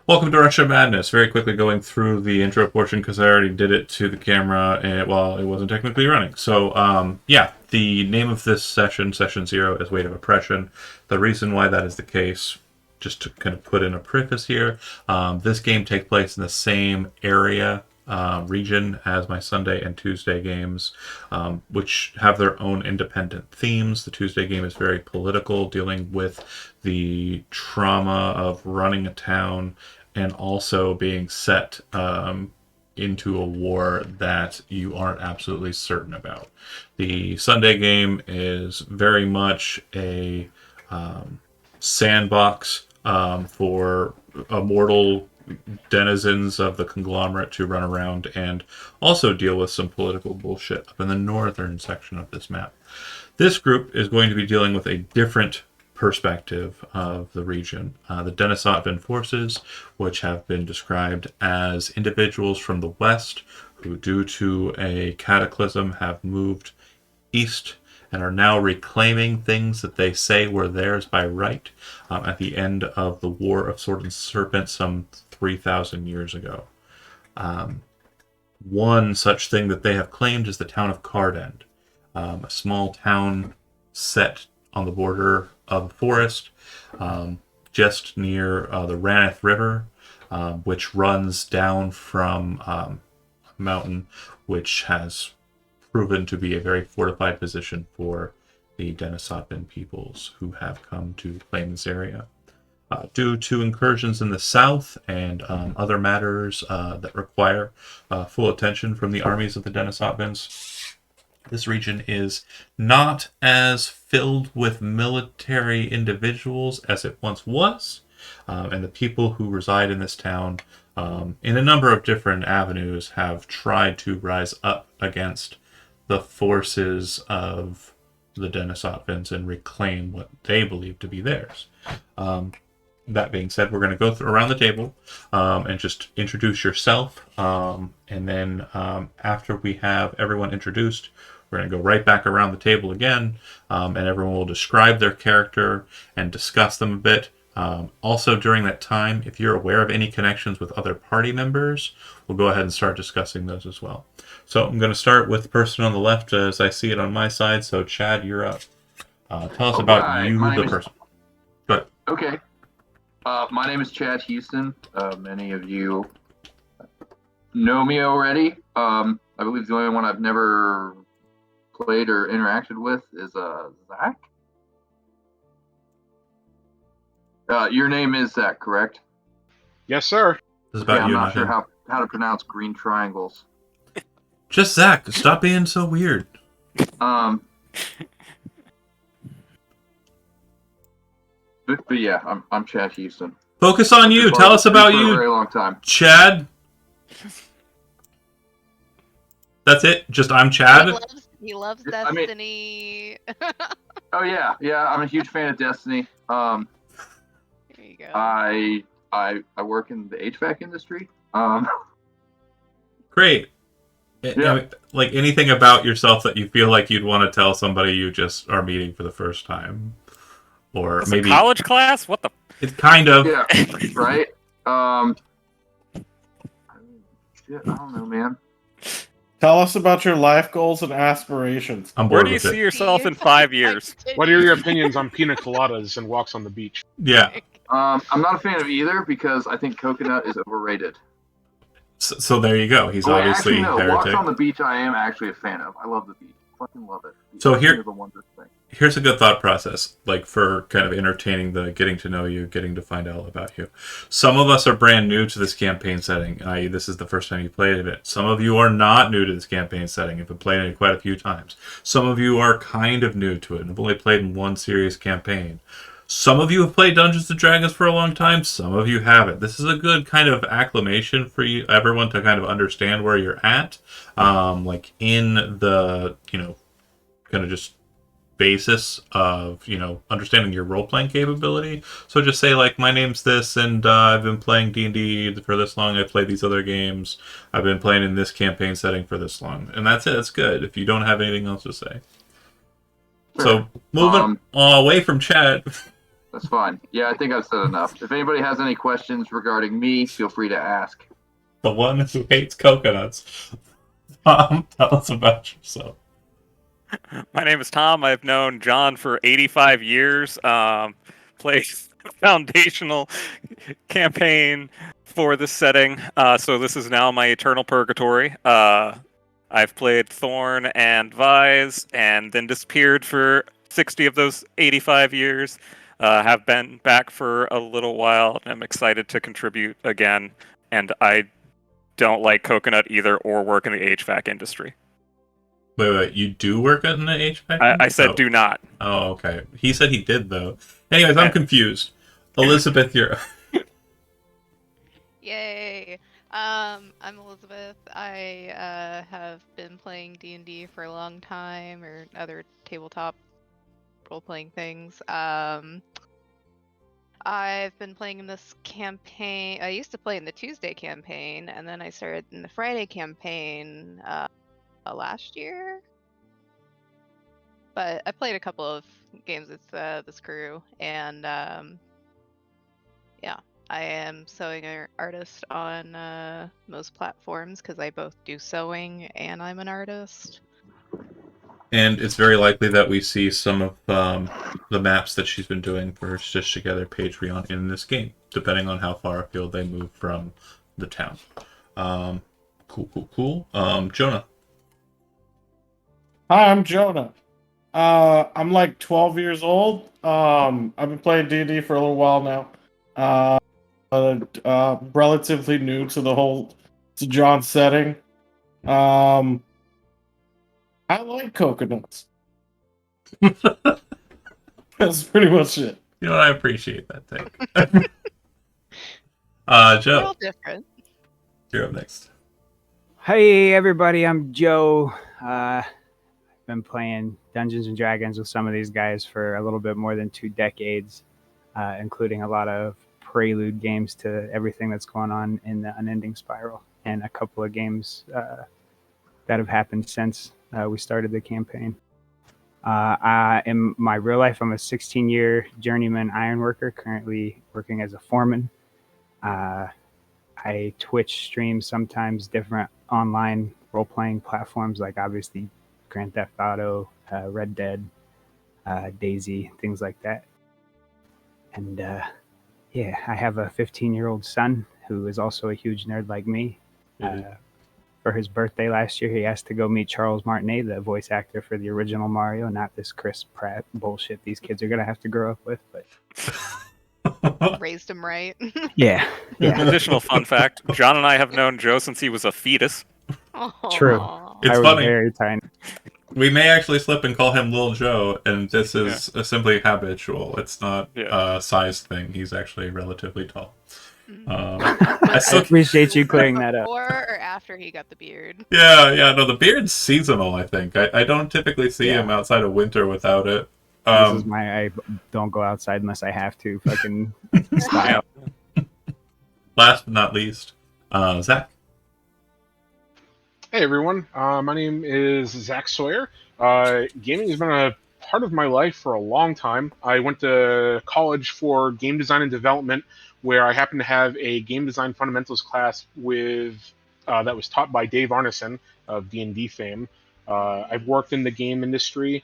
Welcome to Direction of Madness. Very quickly going through the intro portion because I already did it to the camera and, while it wasn't technically running. So, the name of this session, Session 0, is Weight of Oppression. The reason why that is the case, just to kind of put in a preface here, this game takes place in the same area, region as my Sunday and Tuesday games, which have their own independent themes. The Tuesday game is very political, dealing with the trauma of running a town and also being set into a war that you aren't absolutely certain about. The Sunday game is very much a sandbox for immortal denizens of the conglomerate to run around and also deal with some political bullshit up in the northern section of this map. This group is going to be dealing with a different perspective of the region. The Denisotvan forces, which have been described as individuals from the west who, due to a cataclysm, have moved east and are now reclaiming things that they say were theirs by right at the end of the War of Sword and Serpent some 3,000 years ago. One such thing that they have claimed is the town of Cardend, a small town set on the border of a forest just near the Raneth River, which runs down from a mountain which has proven to be a very fortified position for the Denisotvan peoples who have come to claim this area. Due to incursions in the south and other matters that require full attention from the armies of the Denisotvans, this region is not as filled with military individuals as it once was, and the people who reside in this town, in a number of different avenues, have tried to rise up against the forces of the Denisotvans and reclaim what they believe to be theirs. That being said, we're going to go around the table and just introduce yourself. And then after we have everyone introduced, we're going to go right back around the table again, and everyone will describe their character and discuss them a bit. Also, during that time, if you're aware of any connections with other party members, we'll go ahead and start discussing those as well. So I'm going to start with the person on the left as I see it on my side. So, Chad, you're up. Tell us about you, the person. But Okay. My name is Chad Houston. Many of you know me already. I believe the only one I've never played or interacted with is Zach. Your name is Zach, correct? Yes, sir. this is about I'm you, not sure him. how to pronounce green triangles. Just Zach. Stop being so weird. But yeah, I'm Chad Houston. Focus on you. Tell us about for a you, very long time. Chad. That's it. Just I'm Chad. He loves I mean- Destiny. Oh yeah, I'm a huge fan of Destiny. There you go. I work in the HVAC industry. Great. Yeah. Like anything about yourself that you feel like you'd want to tell somebody you just are meeting for the first time, or It's maybe a college class? What the? it's kind of. Yeah, right. Shit, I don't know, man. Tell us about your life goals and aspirations. I'm Where bored do you with see it. yourself in 5 years? What are your opinions on pina coladas and walks on the beach? Yeah. I'm not a fan of either because I think coconut is overrated. So there you go. He's Oh, wait, obviously actually, no. Walks heretic. on the beach, I am actually a fan of. I love the beach. Fucking love it. So The here- ocean is a wondrous thing. Here's a good thought process, like for kind of entertaining the getting to know you, getting to find out about you. Some of us are brand new to this campaign setting, i.e. this is the first time you played it. Some of you are not new to this campaign setting, you've been playing it quite a few times. Some of you are kind of new to it and have only played in one serious campaign. Some of you have played Dungeons & Dragons for a long time, some of you haven't. This is a good kind of acclimation for you, everyone to kind of understand where you're at, like in the, kind of just basis of understanding your role-playing capability. So just say like, my name's this and I've been playing D&D for this long, I've played these other games, I've been playing in this campaign setting for this long, and that's it. That's good if you don't have anything else to say. So moving away from Chad. That's fine. Yeah, I think I've said enough. If anybody has any questions regarding me, feel free to ask. The one who hates coconuts. Tom, tell us about yourself. My name is Tom. I've known John for 85 years. Played foundational campaign for this setting. So this is now my eternal purgatory. I've played Thorn and Vise, and then disappeared for 60 of those 85 years. Have been back for a little while, and I'm excited to contribute again. And I don't like coconut either, or work in the HVAC industry. Wait, you do work in the HVAC? I said Oh. do not. Oh, okay. He said he did, though. Anyways, I'm confused. Elizabeth, you're... Yay. I'm Elizabeth. I have been playing D&D for a long time, or other tabletop role-playing things. I've been playing in this campaign. I used to play in the Tuesday campaign, and then I started in the Friday campaign last year. But I played a couple of games with this crew, and yeah, I am sewing artist on most platforms because I both do sewing and I'm an artist. And it's very likely that we see some of the maps that she's been doing for her Stitch Together Patreon in this game, depending on how far afield they move from the town. Cool. Jonah. Hi, I'm Jonah. I'm like 12 years old. I've been playing D&D for a little while now. Relatively new to the whole to John setting. I like coconuts. That's pretty much it. You know what? I appreciate that thing. We're Joe, all different. you're up next. Hey everybody, I'm Joe. I've been playing Dungeons and Dragons with some of these guys for a little bit more than 2 decades, including a lot of prelude games to everything that's going on in the Unending Spiral, and a couple of games that have happened since we started the campaign. In my real life, I'm a 16-year journeyman ironworker, currently working as a foreman. I Twitch stream sometimes different online role-playing platforms, like obviously Grand Theft Auto, Red Dead, DayZ, things like that. And yeah, I have a 15-year-old son who is also a huge nerd like me. For his birthday last year, he asked to go meet Charles Martinet, the voice actor for the original Mario, not this Chris Pratt bullshit these kids are going to have to grow up with. But Raised him right. yeah. Additional fun fact: John and I have known Joe since he was a fetus. True. Aw. It's I was funny. very tiny. We may actually slip and call him Lil Joe, and this is simply habitual. It's not a size thing. He's actually relatively tall. I I still, appreciate you clearing that up. Before or after he got the beard? no, the beard's seasonal, I think. I don't typically see him outside of winter without it. This is my I don't go outside unless I have to fucking style. Last but not least, Zach. Hey everyone, my name is Zach Sawyer. Gaming has been a part of my life for a long time. I went to college for game design and development, where I happened to have a game design fundamentals class with that was taught by Dave Arneson of D&D fame. I've worked in the game industry.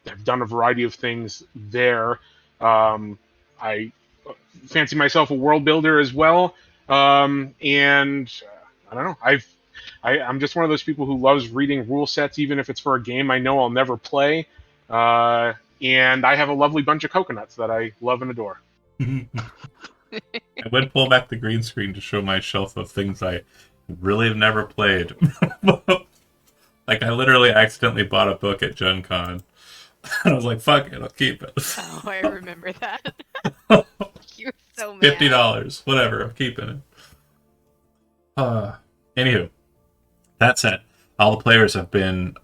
I've done a variety of things there. I fancy myself a world builder as well, and I don't know. I'm just one of those people who loves reading rule sets, even if it's for a game I know I'll never play. And I have a lovely bunch of coconuts that I love and adore. I would pull back the green screen to show my shelf of things I really have never played. Like, I literally accidentally bought a book at Gen Con. And I was like, fuck it, I'll keep it. Oh, I remember that. You were so mad. $50, whatever, I'm keeping it. Anywho, that said, all the players have been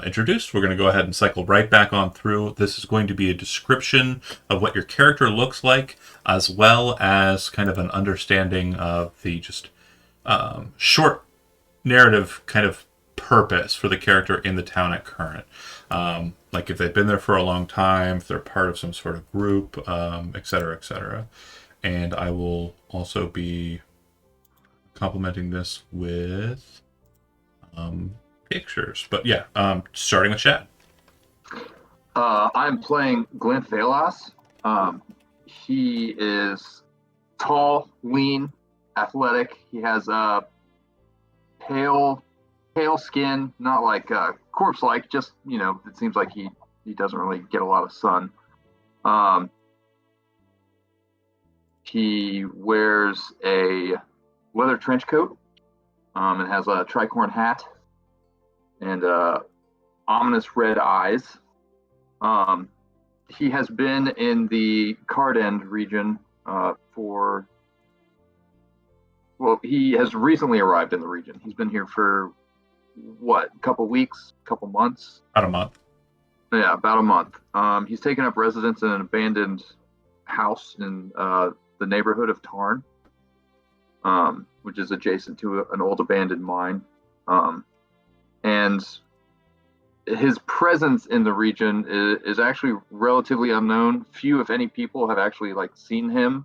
introduced. We're going to go ahead and cycle right back on through. This is going to be a description of what your character looks like, as well as kind of an understanding of the just short narrative kind of purpose for the character in the town at current. like if they've been there for a long time, if they're part of some sort of group, et cetera, et cetera. And I will also be complementing this with pictures. But yeah, starting with chat. I'm playing Glenn Thalos. He is tall, lean, athletic. He has pale skin, not like corpse-like. Just it seems like he doesn't really get a lot of sun. He wears a leather trench coat and has a tricorn hat and ominous red eyes. He has been in the Cardend region he has recently arrived in the region. He's been here for a couple weeks, couple months? About a month. Yeah, about a month. He's taken up residence in an abandoned house in the neighborhood of Tarn, which is adjacent to an old abandoned mine. And his presence in the region is actually relatively unknown. Few, if any, people have actually seen him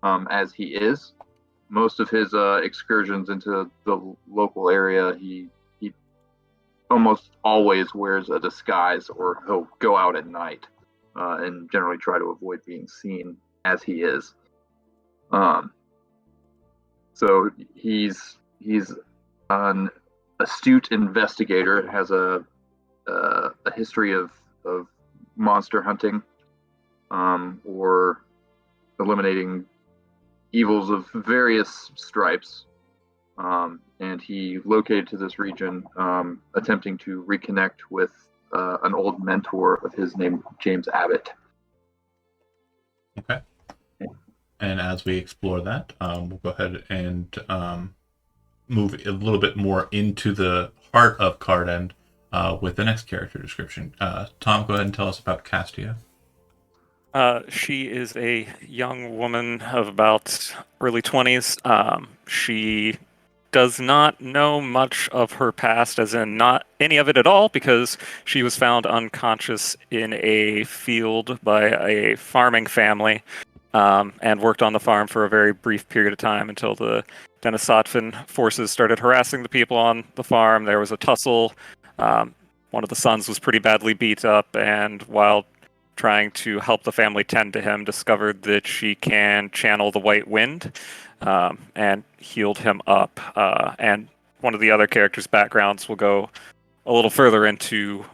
as he is. Most of his excursions into the local area, he almost always wears a disguise, or he'll go out at night and generally try to avoid being seen as he is. So he's an astute investigator, has a history of monster hunting or eliminating evils of various stripes. And he located to this region attempting to reconnect with an old mentor of his named James Abbott. Okay. And as we explore that, we'll go ahead and move a little bit more into the heart of Cardend with the next character description. Tom, go ahead and tell us about Castia. She is a young woman of about early 20s. She does not know much of her past, as in not any of it at all, because she was found unconscious in a field by a farming family and worked on the farm for a very brief period of time until the Denisotvan forces started harassing the people on the farm. There was a tussle. One of the sons was pretty badly beat up, and while trying to help the family tend to him, discovered that she can channel the white wind and healed him up. And one of the other characters' backgrounds will go a little further into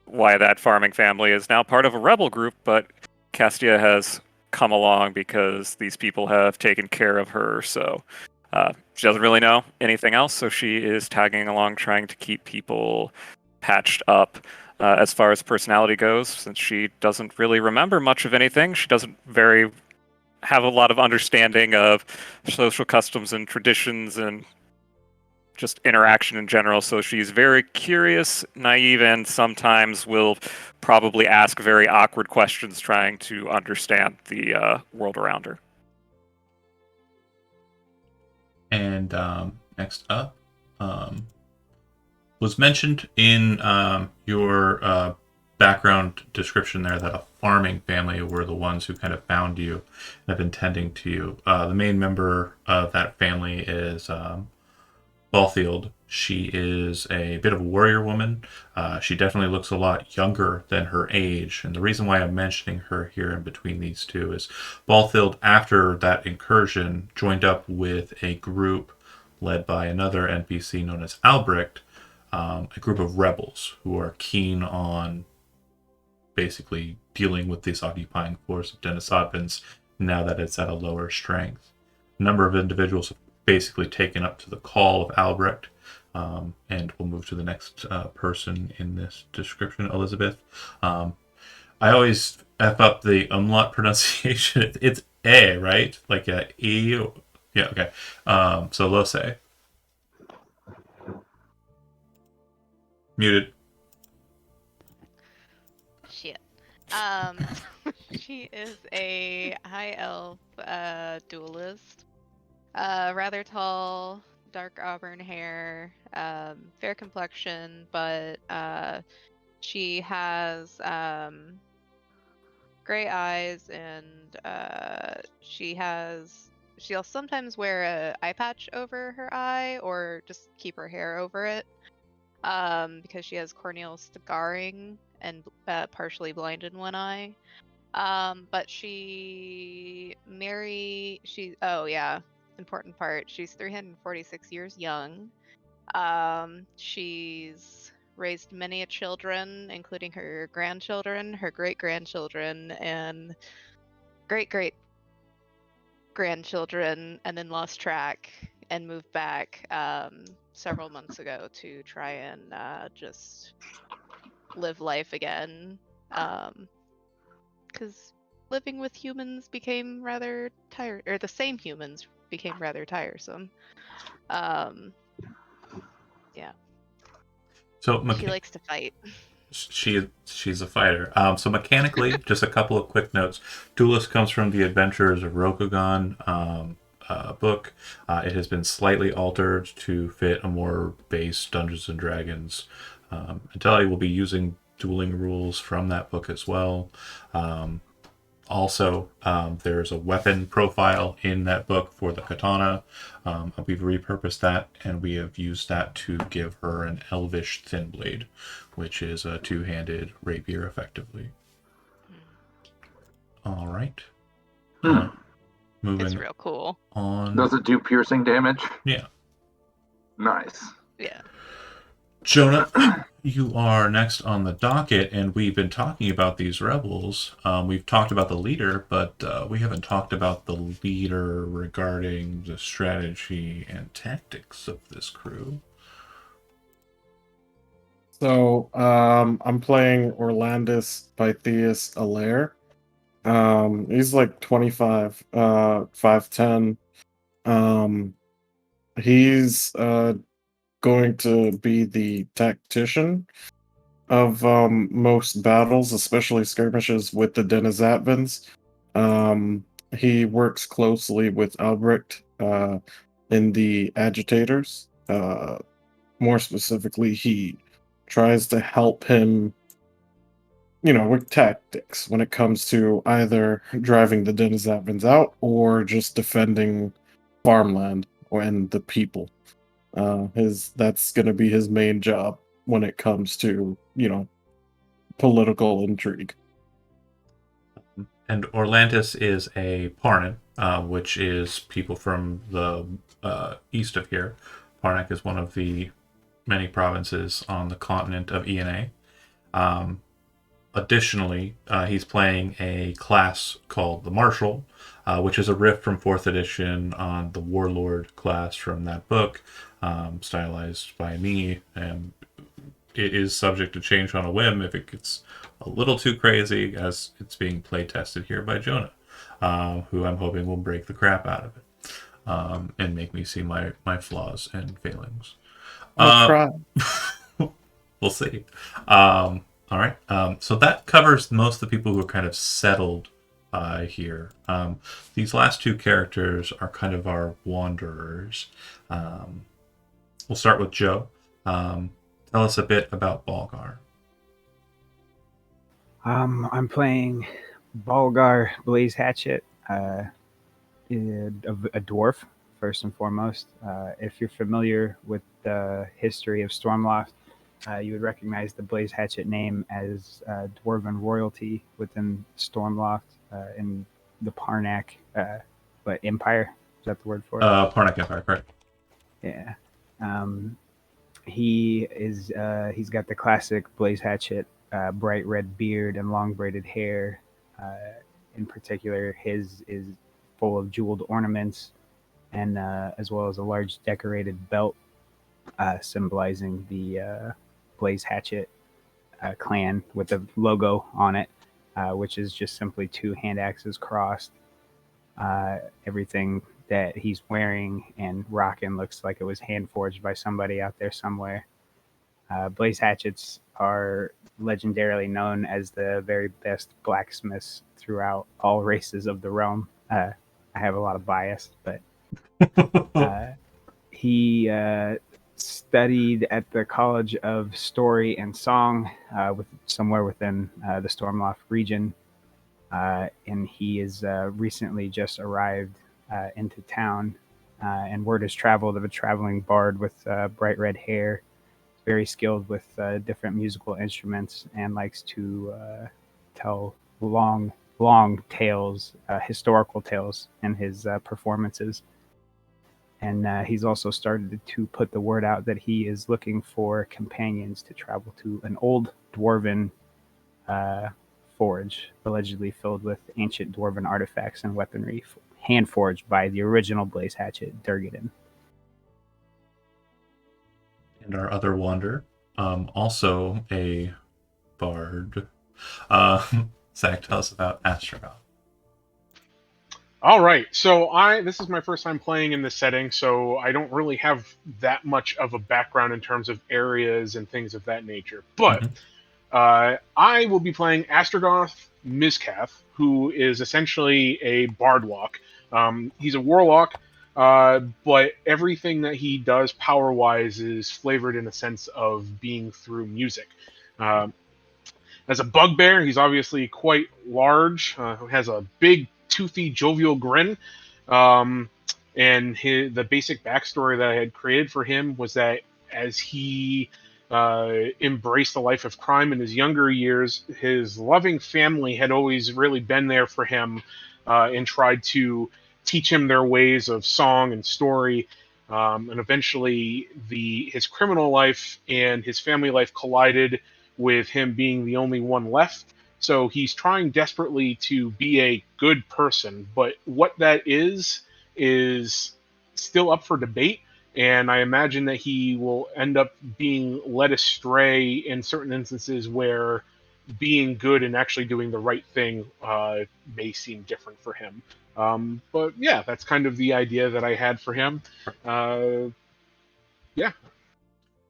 why that farming family is now part of a rebel group, but Castia has come along because these people have taken care of her, so she doesn't really know anything else, so she is tagging along trying to keep people patched up. As far as personality goes, since she doesn't really remember much of anything, she doesn't have a lot of understanding of social customs and traditions and just interaction in general. So she's very curious, naive, and sometimes will probably ask very awkward questions trying to understand the world around her. And next up, was mentioned in your background description there that a farming family were the ones who kind of found you and have been tending to you. The main member of that family is Balthild. She is a bit of a warrior woman. She definitely looks a lot younger than her age. And the reason why I'm mentioning her here in between these two is Balthild, after that incursion, joined up with a group led by another NPC known as Albrecht, a group of rebels who are keen on basically dealing with this occupying force of Denisotvans now that it's at a lower strength. A number of individuals have basically taken up to the call of Albrecht, and we'll move to the next person in this description, Elizabeth. I always F up the umlaut pronunciation. It's A, right? Like a E? Yeah, okay. So Lose. Muted. Shit. She is a high elf duelist. Rather tall, dark auburn hair, fair complexion, but She has gray eyes, and she'll sometimes wear a eye patch over her eye, or just keep her hair over it, because she has corneal scarring and partially blind in one eye. But oh yeah, important part. She's 346 years young. She's raised many children, including her grandchildren, her great grandchildren, and great great grandchildren, and then lost track and moved back several months ago to try and just live life again. Because living with humans became rather tired, or the same humans became rather tiresome. Yeah. So She likes to fight. she's a fighter. So mechanically, just a couple of quick notes. Duelist comes from the Adventures of Rokugan book. It has been slightly altered to fit a more base Dungeons and Dragons. Intelli will be using dueling rules from that book as well. Also, there's a weapon profile in that book for the katana. We've repurposed that, and we have used that to give her an elvish thin blade, which is a two-handed rapier, effectively. All right. It's Moving real cool. on. Does it do piercing damage? Yeah. Nice. Yeah. Jonah, you are next on the docket, and we've been talking about these rebels. We've talked about the leader, but we haven't talked about the leader regarding the strategy and tactics of this crew. So, I'm playing Orlandus Pythias Alaire. He's like 25, 5'10". He's going to be the tactician of most battles, especially skirmishes with the Denizatvans. He works closely with Albrecht in the agitators. More specifically, he tries to help him, with tactics when it comes to either driving the Denizatvans out or just defending farmland and the people. That's going to be his main job when it comes to, political intrigue. And Orlandus is a Parnan, which is people from the east of here. Parnak is one of the many provinces on the continent of ENA. Additionally, he's playing a class called the Marshal, which is a riff from 4th edition on the Warlord class from that book, stylized by me, and it is subject to change on a whim if it gets a little too crazy, as it's being play tested here by Jonah, who I'm hoping will break the crap out of it and make me see my flaws and failings. I'll try. We'll see. All right. So that covers most of the people who are kind of settled here. These last two characters are kind of our wanderers. We'll start with Joe. Tell us a bit about Balgar. I'm playing Balgar Blaze Hatchet, a dwarf, first and foremost. If you're familiar with the history of Stormloft, you would recognize the Blaze Hatchet name as dwarven royalty within Stormloft in the Parnak, but Empire. Is that the word for it? Parnak Empire, correct. Yeah. He's got the classic Blaze Hatchet, bright red beard and long braided hair. In particular, his is full of jeweled ornaments, and as well as a large decorated belt symbolizing the Blaze Hatchet clan with the logo on it, which is just simply two hand axes crossed. Everything that he's wearing and rocking looks like it was hand forged by somebody out there somewhere. Blaze hatchets are legendarily known as the very best blacksmiths throughout all races of the realm. I have a lot of bias, but he studied at the College of Story and Song, somewhere within the Stormloft region, and he is recently just arrived into town. And word has traveled of a traveling bard with bright red hair, very skilled with different musical instruments, and likes to tell long tales, historical tales, in his performances. And he's also started to put the word out that he is looking for companions to travel to an old dwarven forge, allegedly filled with ancient dwarven artifacts and weaponry, hand forged by the original blaze hatchet, Durgadin. And our other wanderer, also a bard. Zach, tell us about Astronaut. All right, so this is my first time playing in this setting, so I don't really have that much of a background in terms of areas and things of that nature. But I will be playing Astrogoth Mizcath, who is essentially a bardwalk. He's a warlock, but everything that he does power-wise is flavored in a sense of being through music. As a bugbear, he's obviously quite large, has a big, toothy, jovial grin. And the basic backstory that I had created for him was that as he embraced the life of crime in his younger years, his loving family had always really been there for him and tried to teach him their ways of song and story. And eventually his criminal life and his family life collided with him being the only one left. So he's trying desperately to be a good person, but what that is still up for debate. And I imagine that he will end up being led astray in certain instances where being good and actually doing the right thing may seem different for him. But yeah, that's kind of the idea that I had for him. Yeah.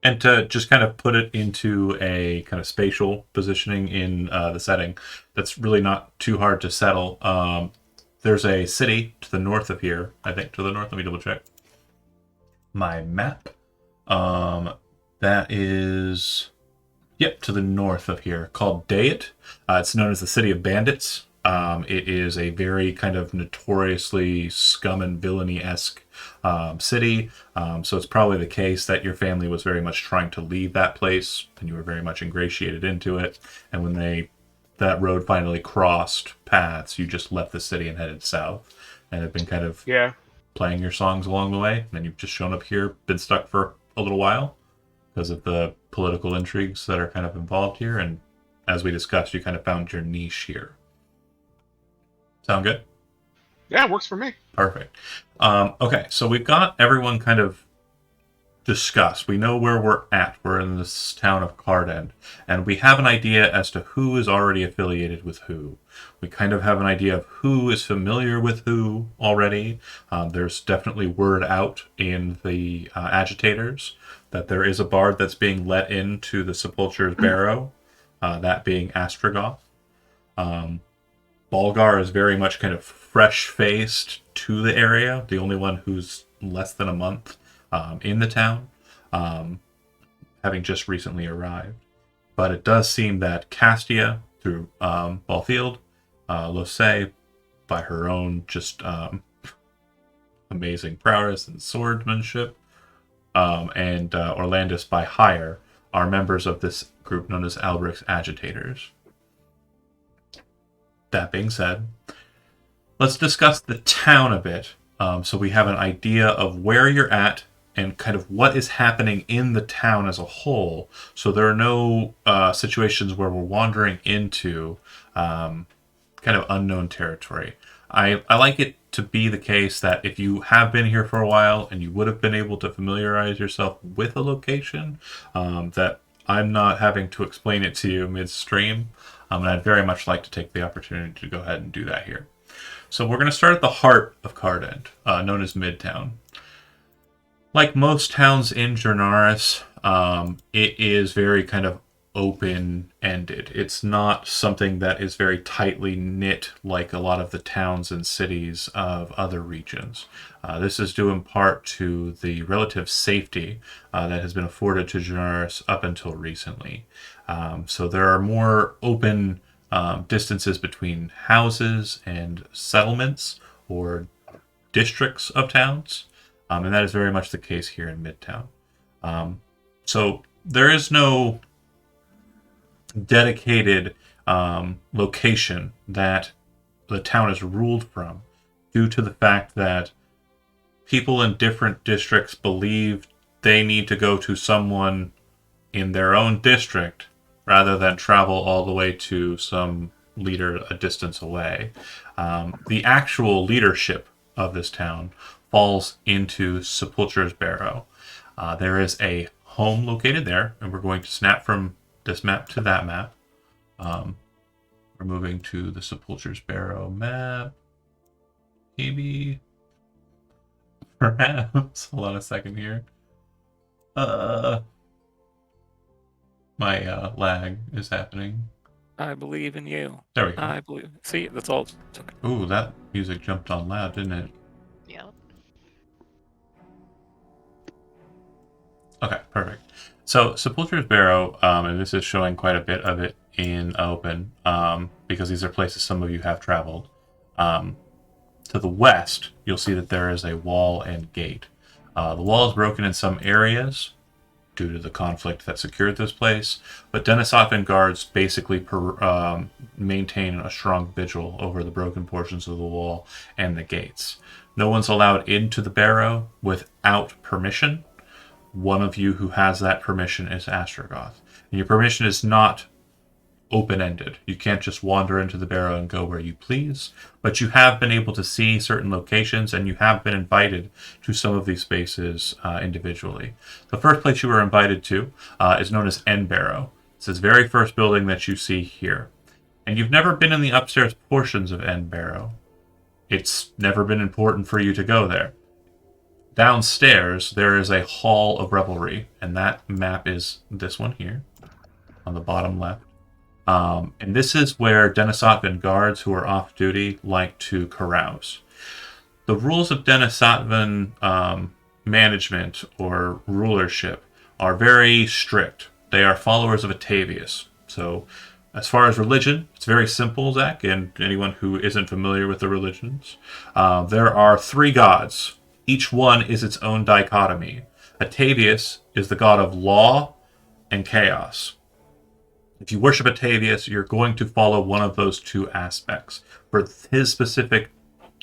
And to just kind of put it into a kind of spatial positioning in the setting, that's really not too hard to settle. There's a city to the north of here, I think, to the north. Let me double check my map. That is, to the north of here, called Dayet. It's known as the City of Bandits. It is a very kind of notoriously scum and villainy-esque city. So it's probably the case that your family was very much trying to leave that place, and you were very much ingratiated into it. And when that road finally crossed paths, you just left the city and headed south, and have been kind of playing your songs along the way. And then you've just shown up here, been stuck for a little while because of the political intrigues that are kind of involved here. And as we discussed, you kind of found your niche here. Sound good? Yeah, it works for me. Perfect. Okay, so we've got everyone kind of discussed. We know where we're at. We're in this town of Cardend, and we have an idea as to who is already affiliated with who. We kind of have an idea of who is familiar with who already. There's definitely word out in the agitators that there is a bard that's being let into the Sepulture's Barrow, that being Astrogoth. Balgar is very much kind of fresh-faced to the area, the only one who's less than a month in the town, having just recently arrived. But it does seem that Castia, through Balfield, Losay, by her own just amazing prowess and swordsmanship, and Orlandus by hire, are members of this group known as Albric's Agitators. That being said, let's discuss the town a bit, so we have an idea of where you're at and kind of what is happening in the town as a whole, so there are no situations where we're wandering into kind of unknown territory. I like it to be the case that if you have been here for a while and you would have been able to familiarize yourself with a location, that I'm not having to explain it to you midstream. And I'd very much like to take the opportunity to go ahead and do that here. So we're going to start at the heart of Cardend, known as Midtown. Like most towns in Jornaris, it is very kind of open-ended. It's not something that is very tightly knit like a lot of the towns and cities of other regions. This is due in part to the relative safety that has been afforded to Janaris up until recently. So there are more open distances between houses and settlements or districts of towns, and that is very much the case here in Midtown. So there is no dedicated location that the town is ruled from, due to the fact that people in different districts believe they need to go to someone in their own district rather than travel all the way to some leader a distance away. The actual leadership of this town falls into Sepulture's Barrow. There is a home located there, and we're going to snap from this map to that map. We're moving to the Sepulture's Barrow map. Maybe. Perhaps. Hold on a second here. My lag is happening. I believe in you. There we go. I believe. See, that's all. Ooh, that music jumped on loud, didn't it? Yep. Okay, perfect. So Sepulture's Barrow, and this is showing quite a bit of it in open, because these are places some of you have traveled. To the west, you'll see that there is a wall and gate. The wall is broken in some areas due to the conflict that secured this place, but Denisotvan guards basically maintain a strong vigil over the broken portions of the wall and the gates. No one's allowed into the barrow without permission. One of you who has that permission is Astrogoth. And your permission is not open-ended. You can't just wander into the barrow and go where you please, but you have been able to see certain locations, and you have been invited to some of these spaces individually. The first place you were invited to is known as End Barrow. It's this very first building that you see here. And you've never been in the upstairs portions of End Barrow. It's never been important for you to go there. Downstairs, there is a Hall of Revelry, and that map is this one here on the bottom left. And this is where Denisotvan guards who are off duty like to carouse. The rules of Denisotvan management or rulership are very strict. They are followers of Atavius. So as far as religion, it's very simple, Zach, and anyone who isn't familiar with the religions. There are 3 gods. Each one is its own dichotomy. Atavius is the god of law and chaos. If you worship Atavius, you're going to follow one of those 2 aspects. For his specific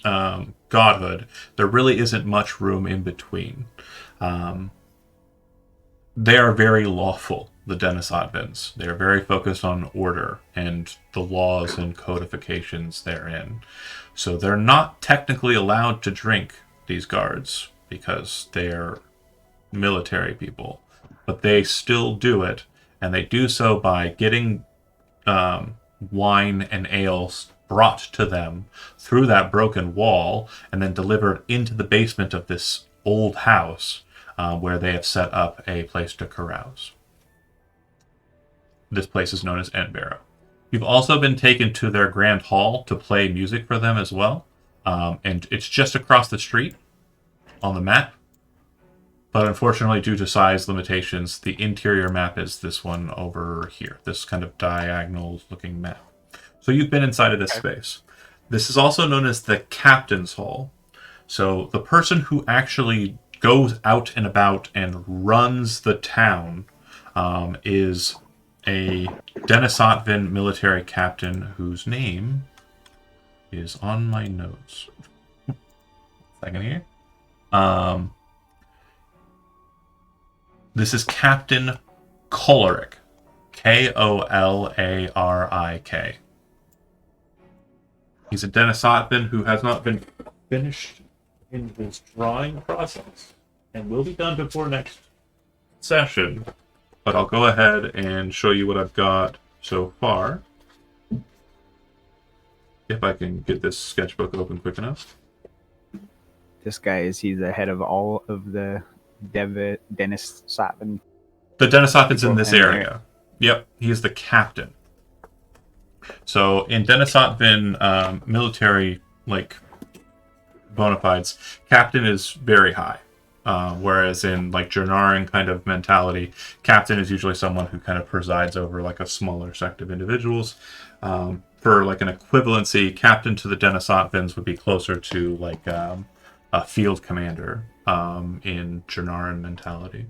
godhood, there really isn't much room in between. They are very lawful, the Denisotvans. They are very focused on order and the laws and codifications therein. So they're not technically allowed to drink, these guards, because they're military people. But they still do it, and they do so by getting wine and ales brought to them through that broken wall and then delivered into the basement of this old house where they have set up a place to carouse. This place is known as End Barrow. You've also been taken to their grand hall to play music for them as well. And it's just across the street on the map. But unfortunately, due to size limitations, the interior map is this one over here. This kind of diagonal-looking map. So you've been inside of this space. This is also known as the Captain's Hall. So the person who actually goes out and about and runs the town is a Denisotvan military captain whose name is on my notes. Second here. This is Captain Kolarik. Kolarik. He's a Denisotvan who has not been finished in his drawing process and will be done before next session. But I'll go ahead and show you what I've got so far. If I can get this sketchbook open quick enough. This guy he's the head of all of the Denisotvan. The Denisotvans in this in area. Yep, he's the captain. So in Denisotvan military bona fides, captain is very high. Whereas in Jernaran kind of mentality, captain is usually someone who kind of presides over a smaller sect of individuals. For an equivalency, captain to the Denisotvans would be closer to a field commander in Jernaran mentality.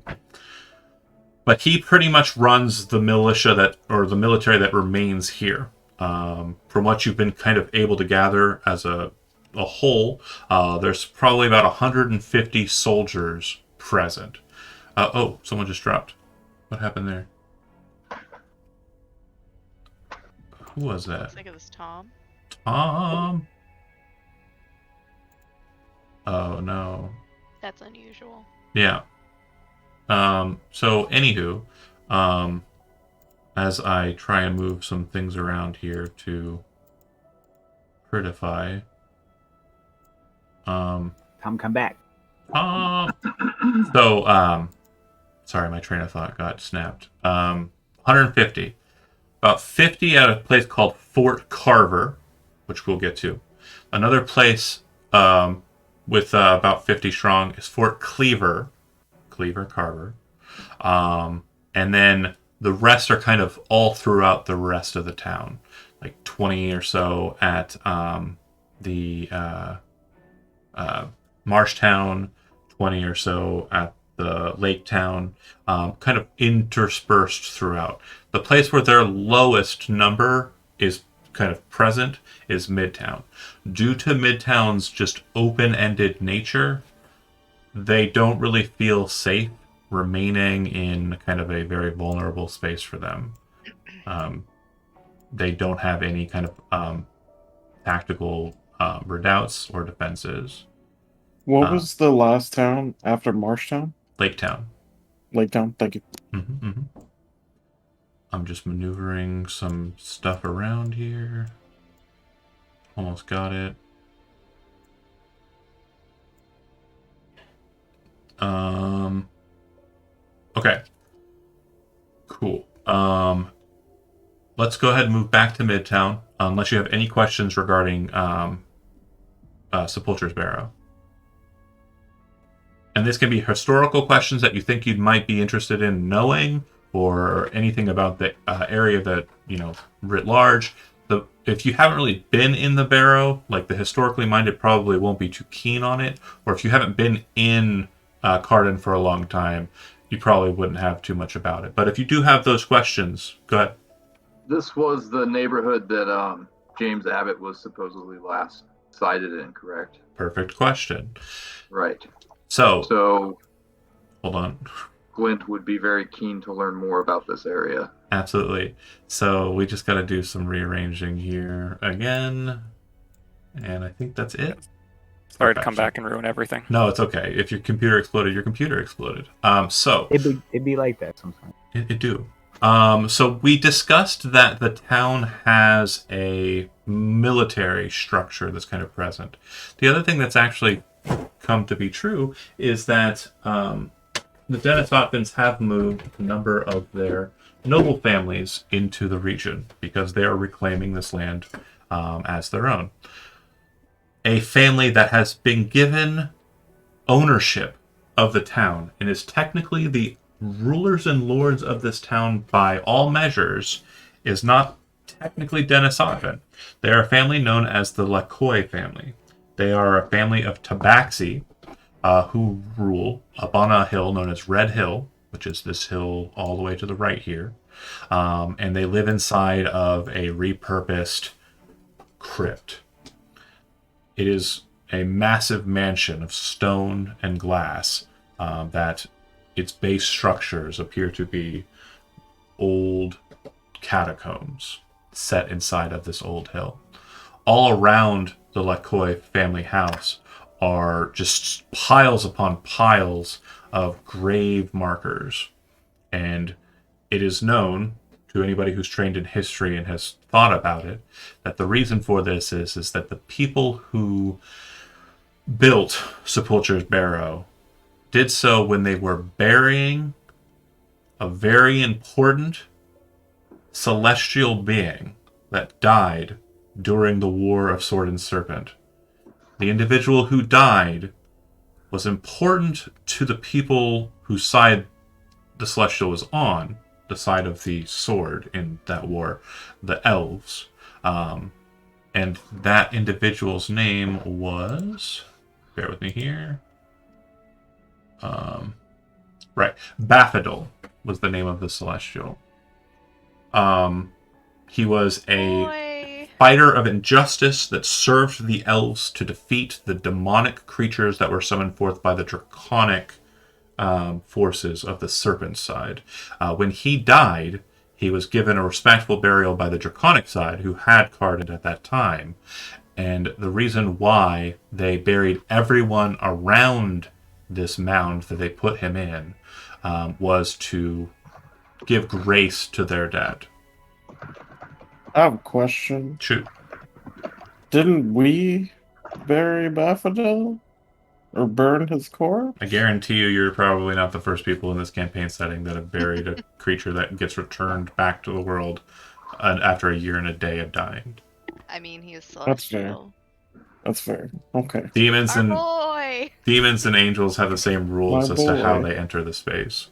But he pretty much runs the militia or the military that remains here. From what you've been kind of able to gather as a whole, there's probably about 150 soldiers present. Oh, someone just dropped. What happened there? Who was that? Looks like it was Tom. Tom. Oh no. That's unusual. Yeah. So anywho, as I try and move some things around here to critify. Tom, come back. So, sorry, my train of thought got snapped. 150. About 50 at a place called Fort Carver, which we'll get to. Another place with about 50 strong is Fort Cleaver. Carver. And then the rest are kind of all throughout the rest of the town. 20 or so at the Marshtown, 20 or so at the Lake Town, kind of interspersed throughout. The place where their lowest number is kind of present is Midtown. Due to Midtown's just open-ended nature, they don't really feel safe remaining in kind of a very vulnerable space for them. They don't have any kind of tactical redoubts or defenses. What was the last town after Marshtown? Lake Town. Lake Town, thank you. I'm just maneuvering some stuff around here. Almost got it. Okay. Cool. Let's go ahead and move back to Midtown, unless you have any questions regarding Sepulture's Barrow. And this can be historical questions that you think you might be interested in knowing, or anything about the area that, writ large. If you haven't really been in the Barrow, the historically minded probably won't be too keen on it, or if you haven't been in Cardin for a long time, you probably wouldn't have too much about it. But if you do have those questions, go ahead. This was the neighborhood that James Abbott was supposedly last sighted in, correct? Perfect question. Right. So hold on. Glint would be very keen to learn more about this area. Absolutely. So we just got to do some rearranging here again. And I think that's it. Sorry to come back and ruin everything. No, it's okay. If your computer exploded, your computer exploded. So It'd be like that sometimes. It do. So we discussed that the town has a military structure that's kind of present. The other thing that's actually come to be true is that the Denisotvans have moved a number of their noble families into the region because they are reclaiming this land as their own. A family that has been given ownership of the town and is technically the rulers and lords of this town by all measures is not technically Denisotvan. They are a family known as the Lakoy family. They are a family of Tabaxi who rule up on a hill known as Red Hill, which is this hill all the way to the right here. And they live inside of a repurposed crypt. It is a massive mansion of stone and glass that its base structures appear to be old catacombs set inside of this old hill. All around the Lakoy family house are just piles upon piles of grave markers. And it is known to anybody who's trained in history and has thought about it, that the reason for this is that the people who built Sepulture's Barrow did so when they were burying a very important celestial being that died during the War of Sword and Serpent. The individual who died was important to the people whose side the Celestial was on, the side of the sword in that war, the elves. And that individual's name was, bear with me here, right, Bafadil was the name of the Celestial. He was a Boy. fighter of injustice that served the elves to defeat the demonic creatures that were summoned forth by the draconic forces of the serpent side. When he died, he was given a respectful burial by the draconic side, who had Carded at that time. And the reason why they buried everyone around this mound that they put him in was to give grace to their dead. I have a question. Shoot. Didn't we bury Bafadil? Or burn his corpse? I guarantee you're probably not the first people in this campaign setting that have buried a creature that gets returned back to the world after a year and a day of dying. I mean, he is That's fair. celestial. That's fair. Okay. Demons Our and boy. angels have the same rules My as to how boy. they enter the space.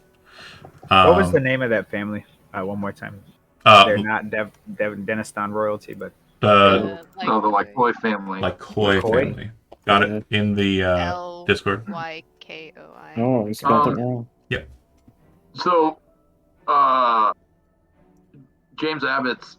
What was the name of that family? One more time. They're not Deniston royalty, but the No, the Lycoi family. Koi Koi? family. Got it in the Discord. Lykoi. Oh, I spelled it wrong. So, James Abbott's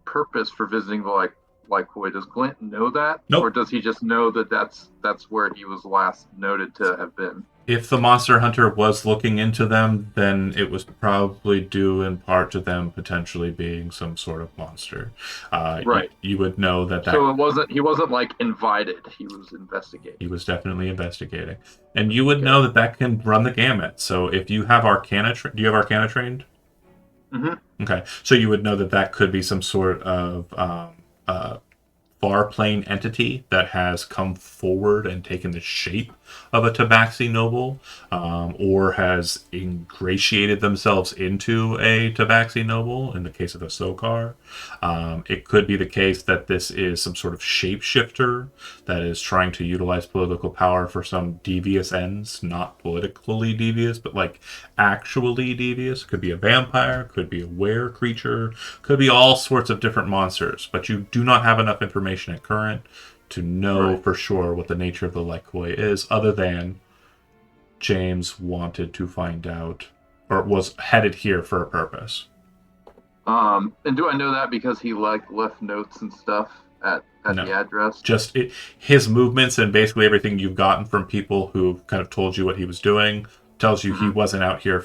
purpose for visiting the Lycoi, does Glint know that? Nope. Or does he just know that that's where he was last noted to have been? If the monster hunter was looking into them, then it was probably due in part to them potentially being some sort of monster. Right. You would know that So he wasn't like invited. He was investigating. he was definitely investigating, and you would know that can run the gamut. So if you have Arcana, do you have Arcana trained? Mm-hmm. Okay, so you would know that could be some sort of far plane entity that has come forward and taken the shape of a Tabaxi noble, or has ingratiated themselves into a Tabaxi noble, in the case of a Sokar. It could be the case that this is some sort of shapeshifter that is trying to utilize political power for some devious ends, not politically devious, but like actually devious. Could be a vampire, could be a were creature, could be all sorts of different monsters, but you do not have enough information at current to know for sure what the nature of the Lycoi is, other than James wanted to find out, or was headed here for a purpose. And do I know that because he left notes and stuff at No. the address? Just his movements and basically everything you've gotten from people who kind of told you what he was doing tells you he wasn't out here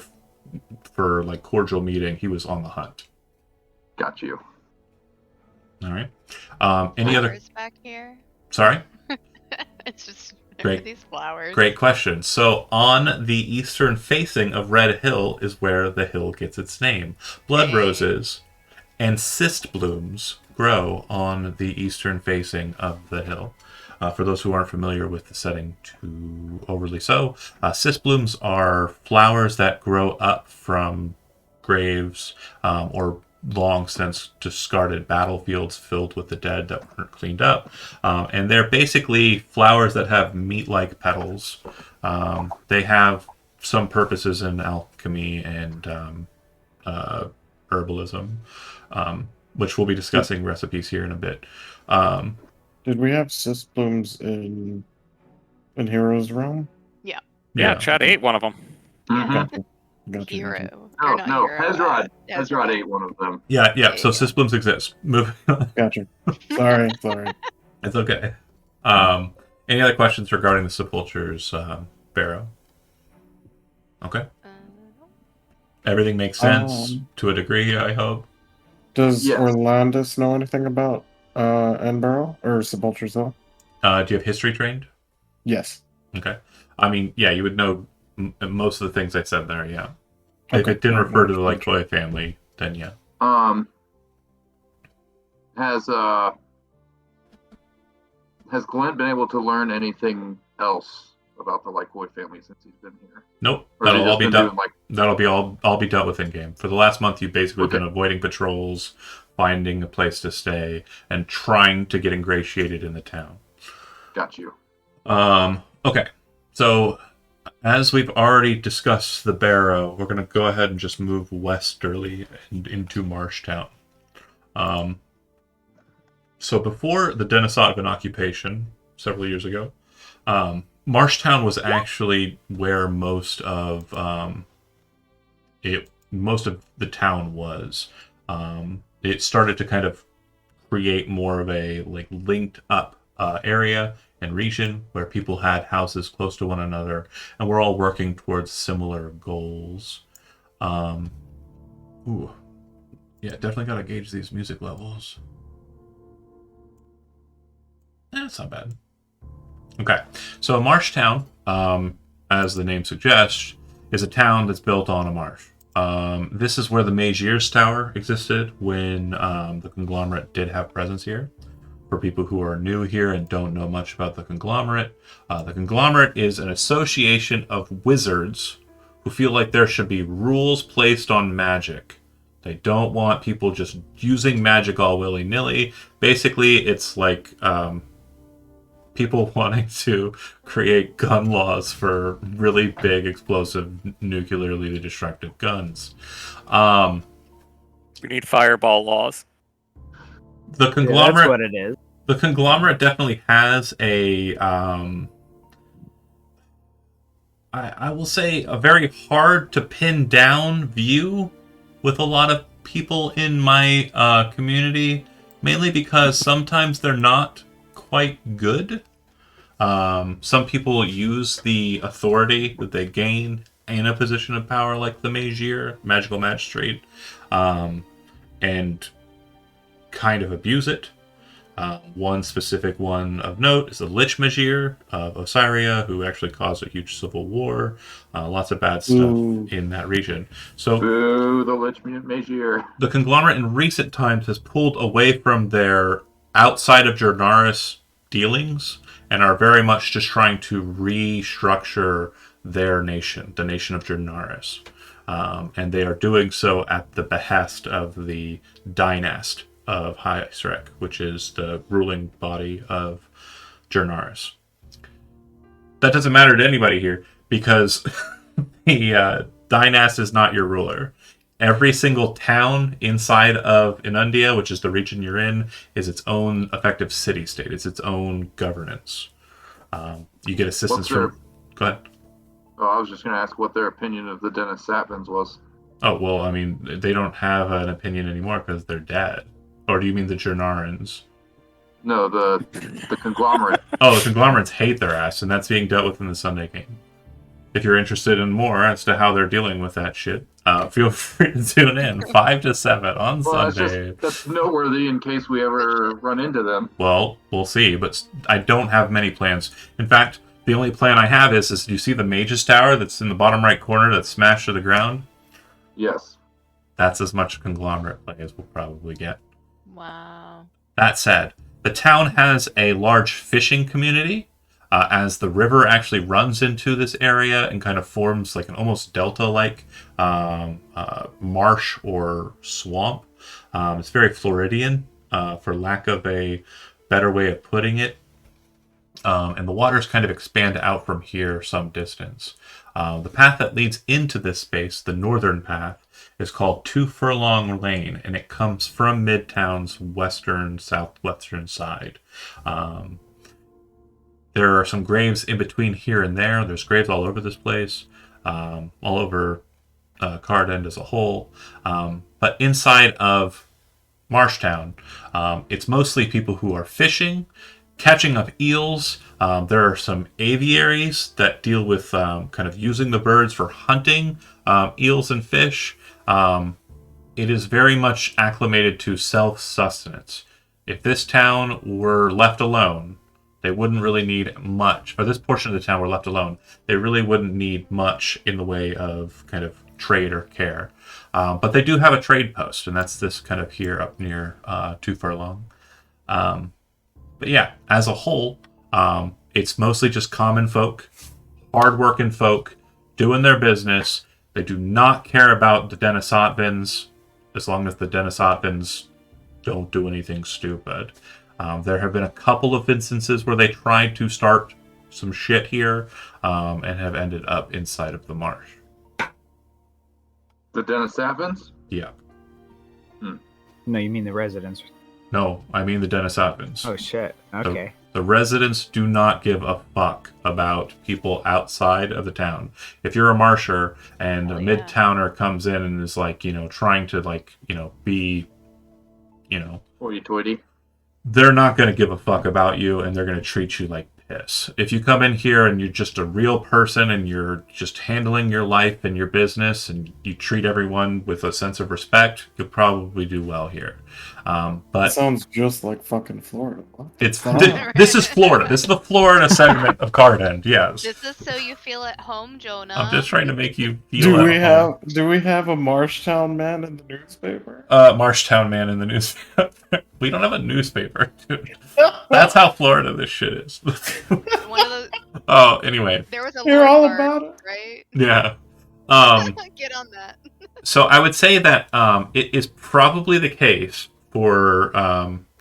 for like cordial meeting. He was on the hunt. Got you. All right. Any other? Flowers back here? Sorry. It's just Great. these flowers. Great question. So on the eastern facing of Red Hill is where the hill gets its name. Blood roses and cyst blooms grow on the eastern facing of the hill. For those who aren't familiar with the setting too overly so, cyst blooms are flowers that grow up from graves or long since discarded battlefields filled with the dead that weren't cleaned up. And they're basically flowers that have meat-like petals. They have some purposes in alchemy and herbalism, which we'll be discussing recipes here in a bit. Did we have cyst blooms in Heroes Realm? Yeah, Chad ate one of them. Mm-hmm. Gotcha. Hero. No, Or not no, hero, Hezrod ate one of them. Yeah. So Yeah. cyst blooms exist. Moving on. Gotcha. Sorry. It's okay. Any other questions regarding the sepultures, Barrow? Okay. Everything makes sense to a degree, I hope. Does Yes. Orlandis know anything about Enborough or Sepulchre's Hill? Do you have history trained? Yes. Okay. I mean, yeah, you would know most of the things I said there, yeah. If Okay. it didn't refer to the Lycoi family, then yeah. Has Glenn been able to learn anything else about the Lycoy family since he's been here? Nope. Or has he That'll all just be been done. doing, like, That'll be all be dealt with in game. For the last month, you've basically Okay. been avoiding patrols, finding a place to stay, and trying to get ingratiated in the town. got you. Okay. So, as we've already discussed the Barrow, we're going to go ahead and just move westerly into Marshtown. So before the Denisotvan occupation, several years ago, Marshtown was actually where most of the town was. It started to kind of create more of a like linked up area and region where people had houses close to one another, and we're all working towards similar goals. Ooh, yeah, definitely gotta gauge these music levels. That's not bad. Okay, so Marshtown, as the name suggests, is a town that's built on a marsh. This is where the Magier's Tower existed when the conglomerate did have presence here. For people who are new here and don't know much about the conglomerate is an association of wizards who feel like there should be rules placed on magic. They don't want people just using magic all willy-nilly. Basically, it's like people wanting to create gun laws for really big, explosive, nuclearly destructive guns. We need fireball laws. The Yeah, conglomerate, that's what it is. the conglomerate definitely has a, I will say, a very hard to pin down view with a lot of people in my community, mainly because sometimes they're not quite good. Some people use the authority that they gain in a position of power, like the Magier, Magical Magistrate, and kind of abuse it. One specific one of note is the Lich Magier of Osiria, who actually caused a huge civil war. Lots of bad stuff Ooh. in that region. So Boo, the Lich Magier. the conglomerate in recent times has pulled away from their outside of Jornaris dealings and are very much just trying to restructure their nation, the nation of Jornaris. And they are doing so at the behest of the Dynast of Hyesrek, which is the ruling body of Jornaris. That doesn't matter to anybody here because the Dynast is not your ruler. Every single town inside of Inundia, which is the region you're in, is its own effective city-state. It's its own governance. You get assistance from... Go ahead. Oh, I was just going to ask what their opinion of the Dennis Satvins was. Oh, well, I mean, they don't have an opinion anymore because they're dead. Or do you mean the Jornarans? No, the conglomerate. Oh, the conglomerates hate their ass, and that's being dealt with in the Sunday game. If you're interested in more as to how they're dealing with that shit, feel free to tune in 5 to 7 on Well, Sunday. that's noteworthy in case we ever run into them. Well, we'll see, but I don't have many plans. In fact, the only plan I have is do you see the Mage's Tower that's in the bottom right corner that's smashed to the ground? Yes. That's as much conglomerate play as we'll probably get. Wow. That said, the town has a large fishing community, as the river actually runs into this area and kind of forms like an almost delta-like marsh or swamp. It's very Floridian, for lack of a better way of putting it. And the waters kind of expand out from here some distance. The path that leads into this space, the northern path, is called 2 Furlong Lane, and it comes from Midtown's southwestern side. There are some graves in between here and there. There's graves all over this place, all over Cardend as a whole. But inside of Marshtown, it's mostly people who are fishing, catching up eels. There are some aviaries that deal with kind of using the birds for hunting eels and fish. It is very much acclimated to self-sustenance. If this town were left alone, they wouldn't really need much. Or this portion of the town were left alone, they really wouldn't need much in the way of kind of trade or care. But they do have a trade post, and that's this kind of here up near 2 Furlong. But yeah, as a whole, it's mostly just common folk hardworking folk doing their business. They do not care about the Denisotvans as long as the Denisotvans don't do anything stupid. There have been a couple of instances where they tried to start some shit here and have ended up inside of the marsh. The Denisovans? Yeah. No, you mean the residents. No, I mean the Denisotvans. Oh shit. Okay. The residents do not give a fuck about people outside of the town. If you're a marsher and a mid-towner comes in and is like, trying to be, Hoity-toity. they're not going to give a fuck about you and they're going to treat you like piss. If you come in here and you're just a real person and you're just handling your life and your business and you treat everyone with a sense of respect, you'll probably do well here. That But sounds just like fucking Florida. What the it's fuck? this is Florida. This is the Florida segment of Cardend. Yes, This is so you feel at home, Jonah. I'm just trying to make you feel. Do we at home. have a Marshtown man in the newspaper? Marshtown man in the newspaper. We don't have a newspaper, dude. That's how Florida this shit is. One of those. Oh, anyway, There was a You're Lord all Bard, about it. right? yeah. Get on that. So I would say that it is probably the case for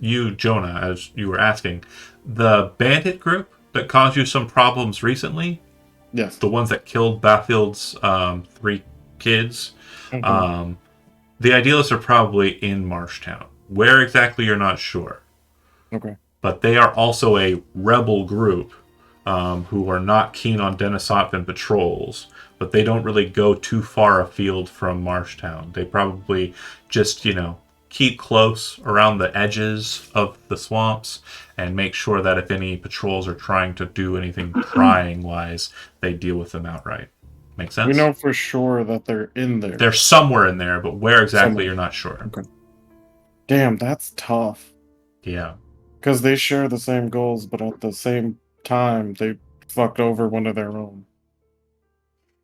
you, Jonah, as you were asking, the bandit group that caused you some problems recently, Yes. the ones that killed Bathfield's 3 kids. Mhm. The idealists are probably in Marshtown. Where exactly, you're not sure. Okay. But they are also a rebel group who are not keen on Denisotvan patrols, but they don't really go too far afield from Marshtown. They probably just, keep close around the edges of the swamps and make sure that if any patrols are trying to do anything prying-wise, they deal with them outright. Make sense? We know for sure that they're in there. They're somewhere in there, but where exactly, Somewhere. you're not sure. Okay. Damn, that's tough. Yeah. Because they share the same goals, but at the same time, they fucked over one of their own.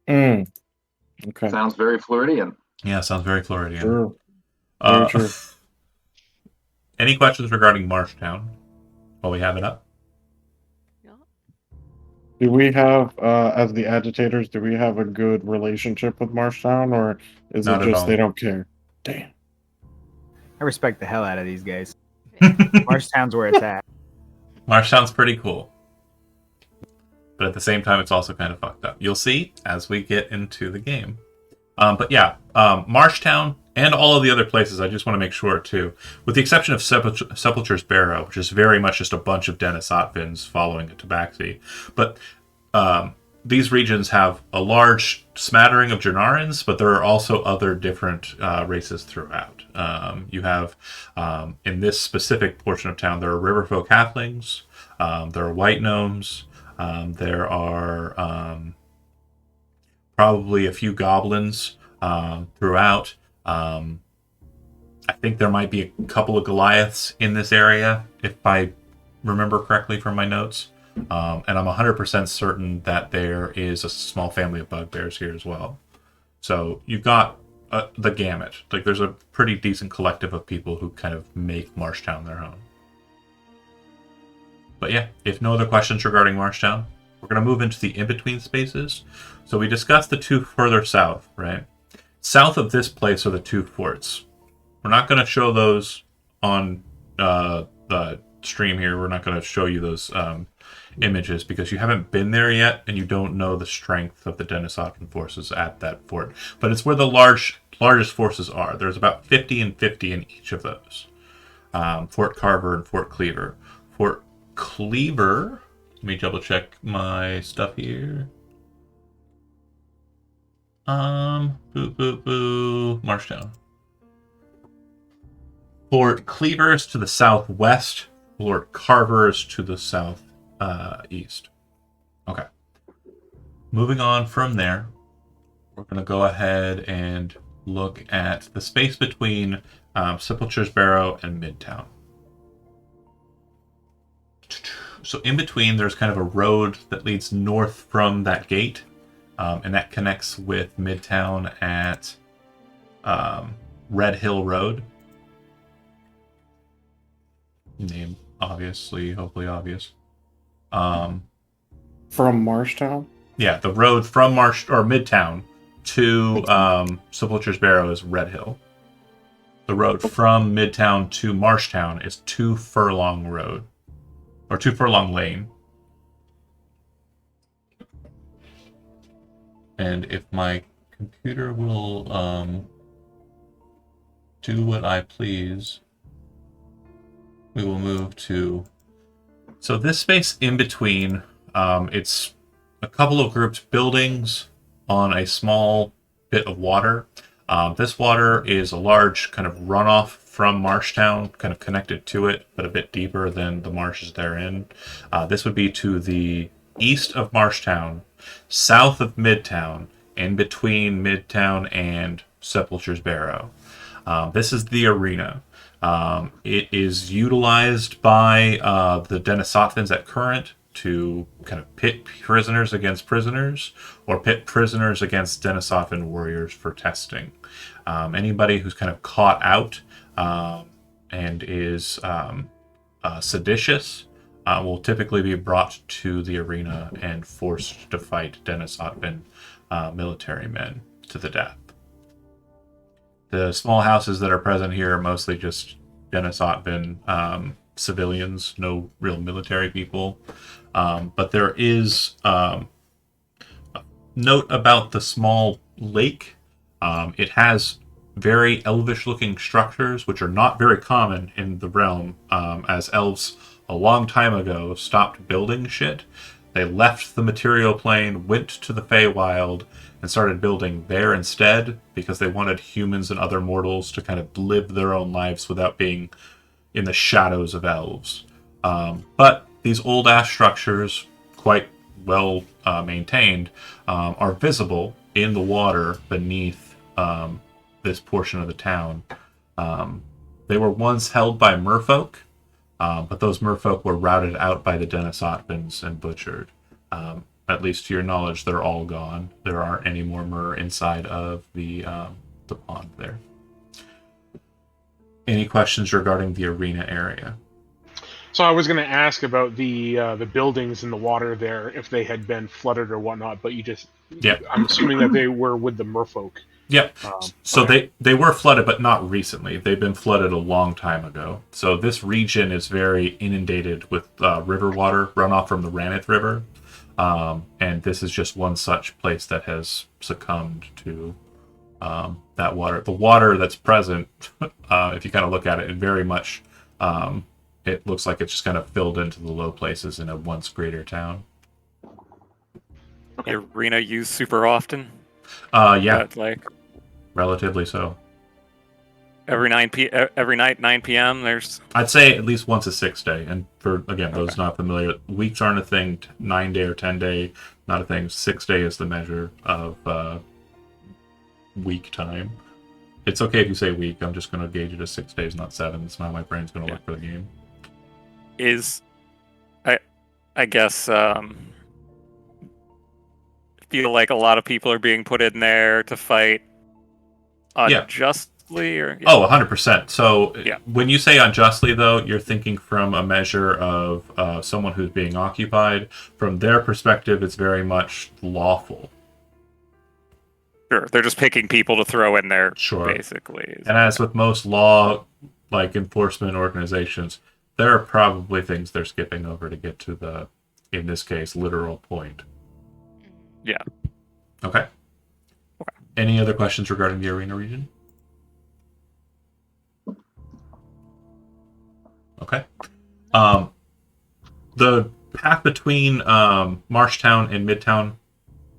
Okay. Sounds very Floridian. Yeah, sounds very Floridian. True. Very true. Any questions regarding Marshtown while we have it up? Yeah. Do we have, as the agitators, do we have a good relationship with Marshtown, or is Not it at just all. they don't care? Damn. I respect the hell out of these guys. Yeah. Marshtown's where it's at. Marshtown's pretty cool. But at the same time, it's also kind of fucked up. You'll see as we get into the game. But yeah, Marshtown and all of the other places, I just want to make sure too, with the exception of Sepulture's Barrow, which is very much just a bunch of Denisotvans following a Tabaxi. But these regions have a large smattering of Janarans, but there are also other different races throughout. You have, in this specific portion of town, there are Riverfolk Halflings, there are White Gnomes, there are probably a few Goblins throughout. I think there might be a couple of Goliaths in this area, if I remember correctly from my notes. And I'm 100% certain that there is a small family of bugbears here as well. So you've got the gamut. Like, there's a pretty decent collective of people who kind of make Marshtown their own. But yeah, if no other questions regarding Marshtown, we're going to move into the in-between spaces. So we discussed the 2 further south, right? South of this place are the 2 forts. We're not going to show those on the stream here. We're not going to show you those images because you haven't been there yet and you don't know the strength of the Denisotvan forces at that fort. But it's where the largest forces are. There's about 50 and 50 in each of those. Fort Carver and Fort Cleaver. Fort Cleaver, let me double check my stuff here. Marshtown. Fort Cleaver is to the southwest. Fort Carver is to the south east. Okay. Moving on from there, we're going to go ahead and look at the space between Sepulture's Barrow and Midtown. So in between, there's kind of a road that leads north from that gate, and that connects with Midtown at Red Hill Road. Name obviously, hopefully obvious. From Marshtown? Yeah, the road from Midtown to Sepulture's Barrow is Red Hill. The road from Midtown to Marshtown is 2 Furlong Road, or 2 Furlong Lane. And if my computer will do what I please, we will move to... So this space in between, it's a couple of grouped buildings on a small bit of water. This water is a large kind of runoff from Marshtown, kind of connected to it, but a bit deeper than the marshes therein. This would be to the east of Marshtown, south of Midtown, in between Midtown and Sepulture's Barrow. This is the arena. It is utilized by the Denisothans at current to kind of pit prisoners against prisoners, or pit prisoners against Denisothan warriors for testing. Anybody who's kind of caught out and is seditious will typically be brought to the arena and forced to fight Denisothan military men to the death. The small houses that are present here are mostly just Denisothan civilians, no real military people. But there is a note about the small lake. It has very elvish-looking structures, which are not very common in the realm, as elves a long time ago stopped building shit. They left the material plane, went to the Feywild, and started building there instead, because they wanted humans and other mortals to kind of live their own lives without being in the shadows of elves. But these old-ass structures, quite well maintained, are visible in the water beneath this portion of the town. They were once held by merfolk, but those merfolk were routed out by the Denisothans and butchered. At least to your knowledge, they're all gone. There aren't any more mer inside of the pond there. Any questions regarding the arena area? So I was going to ask about the buildings in the water there, if they had been flooded or whatnot, but you just... Yeah. I'm assuming that they were with the merfolk. Yep. So okay. they were flooded, but not recently. They've been flooded a long time ago. So this region is very inundated with river water runoff from the Ranith River. And this is just one such place that has succumbed to that water. The water that's present, if you kind of look at it, it very much... it looks like it's just kind of filled into the low places in a once greater town. Okay. Arena used super often? Yeah, It's like relatively so. every night 9 p.m. There's I'd say at least once a 6 day. And for, again, those not familiar, weeks aren't a thing. 9 day or 10 day, not a thing. 6 day is the measure of week time. It's okay if you say week. I'm just going to gauge it as 6 days, not 7. It's not how my brain's going to work for the game. is I guess feel like a lot of people are being put in there to fight unjustly, or Oh, 100%. So Yeah. when you say unjustly, though, you're thinking from a measure of someone who's being occupied. From their perspective, it's very much lawful. Sure, they're just picking people to throw in there, Sure. basically. And as with most law, like enforcement organizations, there are probably things they're skipping over to get to the, in this case, literal point. Yeah. Okay. Any other questions regarding the arena region? Okay. The path between Marshtown and Midtown,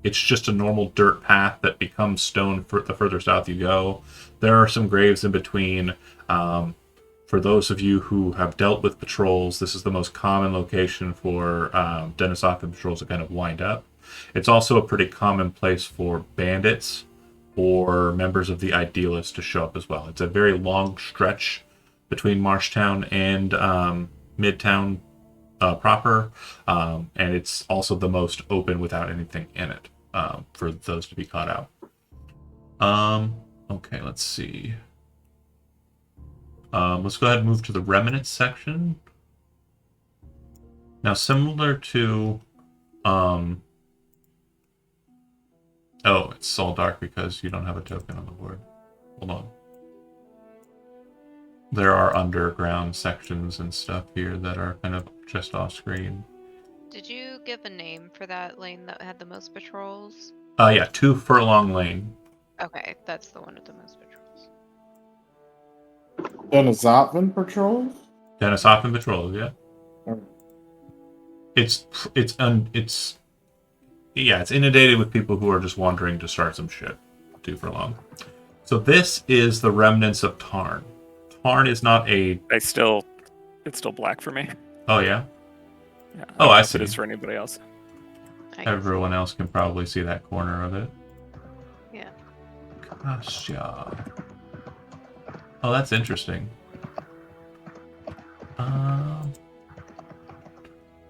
it's just a normal dirt path that becomes stone for the further south you go. There are some graves in between. For those of you who have dealt with patrols, this is the most common location for Denisothan patrols to kind of wind up. It's also a pretty common place for bandits or members of the Idealists to show up as well. It's a very long stretch between Marshtown and Midtown proper, and it's also the most open without anything in it for those to be caught out. Okay, let's see. Let's go ahead and move to the remnants section. Now, similar to Oh, it's all dark because you don't have a token on the board. Hold on. There are underground sections and stuff here that are kind of just off screen. Did you give a name for that lane that had the most patrols? Yeah, 2 Furlong Lane. Okay, that's the one with the most patrols. Denizatvan patrols? Dennis Hoffman Patrol, yeah. Alright. It's inundated with people who are just wandering to start some shit. 2 Furlong. So this is the remnants of Tarn. Tarn is not a... It's still black for me. Oh, yeah? Yeah, Oh, don't know I if it see. is for anybody else. I guess. Everyone else can probably see that corner of it. Yeah. Gosh, yeah. Oh, that's interesting.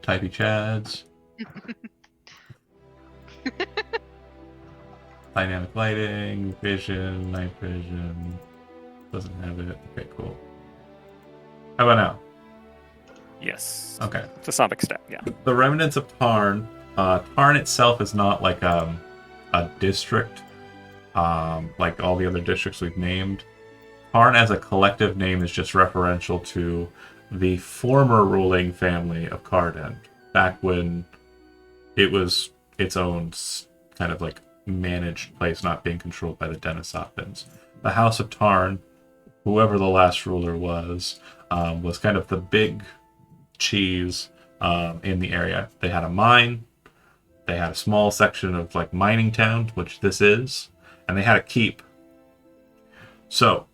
Typey Chads. Dynamic lighting, vision, night vision. Doesn't have it. Okay, cool. How about now? Yes. Okay. To some extent, yeah. The remnants of Tarn. Tarn itself is not like a district, like all the other districts we've named. Tarn as a collective name is just referential to the former ruling family of Cardend, back when it was its own kind of like managed place, not being controlled by the Denisothans. The House of Tarn, whoever the last ruler was kind of the big cheese in the area. They had a mine, they had a small section of like mining town, which this is, and they had a keep. So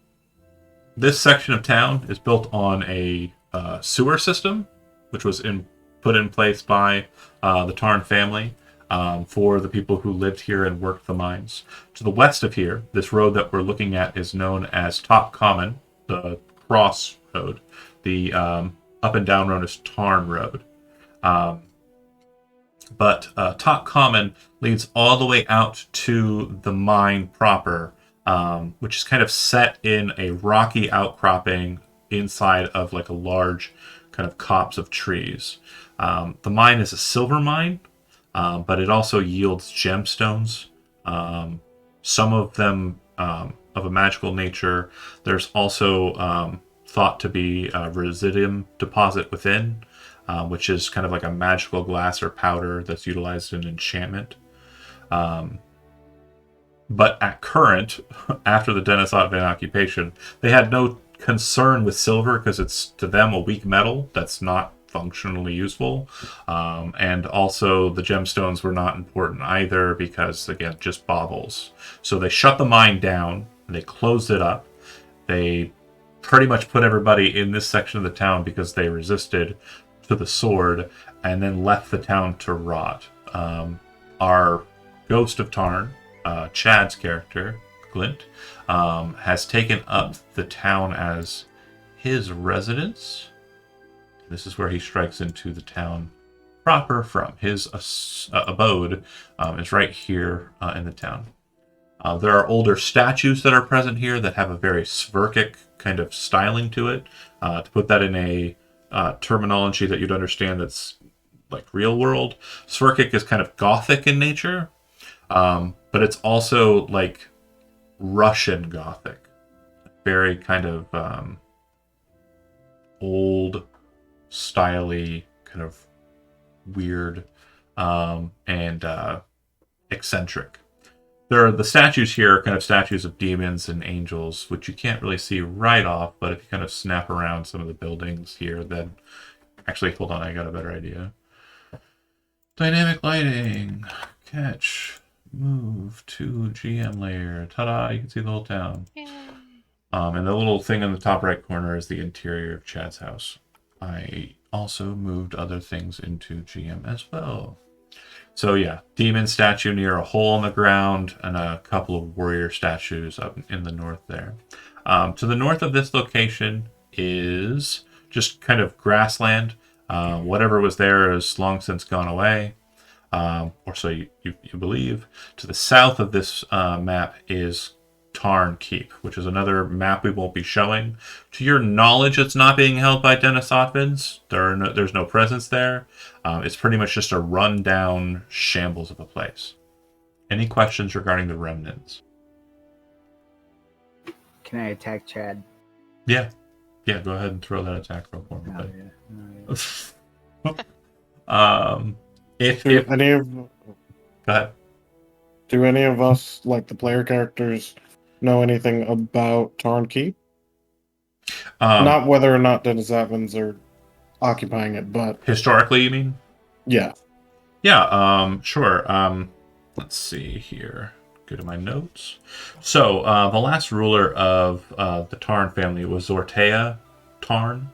this section of town is built on a sewer system, which was put in place by the Tarn family for the people who lived here and worked the mines. To the west of here, this road that we're looking at is known as Top Common, the cross road. The up and down road is Tarn Road. But Top Common leads all the way out to the mine proper, which is kind of set in a rocky outcropping inside of like a large kind of copse of trees. The mine is a silver mine, but it also yields gemstones. Some of them of a magical nature. There's also thought to be a residuum deposit within, which is kind of like a magical glass or powder that's utilized in enchantment. But at current, after the Denisotvan occupation, they had no concern with silver because it's, to them, a weak metal that's not functionally useful. And also the gemstones were not important either because, again, just baubles. So they shut the mine down, they closed it up, they pretty much put everybody in this section of the town because they resisted to the sword, and then left the town to rot. Our Ghost of Tarn, Chad's character, Glint, has taken up the town as his residence. This is where he strikes into the town proper from. His abode is right here in the town. There are older statues that are present here that have a very Sverkic kind of styling to it. To put that in a terminology that you'd understand that's like real world, Sverkic is kind of Gothic in nature, but it's also like Russian Gothic. Very kind of old, styly, kind of weird, and eccentric. The statues here are kind of statues of demons and angels, which you can't really see right off, but if you kind of snap around some of the buildings here, then... Actually, hold on, I got a better idea. Dynamic lighting. Catch. Move to GM layer. Ta-da, you can see the whole town. Yay. And the little thing in the top right corner is the interior of Chad's house. I also moved other things into GM as well. So yeah, demon statue near a hole in the ground, and a couple of warrior statues up in the north there. To the north of this location is just kind of grassland. Whatever was there has long since gone away, or so you believe. To the south of this map is Tarn Keep, which is another map we won't be showing. To your knowledge, it's not being held by Denisothans. There's no presence there. It's pretty much just a run-down shambles of a place. Any questions regarding the remnants? Can I attack Chad? Yeah. Yeah, go ahead and throw that attack roll for me. Oh, bud. yeah. Oh, If Do go any of ahead. do any of us, like the player characters, know anything about Tarn Keep? Not whether or not Dennis Atkins are occupying it, but Historically, you mean? yeah. Yeah, sure. Let's see here. Go to my notes. So, the last ruler of the Tarn family was Zortea Tarn.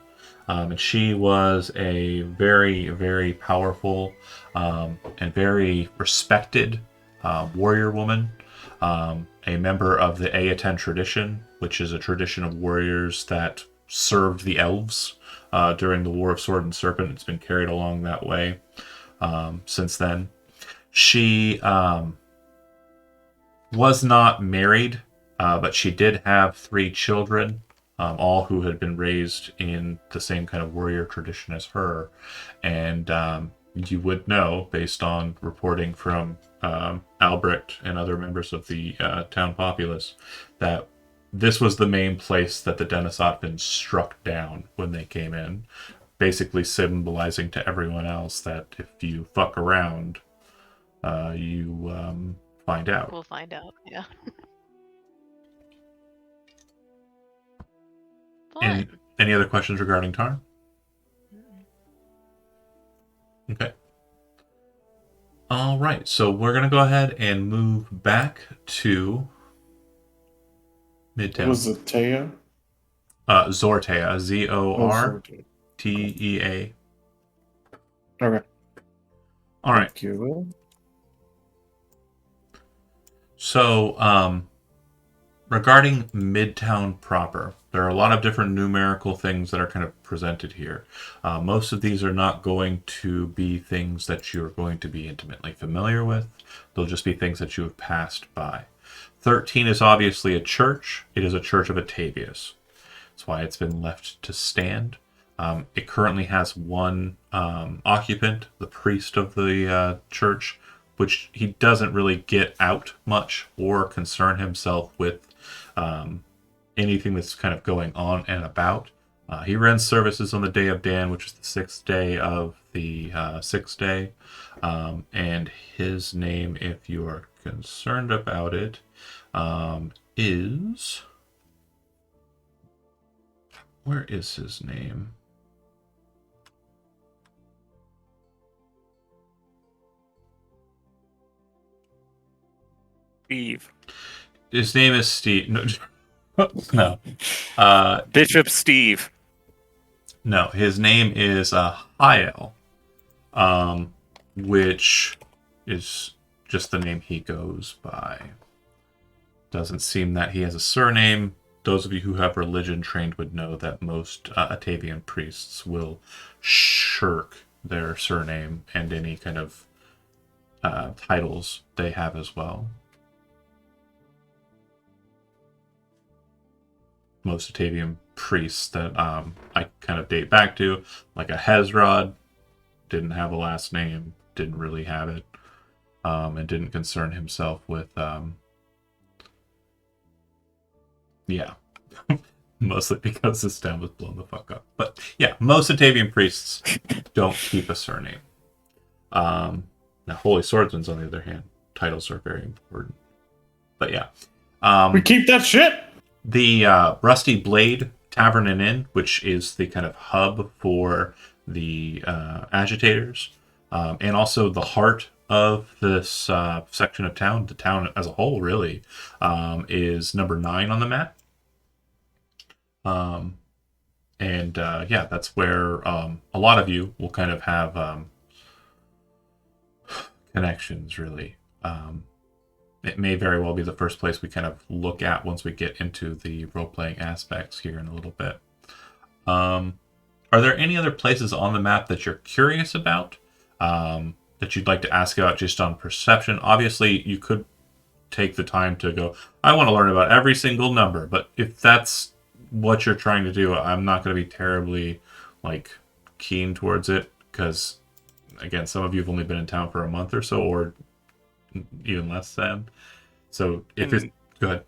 And she was a very, very powerful and very respected warrior woman, a member of the Aetan tradition, which is a tradition of warriors that served the elves during the War of Sword and Serpent. It's been carried along that way since then. She was not married, but she did have 3 children, all who had been raised in the same kind of warrior tradition as her. And you would know, based on reporting from Albrecht and other members of the town populace, that this was the main place that the Denisotvan struck down when they came in, basically symbolizing to everyone else that if you fuck around, you find out. We'll find out. Yeah. And Fun. any other questions regarding Tarn? Okay. All right, so we're going to go ahead and move back to Midtown. Was it Taya? Zortea, Zortea. Okay. All right. Thank you. So, regarding Midtown proper, there are a lot of different numerical things that are kind of presented here. Most of these are not going to be things that you're going to be intimately familiar with. They'll just be things that you have passed by. 13 is obviously a church. It is a church of Atavius. That's why it's been left to stand. It currently has one occupant, the priest of the church, which he doesn't really get out much or concern himself with anything that's kind of going on and about. He runs services on the Day of Dan, which is the 6th day of the 6th day. And his name, if you are concerned about it, is... Where is his name? Steve. His name is Steve. No. No. Bishop Steve. No, his name is Hyel, which is just the name he goes by. Doesn't seem that he has a surname. Those of you who have religion trained would know that most Atavian priests will shirk their surname and any kind of titles they have as well. Most Atavian priests that I kind of date back to, like a Hezrod, didn't have a last name, didn't really have it, and didn't concern himself with, yeah, mostly because this town was blown the fuck up. But yeah, most Atavian priests don't keep a surname. Now, Holy Swordsmans, on the other hand, titles are very important. But yeah. We keep that shit! The Rusty Blade Tavern and Inn, which is the kind of hub for the agitators, and also the heart of this section of town, the town as a whole, really, is number 9 on the map. And yeah, that's where a lot of you will kind of have connections, really. It may very well be the first place we kind of look at once we get into the role-playing aspects here in a little bit. Are there any other places on the map that you're curious about, that you'd like to ask about just on perception? Obviously, you could take the time to go, I want to learn about every single number, but if that's what you're trying to do, I'm not going to be terribly, keen towards it, because, again, some of you have only been in town for a month or so, or even less than. So if it's And go ahead.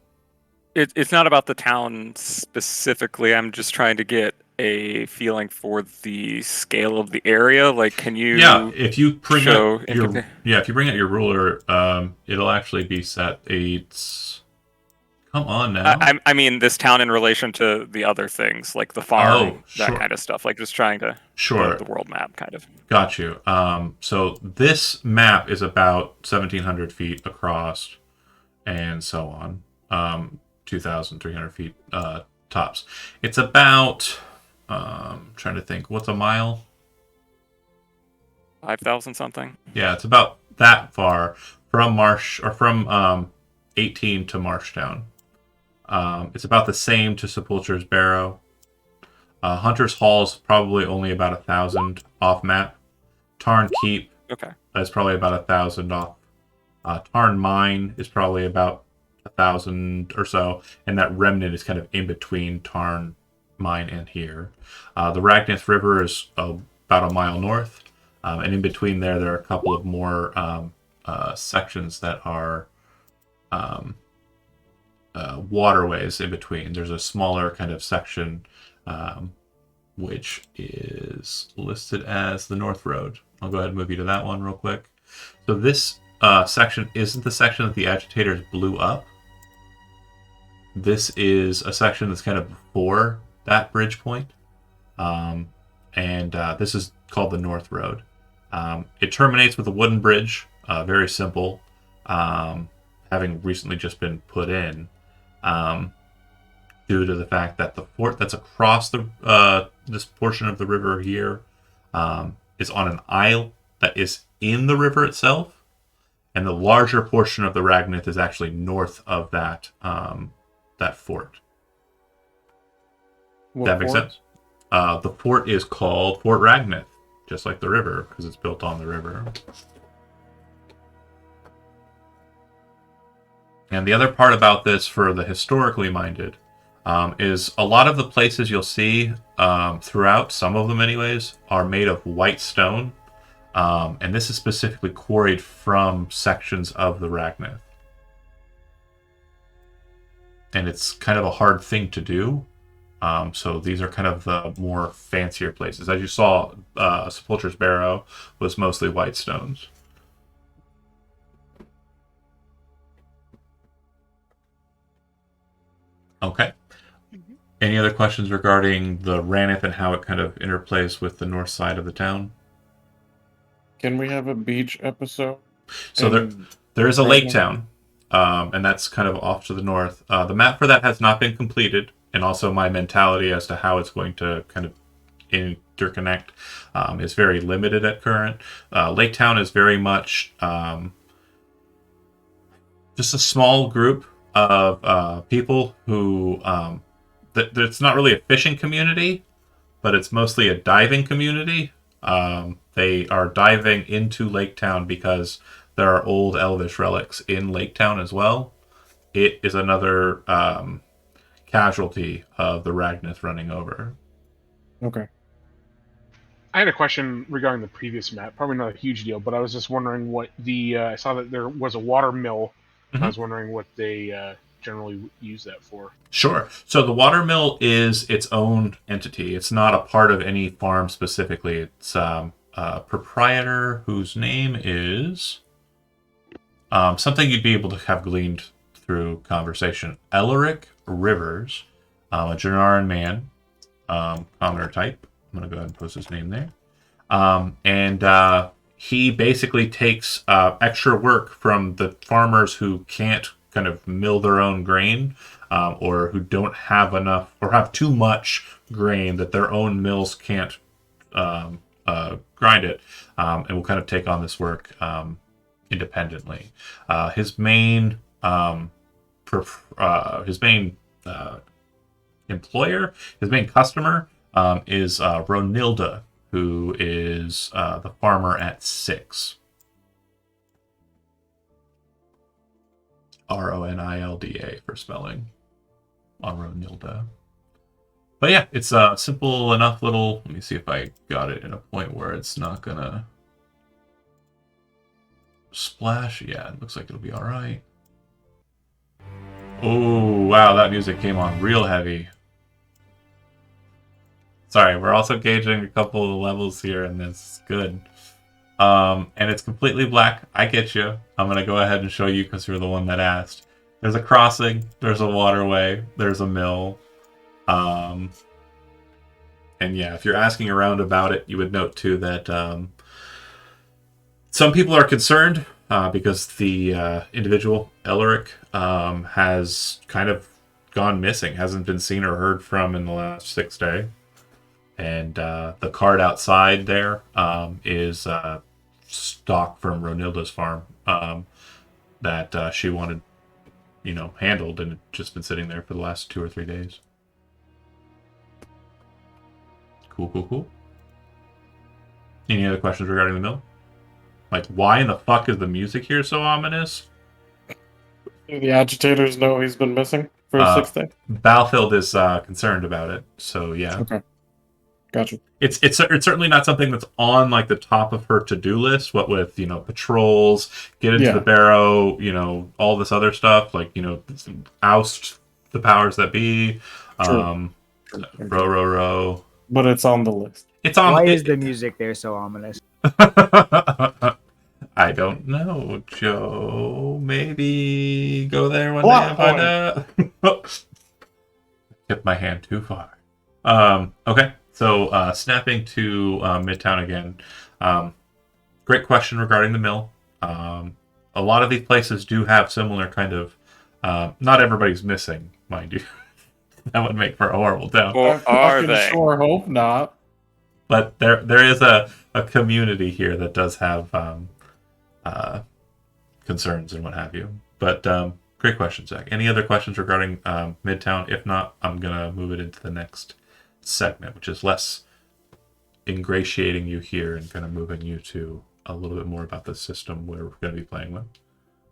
it's not about the town specifically. I'm just trying to get a feeling for the scale of the area. Like, can you Yeah, if you bring show out in your compa- if you bring out your ruler, it'll actually be set. It's come on now. I mean this town in relation to the other things, like the Oh, farm, that sure. kind of stuff. Like just trying to Sure. the world map kind of. Got you. So this map is about 1,700 feet across, and so on. 2,300 feet tops. It's about. Trying to think. What's a mile? 5,000 something. Yeah, it's about that far from Marsh or from 18 to Marshtown. It's about the same to Sepulture's Barrow. Hunter's Hall is probably only about 1,000 off map. Tarn Keep Okay. is probably about 1,000 off. Tarn Mine is probably about 1,000 or so, and that remnant is kind of in between Tarn Mine and here. The Ragnith River is about a mile north, and in between there are a couple of more sections that are waterways in between. There's a smaller kind of section which is listed as the North Road. I'll go ahead and move you to that one real quick. So this section isn't the section that the agitators blew up. This is a section that's kind of before that bridge point. And this is called the North Road. It terminates with a wooden bridge, very simple, having recently just been put in, due to the fact that the fort that's across the this portion of the river here is on an isle that is in the river itself, and the larger portion of the Ragnith is actually north of that that fort. What That makes fort? sense. The fort is called Fort Ragnith, just like the river, because it's built on the river. And the other part about this for the historically minded is a lot of the places you'll see throughout, some of them anyways, are made of white stone. And this is specifically quarried from sections of the Ragnith. And it's kind of a hard thing to do. So these are kind of the more fancier places. As you saw, Sepulture's Barrow was mostly white stones. Okay. Any other questions regarding the Ranith and how it kind of interplays with the north side of the town? Can we have a beach episode? So there is a lake town, and that's kind of off to the north. The map for that has not been completed, and also my mentality as to how it's going to kind of interconnect is very limited at current. Lake Town is very much just a small group of people who it's not really a fishing community, but it's mostly a diving community. They are diving into Lake Town because there are old Elvish relics in Lake Town as well. It is another casualty of the Ragnith running over. Okay. I had a question regarding the previous map. Probably not a huge deal, but I was just wondering what the. I saw that there was a water mill. Mhm. I was wondering what they generally use that for. Sure. So the watermill is its own entity. It's not a part of any farm specifically. It's a proprietor whose name is something you'd be able to have gleaned through conversation. Elric Rivers, a Janaran man, commoner type. I'm going to go ahead and post his name there. And he basically takes extra work from the farmers who can't kind of mill their own grain, or who don't have enough or have too much grain that their own mills can't grind it, and will kind of take on this work independently. His main employer, his main customer is Ronilda, who is the farmer at 6. Ronilda for spelling on Ronilda. But yeah, it's a simple enough little. Let me see if I got it in a point where it's not gonna splash. Yeah, it looks like it'll be all right. Oh, wow, that music came on real heavy. Sorry, we're also gauging a couple of levels here, and this is good. And it's completely black. I get you. I'm going to go ahead and show you because you're the one that asked. There's a crossing. There's a waterway. There's a mill. And yeah, if you're asking around about it, you would note, too, that some people are concerned because the individual, Elric, has kind of gone missing, hasn't been seen or heard from in the last 6 days. And the card outside there is stock from Ronilda's farm that she wanted, handled, and it's just been sitting there for the last 2 or 3 days. Cool. Any other questions regarding the mill? Like, why in the fuck is the music here so ominous? Do the agitators know he's been missing for 6 days? Balfield is concerned about it, so yeah. Okay. Gotcha. It's certainly not something that's on like the top of her to-do list. What with patrols, get into the barrow, all this other stuff, like oust the powers that be, row. But it's on the list. It's on. Why is the music there so ominous? I don't know, Joe. Maybe go there one day and find out. Kept my hand too far. Okay. So, snapping to Midtown again. Great question regarding the mill. A lot of these places do have similar kind of... not everybody's missing, mind you. That would make for a horrible town. Or are they? Sure hope not. But there is a community here that does have concerns and what have you. But great question, Zach. Any other questions regarding Midtown? If not, I'm going to move it into the next segment, which is less ingratiating you here and kind of moving you to a little bit more about the system we're going to be playing with.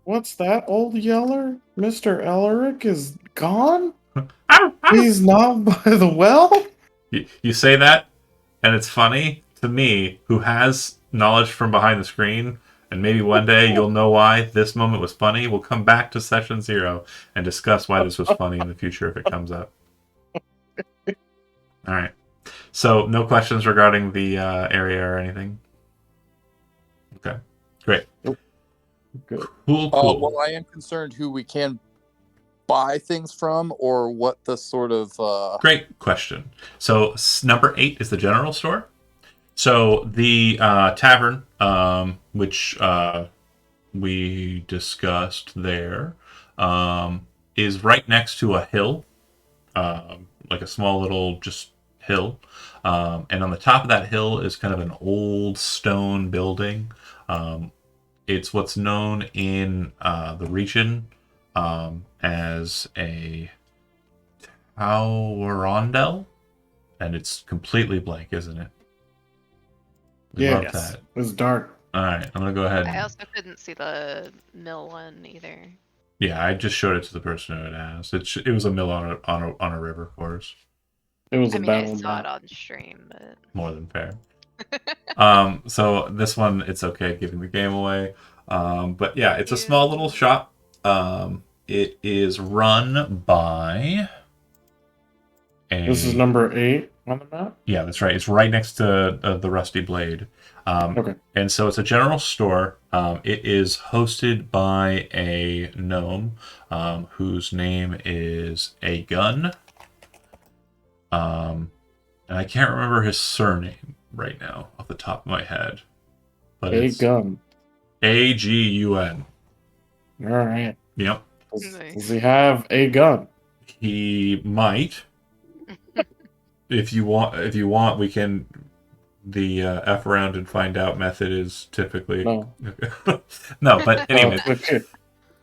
What's that, old yeller? Mr. Elric is gone? He's not by the well? You say that, and it's funny to me, who has knowledge from behind the screen, and maybe one day you'll know why this moment was funny. We'll come back to session 0 and discuss why this was funny in the future if it comes up. All right. So, no questions regarding the area or anything? Okay. Great. Nope. Good. Cool. Well, I am concerned who we can buy things from or what the sort of... Great question. So, number 8 is the general store. So, the tavern, which we discussed there, is right next to a hill, like a small little just hill. And on the top of that hill is kind of an old stone building. It's what's known in the region as a towerondel, and it's completely blank, isn't it? Yeah, Love that. It's dark. All right, I'm gonna go ahead. I also couldn't see the mill one either. Yeah, I just showed it to the person who had asked. It was a mill on a river course. It was I a mean, I battle saw it map. on stream, but More than fair. So this one, it's okay giving the game away. But yeah, it's a small little shop. It is run by This is number 8 on the map? Yeah, that's right. It's right next to the Rusty Blade. Okay. And so it's a general store. It is hosted by a gnome whose name is Agun. And I can't remember his surname right now off the top of my head. But it's gun. Agun. Alright. Yep. Does he have a gun? He might. If you want, we can. The F around and find out method is typically No. no. But anyway, Okay.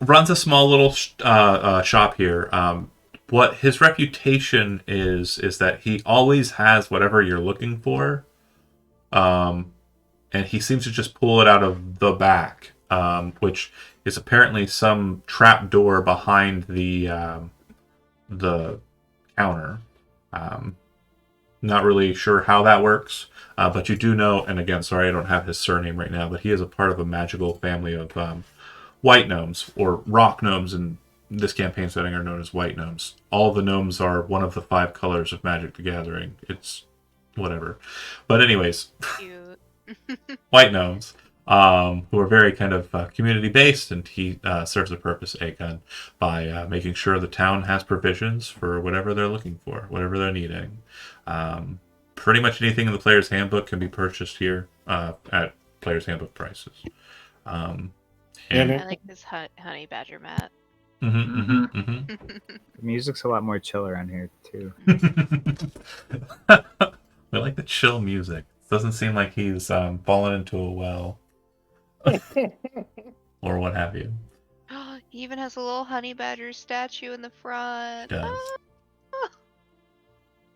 runs a small little shop here. What his reputation is that he always has whatever you're looking for, and he seems to just pull it out of the back, which is apparently some trap door behind the counter. Not really sure how that works, but you do know, and again, sorry I don't have his surname right now, but he is a part of a magical family of white gnomes, or rock gnomes in this campaign setting are known as white gnomes. All the gnomes are one of the 5 colors of Magic the Gathering. It's whatever. But anyways, Cute. white gnomes, who are very kind of community-based, and he serves the purpose, Aegon, by making sure the town has provisions for whatever they're looking for, whatever they're needing. Pretty much anything in the Player's Handbook can be purchased here at Player's Handbook prices. And I like this honey badger mat. The music's a lot more chill around here too. We like the chill music. Doesn't seem like he's fallen into a well or what have you. He even has a little honey badger statue in the front. Does.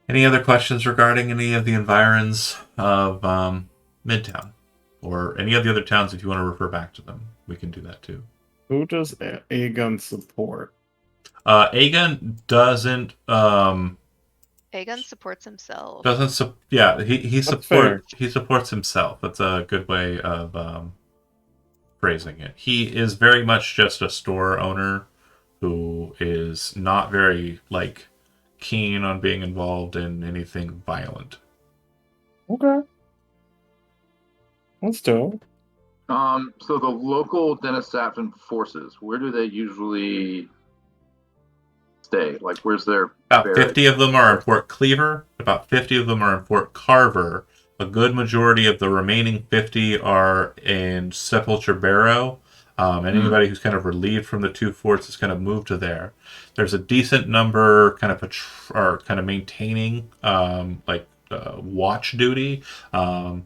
Any other questions regarding any of the environs of Midtown? Or any of the other towns, if you want to refer back to them, we can do that too. Who does Aegon support? Aegon doesn't Aegon supports himself. he supports himself. That's a good way of phrasing it. He is very much just a store owner who is not very keen on being involved in anything violent. Okay. Let's do it. So the local Dennis Sapton forces, where do they usually stay? Like, where's their About barracks? 50 of them are in Fort Cleaver. About 50 of them are in Fort Carver. A good majority of the remaining 50 are in Sepulture Barrow. And anybody who's kind of relieved from the 2 forts has kind of moved to there. There's a decent number kind of maintaining watch duty. There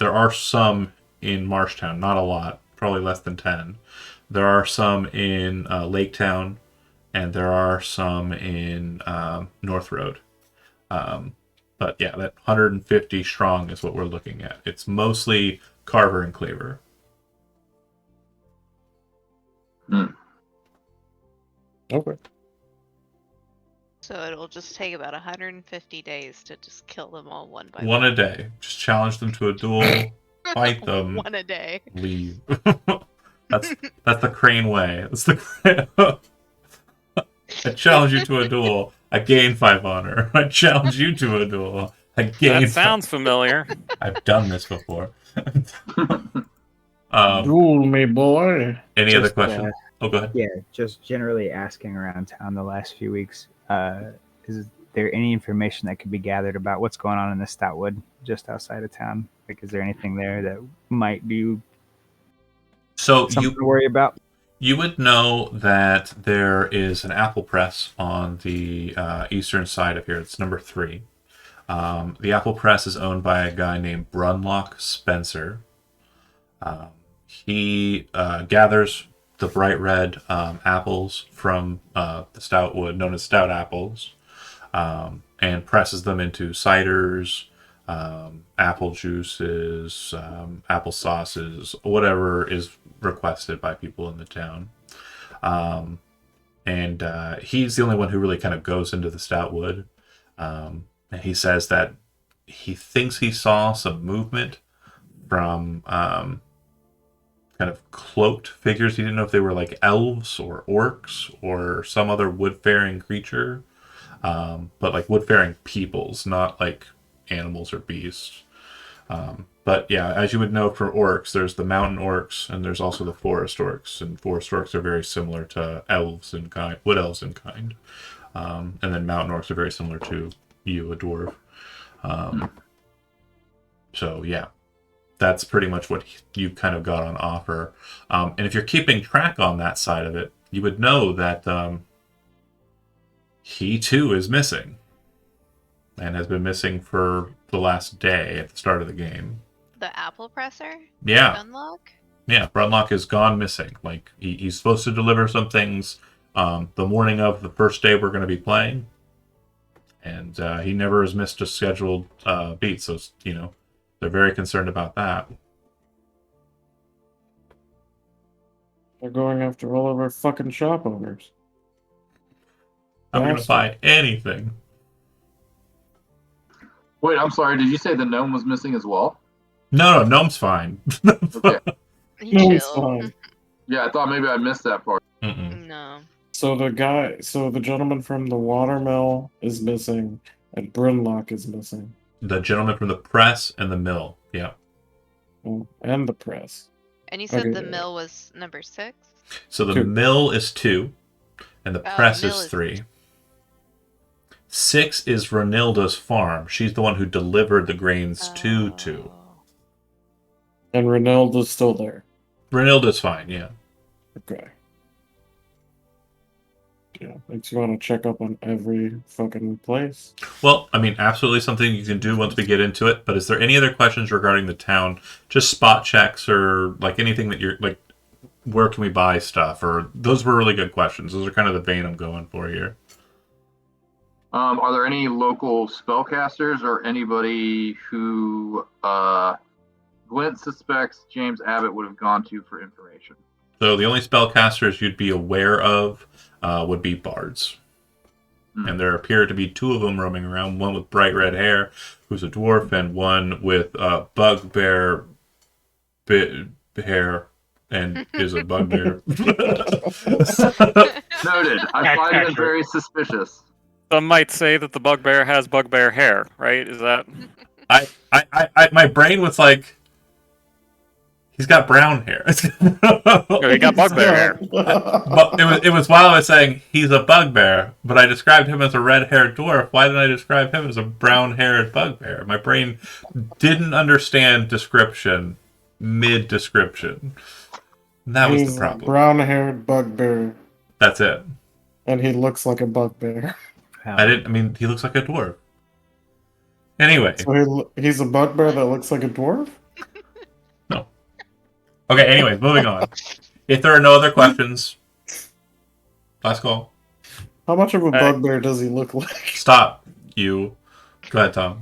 are some in Marshtown, not a lot, probably less than 10. There are some in Lake Town, and there are some in North Road. But yeah, that 150 strong is what we're looking at. It's mostly Carver and Cleaver. Okay. So it'll just take about 150 days to just kill them all one by One a day. Just challenge them to a duel, fight them, one a day. leave. That's the Crane way. That's the I challenge you to a duel. I gain 5 honor. I challenge you to a duel. I gain. That sounds familiar. I've done this before. Duel me, boy. Any other Just, questions? Oh, go ahead. Yeah, just generally asking around town the last few weeks. Is there any information that could be gathered about what's going on in the Stoutwood just outside of town? Like, is there anything there that might be So something to worry about? You would know that there is an apple press on the eastern side of here. It's number 3. The apple press is owned by a guy named Brunlock Spencer. He gathers the bright red apples from the stout wood, known as stout apples, and presses them into ciders, apple juices, apple sauces, whatever is requested by people in the town. And he's the only one who really kind of goes into the stout wood. And he says that he thinks he saw some movement from kind of cloaked figures. He didn't know if they were like elves or orcs or some other wood-faring creature. But like wood-faring peoples, not like animals or beasts. But yeah, as you would know for orcs, there's the mountain orcs and there's also the forest orcs. And forest orcs are very similar to elves in kind, wood elves in kind. And then mountain orcs are very similar to you, a dwarf. So yeah, that's pretty much what you kind of got on offer. And if you're keeping track on that side of it, you would know that he too is missing. And has been missing for the last day at the start of the game. The apple presser? Yeah. Brunlock? Yeah, Brunlock has gone missing. Like, he's supposed to deliver some things the morning of the first day we're going to be playing. And he never has missed a scheduled beat, so, you know, they're very concerned about that. They're going after all of our fucking shop owners. I'm going to buy anything. Wait, I'm sorry. Did you say the gnome was missing as well? No, Gnome's fine. Okay. No, it's Chill. fine. Yeah, I thought maybe I missed that part. Mm-mm. No. So the gentleman from the watermill is missing, and Brunlock is missing. The gentleman from the press and the mill. Yeah. Oh, and the press. And you said Okay. the mill was number 6? So the 2. mill is 2, and the press mill is is 3. 6 is Ronilda's farm. She's the one who delivered the grains to 2. Oh. And Renilda's still there. Ronilda's fine, yeah. Okay. Yeah, makes you want to check up on every fucking place. Well, I mean, absolutely something you can do once we get into it. But is there any other questions regarding the town? Just spot checks or like anything that you're like, where can we buy stuff? Or those were really good questions. Those are kind of the vein I'm going for here. Are there any local spellcasters or anybody who Gwent suspects James Abbott would have gone to for information? So the only spellcasters you'd be aware of would be bards. And there appear to be 2 of them roaming around, one with bright red hair, who's a dwarf, and one with bugbear hair and is a bugbear. Noted. I find them very suspicious. Some might say that the bugbear has bugbear hair, right? Is that? I my brain was like, he's got brown hair. No, he got bugbear hair. But it was while I was saying he's a bugbear, but I described him as a red-haired dwarf. Why did I describe him as a brown-haired bugbear? My brain didn't understand description mid-description. That was He's the problem. brown-haired bugbear, That's it. and he looks like a bugbear. I mean, he looks like a dwarf. Anyway, So he's a bugbear that looks like a dwarf? okay. Anyways, moving on. If there are no other questions, last call. How much of a bugbear does he look like? Stop. You. Go ahead, Tom.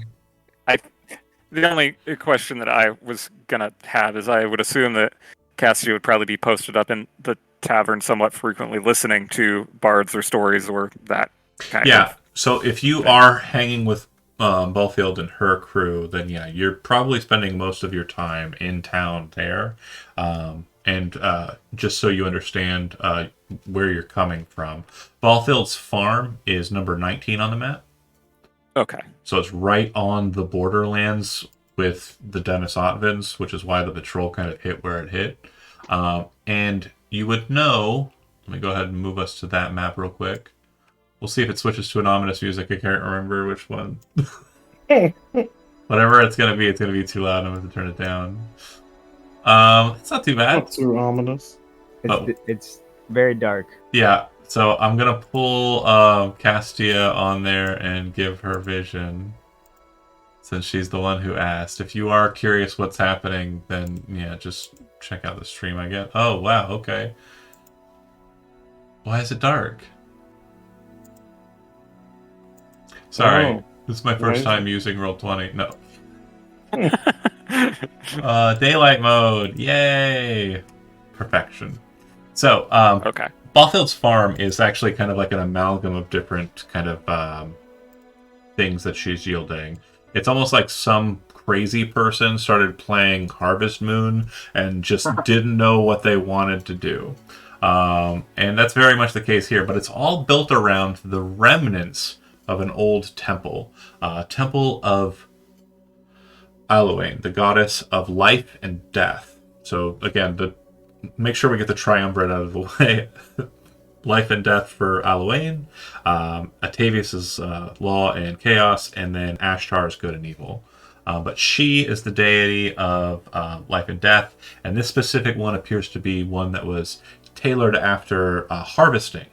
The only question that I was gonna have is I would assume that Cassidy would probably be posted up in the tavern somewhat frequently, listening to bards or stories or that kind Yeah. of. So if you are hanging with Ballfield and her crew, then yeah, you're probably spending most of your time in town there. And just so you understand where you're coming from, Ballfield's farm is number 19 on the map. Okay. So it's right on the borderlands with the Dennis Otvins, which is why the patrol kind of hit where it hit. And you would know, let me go ahead and move us to that map real quick. We'll see if it switches to an ominous music. I can't remember which one. Whatever it's going to be too loud. I'm going to turn it down. It's not too bad. Not too ominous. It's very dark. Yeah, so I'm going to pull Castia on there and give her vision, since she's the one who asked. If you are curious what's happening, then yeah, just check out the stream, I guess. Oh, wow, okay. Why is it dark? Sorry, Oh. this is my Why first is time using Roll20. No. Daylight mode, yay! Perfection. So, Okay. Ballfield's farm is actually kind of like an amalgam of different kind of things that she's yielding. It's almost like some crazy person started playing Harvest Moon and just didn't know what they wanted to do. And that's very much the case here, but it's all built around the remnants of an old temple. Temple of Alowain, the goddess of life and death. So again, make sure we get the triumvirate out of the way. Life and death for Alowain, Atavius' law and chaos, and then Ashtar's good and evil. But she is the deity of life and death, and this specific one appears to be one that was tailored after harvesting.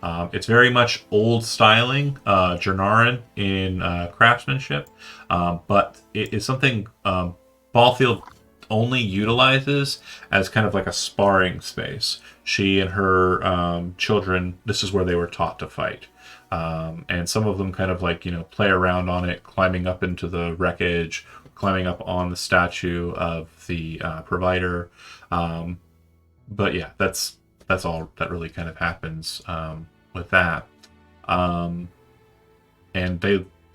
It's very much old styling, Jernaran in craftsmanship, but it is something Ballfield only utilizes as kind of like a sparring space. She and her children, this is where they were taught to fight. And some of them kind of like, play around on it, climbing up into the wreckage, climbing up on the statue of the provider. But yeah, that's all that really kind of happens with that. And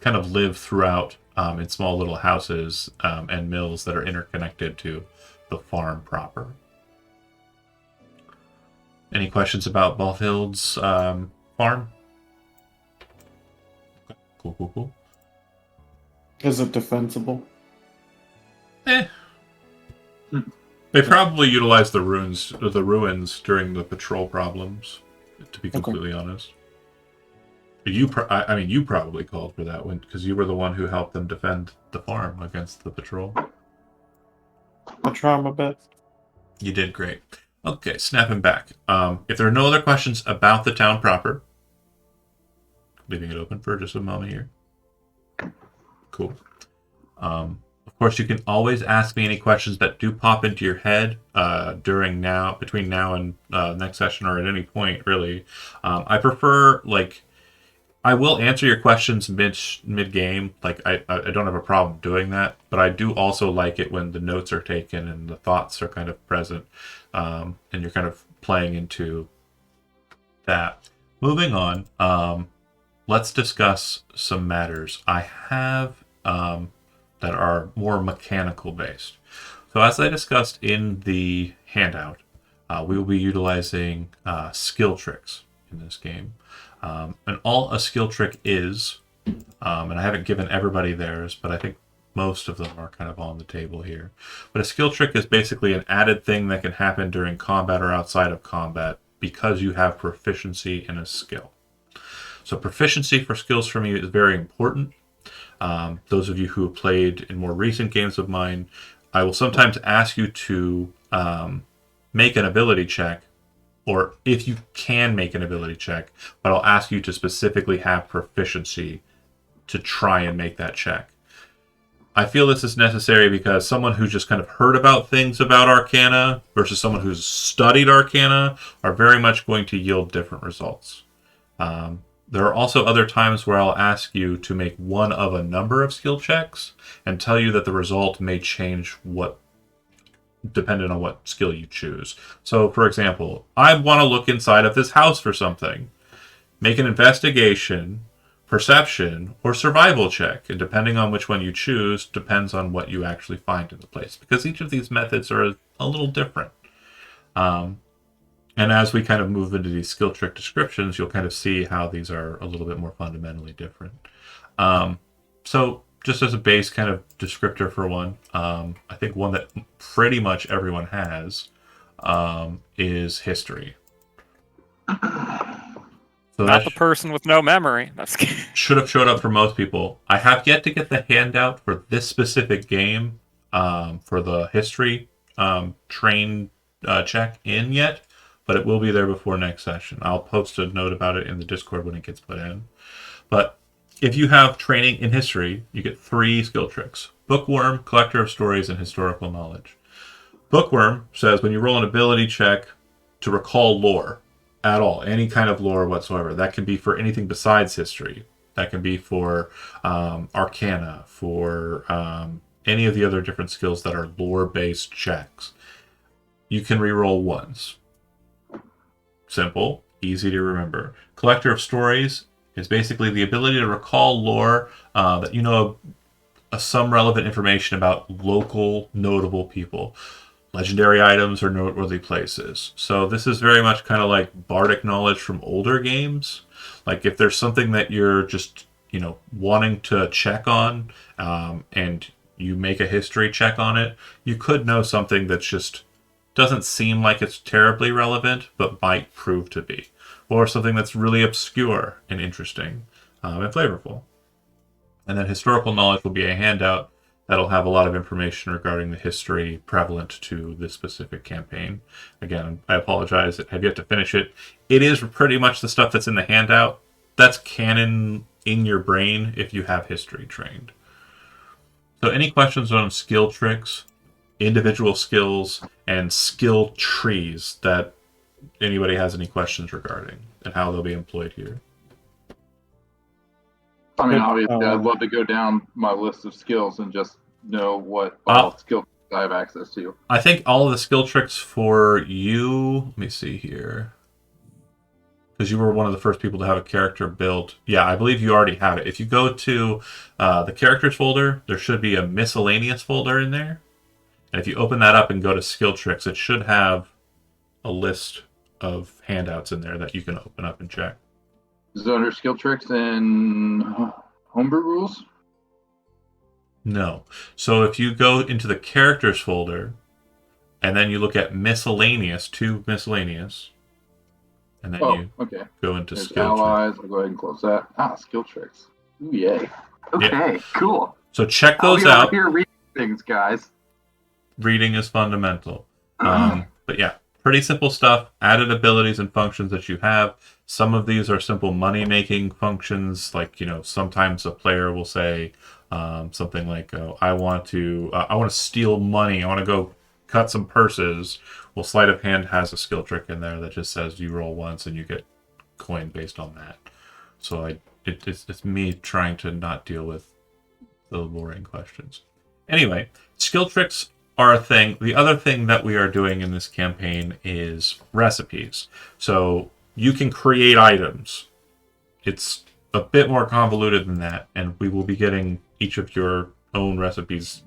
kind of live throughout in small little houses and mills that are interconnected to the farm proper. Any questions about Balfhild's farm? Cool. Is it defensible? They probably utilized the ruins during the patrol problems, to be completely honest. You probably called for that one because you were the one who helped them defend the farm against the patrol. I try my best. You did great. Okay, snapping back. If there are no other questions about the town proper, leaving it open for just a moment here. Cool. Of course, you can always ask me any questions that do pop into your head between now and next session, or at any point, really. I prefer, I will answer your questions mid game. I don't have a problem doing that, but I do also like it when the notes are taken and the thoughts are kind of present, and you're kind of playing into that. Moving on, let's discuss some matters I have that are more mechanical based. So as I discussed in the handout, we will be utilizing skill tricks in this game. And all a skill trick is, and I haven't given everybody theirs, but I think most of them are kind of on the table here. But a skill trick is basically an added thing that can happen during combat or outside of combat because you have proficiency in a skill. So proficiency for skills for me is very important. Those of you who have played in more recent games of mine, I will sometimes ask you to make an ability check, or if you can make an ability check, but I'll ask you to specifically have proficiency to try and make that check. I feel this is necessary because someone who's just kind of heard about things about Arcana versus someone who's studied Arcana are very much going to yield different results. There are also other times where I'll ask you to make one of a number of skill checks and tell you that the result may change depending on what skill you choose. So, for example, I want to look inside of this house for something. Make an investigation, perception, or survival check, and depending on which one you choose, depends on what you actually find in the place, because each of these methods are a little different. And as we kind of move into these skill trick descriptions, you'll kind of see how these are a little bit more fundamentally different. So just as a base kind of descriptor for one, I think one that pretty much everyone has is history. So Not the person with no memory. That's should have showed up for most people. I have yet to get the handout for this specific game for the history train check in yet, but it will be there before next session. I'll post a note about it in the Discord when it gets put in. But if you have training in history, you get 3 skill tricks: Bookworm, Collector of Stories, and Historical Knowledge. Bookworm says when you roll an ability check to recall lore at all, any kind of lore whatsoever, that can be for anything besides history. That can be for Arcana, for any of the other different skills that are lore-based checks. You can reroll once. Simple, easy to remember. Collector of Stories is basically the ability to recall lore that you know some relevant information about local notable people, legendary items, or noteworthy places. So this is very much kind of like bardic knowledge from older games. Like if there's something that you're just wanting to check on, and you make a history check on it, you could know something that's just doesn't seem like it's terribly relevant, but might prove to be. Or something that's really obscure and interesting and flavorful. And then historical knowledge will be a handout that'll have a lot of information regarding the history prevalent to this specific campaign. Again, I apologize, I have yet to finish it. It is pretty much the stuff that's in the handout. That's canon in your brain if you have history trained. So any questions on skill tricks, individual skills, and skill trees that anybody has any questions regarding and how they'll be employed here? I mean, obviously, I'd love to go down my list of skills and just know what all skill I have access to. I think all of the skill tricks for you, let me see here, because you were one of the first people to have a character build. Yeah, I believe you already have it. If you go to the characters folder, there should be a miscellaneous folder in there. And if you open that up and go to skill tricks, it should have a list of handouts in there that you can open up and check. Is it under skill tricks and homebrew rules? No. So if you go into the characters folder and then you look at miscellaneous, to miscellaneous, and then you Okay. go into There's skill tricks. allies. I'll go ahead and close that. Skill tricks. Ooh, yay. Okay, cool. So check I'll those be over out. here reading things, guys. Reading is fundamental. But yeah, pretty simple stuff. Added abilities and functions that you have. Some of these are simple money-making functions. Like, sometimes a player will say something like, I want to steal money. I want to go cut some purses. Well, sleight of hand has a skill trick in there that just says you roll once and you get coin based on that. So it's me trying to not deal with the boring questions. Anyway, skill tricks are a thing. The other thing that we are doing in this campaign is recipes. So you can create items. It's a bit more convoluted than that, and we will be getting each of your own recipes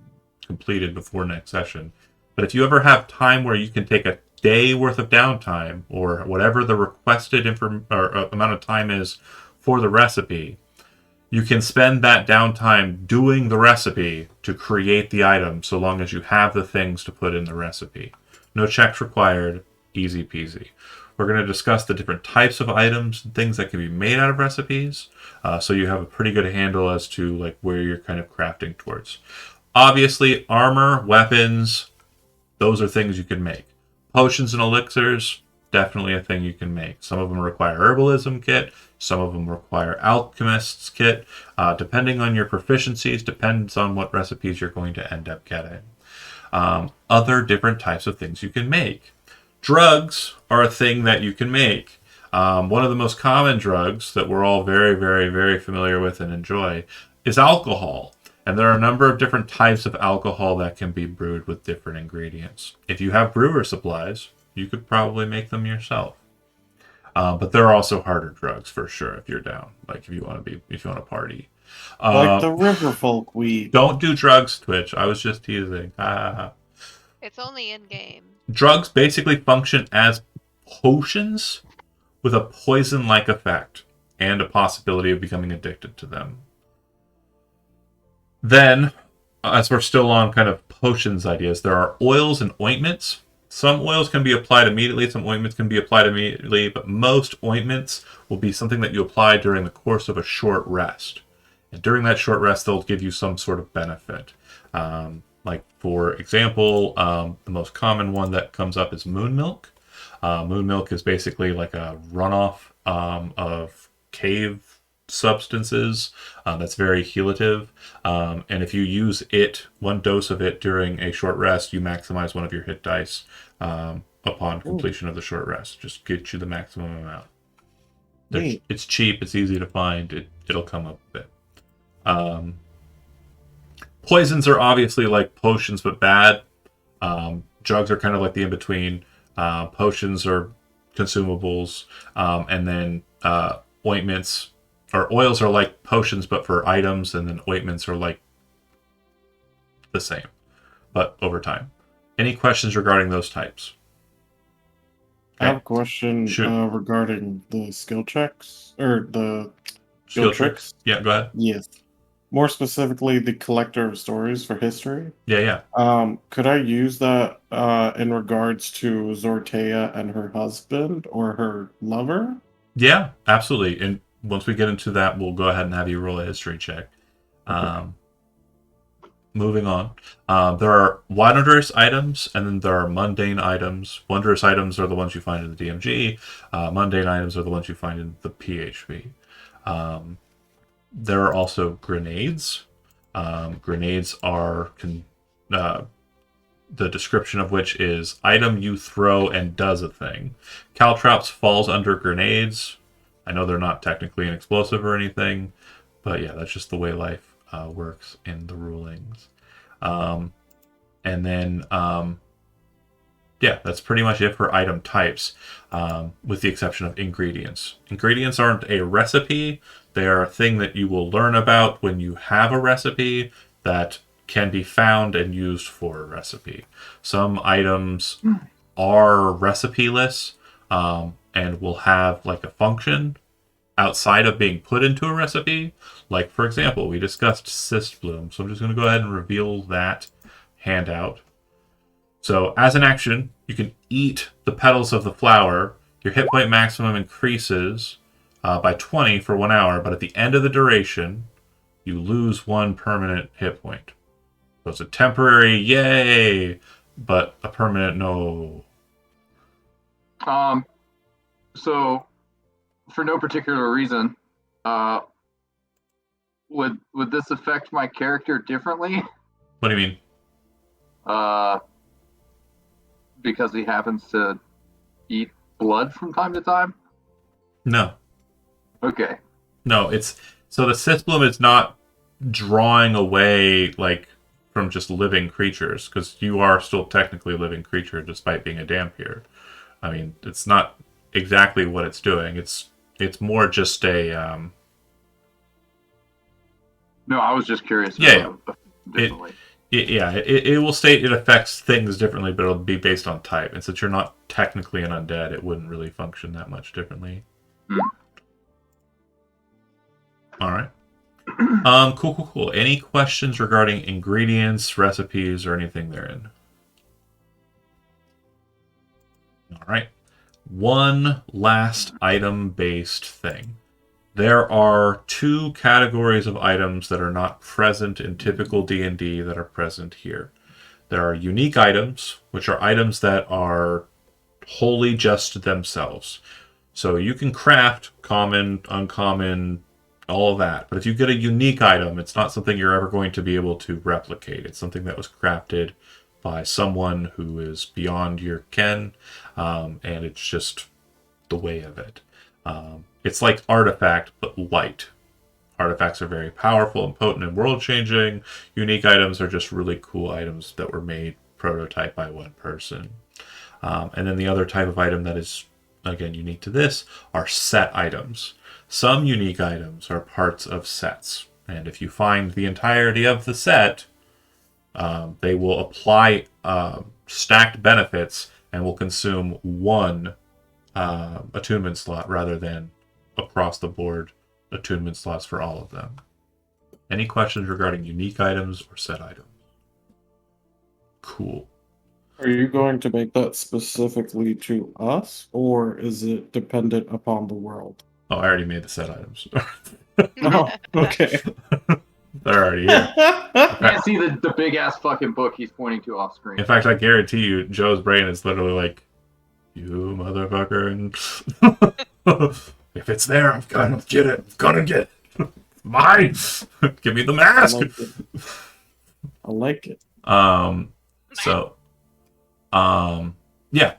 completed before next session. But if you ever have time where you can take a day worth of downtime, or whatever the requested amount of time is for the recipe, you can spend that downtime doing the recipe to create the item, so long as you have the things to put in the recipe. No checks required, easy peasy. We're going to discuss the different types of items and things that can be made out of recipes, so you have a pretty good handle as to like where you're kind of crafting towards. Obviously, armor, weapons, those are things you can make. Potions and elixirs, definitely a thing you can make. Some of them require herbalism kit. Some of them require alchemist's kit. Depending on your proficiencies, depends on what recipes you're going to end up getting. Other different types of things you can make. Drugs are a thing that you can make. One of the most common drugs that we're all very, very, very familiar with and enjoy is alcohol. And there are a number of different types of alcohol that can be brewed with different ingredients. If you have brewer supplies, you could probably make them yourself. But there are also harder drugs for sure if you're down. Like if you want to party. Like the river folk weed. Don't do drugs, Twitch. I was just teasing. It's only in game. Drugs basically function as potions with a poison-like effect and a possibility of becoming addicted to them. Then, as we're still on kind of potions ideas, there are oils and ointments. Some oils can be applied immediately, some ointments can be applied immediately, but most ointments will be something that you apply during the course of a short rest. And during that short rest, they'll give you some sort of benefit. Like, for example, the most common one that comes up is moon milk. Moon milk is basically like a runoff of cave substances that's very healative. And if you use one dose of it during a short rest, you maximize one of your hit dice upon completion of the short rest. Just get you the maximum amount. It's cheap, it's easy to find, it'll come up a bit. Poisons are obviously like potions but bad. Drugs are kind of like the in-between. Potions are consumables, and then ointments or oils are like potions but for items, and then ointments are like the same but over time. Any questions regarding those types? I have a question Shoot. regarding the skill checks or the Skill tricks? Yeah, go ahead. Yes. More specifically, the collector of stories for history. Yeah. Could I use that in regards to Zortea and her husband or her lover? Yeah, absolutely. And once we get into that, we'll go ahead and have you roll a history check. Moving on. There are wondrous items, and then there are mundane items. Wondrous items are the ones you find in the DMG. Mundane items are the ones you find in the PHP. There are also grenades. Grenades are the description of which is item you throw and does a thing. Caltrops falls under grenades. I know they're not technically an explosive or anything, but yeah, that's just the way life works in the rulings. And then Yeah, that's pretty much it for item types, with the exception of ingredients. Ingredients aren't a recipe. They are a thing that you will learn about when you have a recipe that can be found and used for a recipe. Some items are recipe-less, and will have like a function outside of being put into a recipe. Like, for example, we discussed cyst bloom, so I'm just going to go ahead and reveal that handout. So, as an action, you can eat the petals of the flower. Your hit point maximum increases by 20 for 1 hour, but at the end of the duration, you lose 1 permanent hit point. So it's a temporary yay, but a permanent no. So, for no particular reason, would this affect my character differently? What do you mean? Because he happens to eat blood from time to time? No. Okay. No, it's so the cyst bloom is not drawing away like from just living creatures, because you are still technically a living creature despite being a Dhampir. I mean, it's not exactly what it's doing. It's more just a No, I was just curious. Yeah, Differently. It will state it affects things differently, but it'll be based on type. And since you're not technically an undead, it wouldn't really function that much differently. All right. Cool. Any questions regarding ingredients, recipes, or anything therein? All right. One last item-based thing. There are 2 categories of items that are not present in typical D&D that are present here. There are unique items, which are items that are wholly just themselves. So you can craft common, uncommon, all of that. But if you get a unique item, it's not something you're ever going to be able to replicate. It's something that was crafted by someone who is beyond your ken, and it's just the way of it. It's like Artifact, but light. Artifacts are very powerful and potent and world-changing. Unique items are just really cool items that were made prototype by one person. And then the other type of item that is, again, unique to this are set items. Some unique items are parts of sets. And if you find the entirety of the set, they will apply stacked benefits and will consume 1 attunement slot rather than across the board attunement slots for all of them. Any questions regarding unique items or set items? Cool. Are you going to make that specifically to us, or is it dependent upon the world? Oh, I already made the set items. Oh, okay. They're already here. I can't see the big ass fucking book he's pointing to off screen. In fact, I guarantee you, Joe's brain is literally like, "You motherfucker!" And if it's there, I'm gonna get it. I'm gonna get it. Mine. Give me the mask. I like it. So, yeah.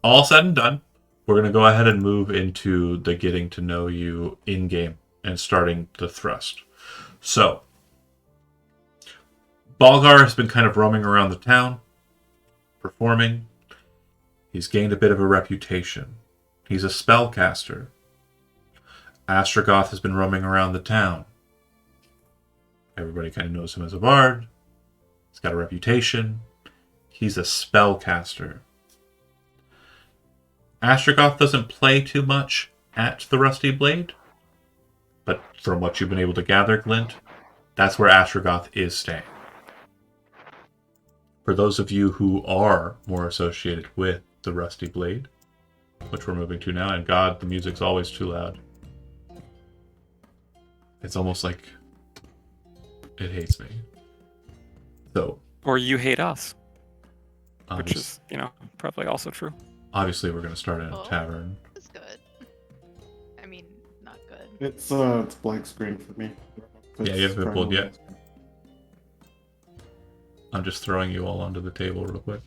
All said and done, we're gonna go ahead and move into the getting to know you in game and starting the thrust. So, Balgar has been kind of roaming around the town, performing. He's gained a bit of a reputation. He's a spellcaster. Astragoth has been roaming around the town. Everybody kind of knows him as a bard. He's got a reputation. He's a spellcaster. Astragoth doesn't play too much at the Rusty Blade, but from what you've been able to gather, Glint, that's where Astragoth is staying. For those of you who are more associated with the Rusty Blade, which we're moving to now, and God, the music's always too loud. It's almost like it hates me. So, Or you hate us, which obvi- is, probably also true. obviously we're going to start in a Oh. tavern. It's good. I mean, not good. It's blank screen for me. Yeah, you haven't been It's pulled yet. trying to- I'm just throwing you all onto the table real quick.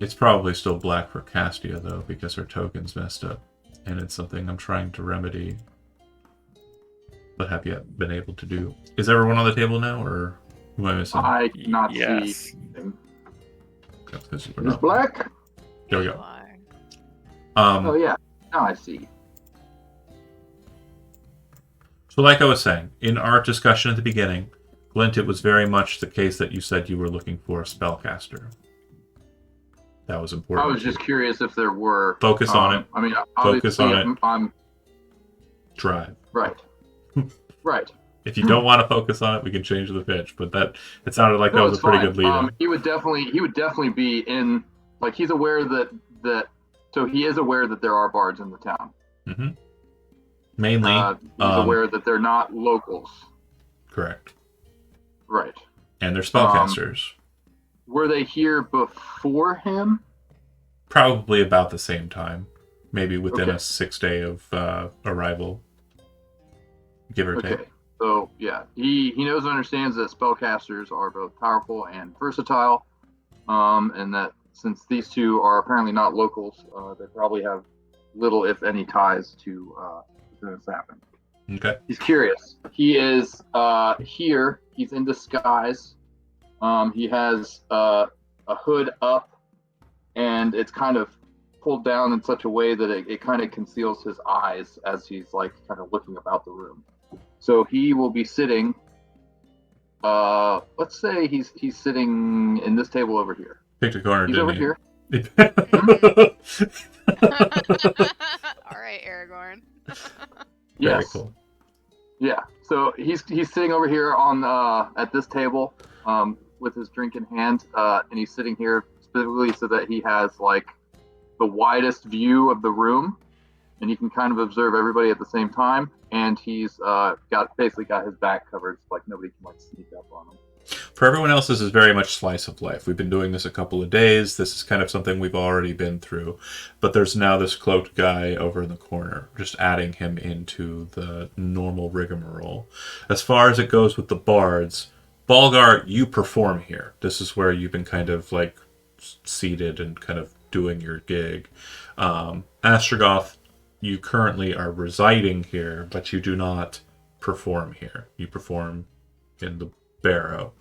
It's probably still black for Castia, though, because her token's messed up. And it's something I'm trying to remedy, but have yet been able to do. Is everyone on the table now, or who am I missing? I cannot Yes. see anything. That's 'cause you were Miss not- Black? There we You go. are. Oh, yeah. Now I see. So like I was saying, in our discussion at the beginning, Glint, it was very much the case that you said you were looking for a spellcaster. That was I important. was just curious if there were. Focus on it. I mean, Focus obviously, on it. I'm Drive. right. Right. If you don't want to focus on it, we can change the pitch. But it sounded like that No, was a it's pretty fine. good lead. He would definitely be in. Like, he's aware that. So he is aware that there are bards in the town. Mm-hmm. Mainly, He's aware that they're not locals. correct. Right. And they're spellcasters. Were they here before him? Probably about the same time. Maybe within Okay. a 6 day of arrival. Give or take. Okay. So yeah, he knows and understands that spellcasters are both powerful and versatile, and that since these two are apparently not locals, they probably have little, if any, ties to this happen. Okay. He's curious. He is here. He's in disguise. He has a hood up, and it's kind of pulled down in such a way that it kind of conceals his eyes as he's like kind of looking about the room. So he will be sitting. Let's say he's sitting in this table over here. Picked a corner, He's didn't over you? here. All right, Aragorn. Very Yes. cool. Yeah. So he's sitting over here on at this table with his drink in hand, and he's sitting here specifically so that he has like the widest view of the room, and he can kind of observe everybody at the same time. And he's basically got his back covered, so like nobody can like sneak up on him. For everyone else, this is very much slice of life. We've been doing this a couple of days. This is kind of something we've already been through. But there's now this cloaked guy over in the corner, just adding him into the normal rigmarole. As far as it goes with the bards, Balgar, you perform here. This is where you've been kind of like seated and kind of doing your gig. Astrogoth, you currently are residing here, but you do not perform here. You perform in the Barrow.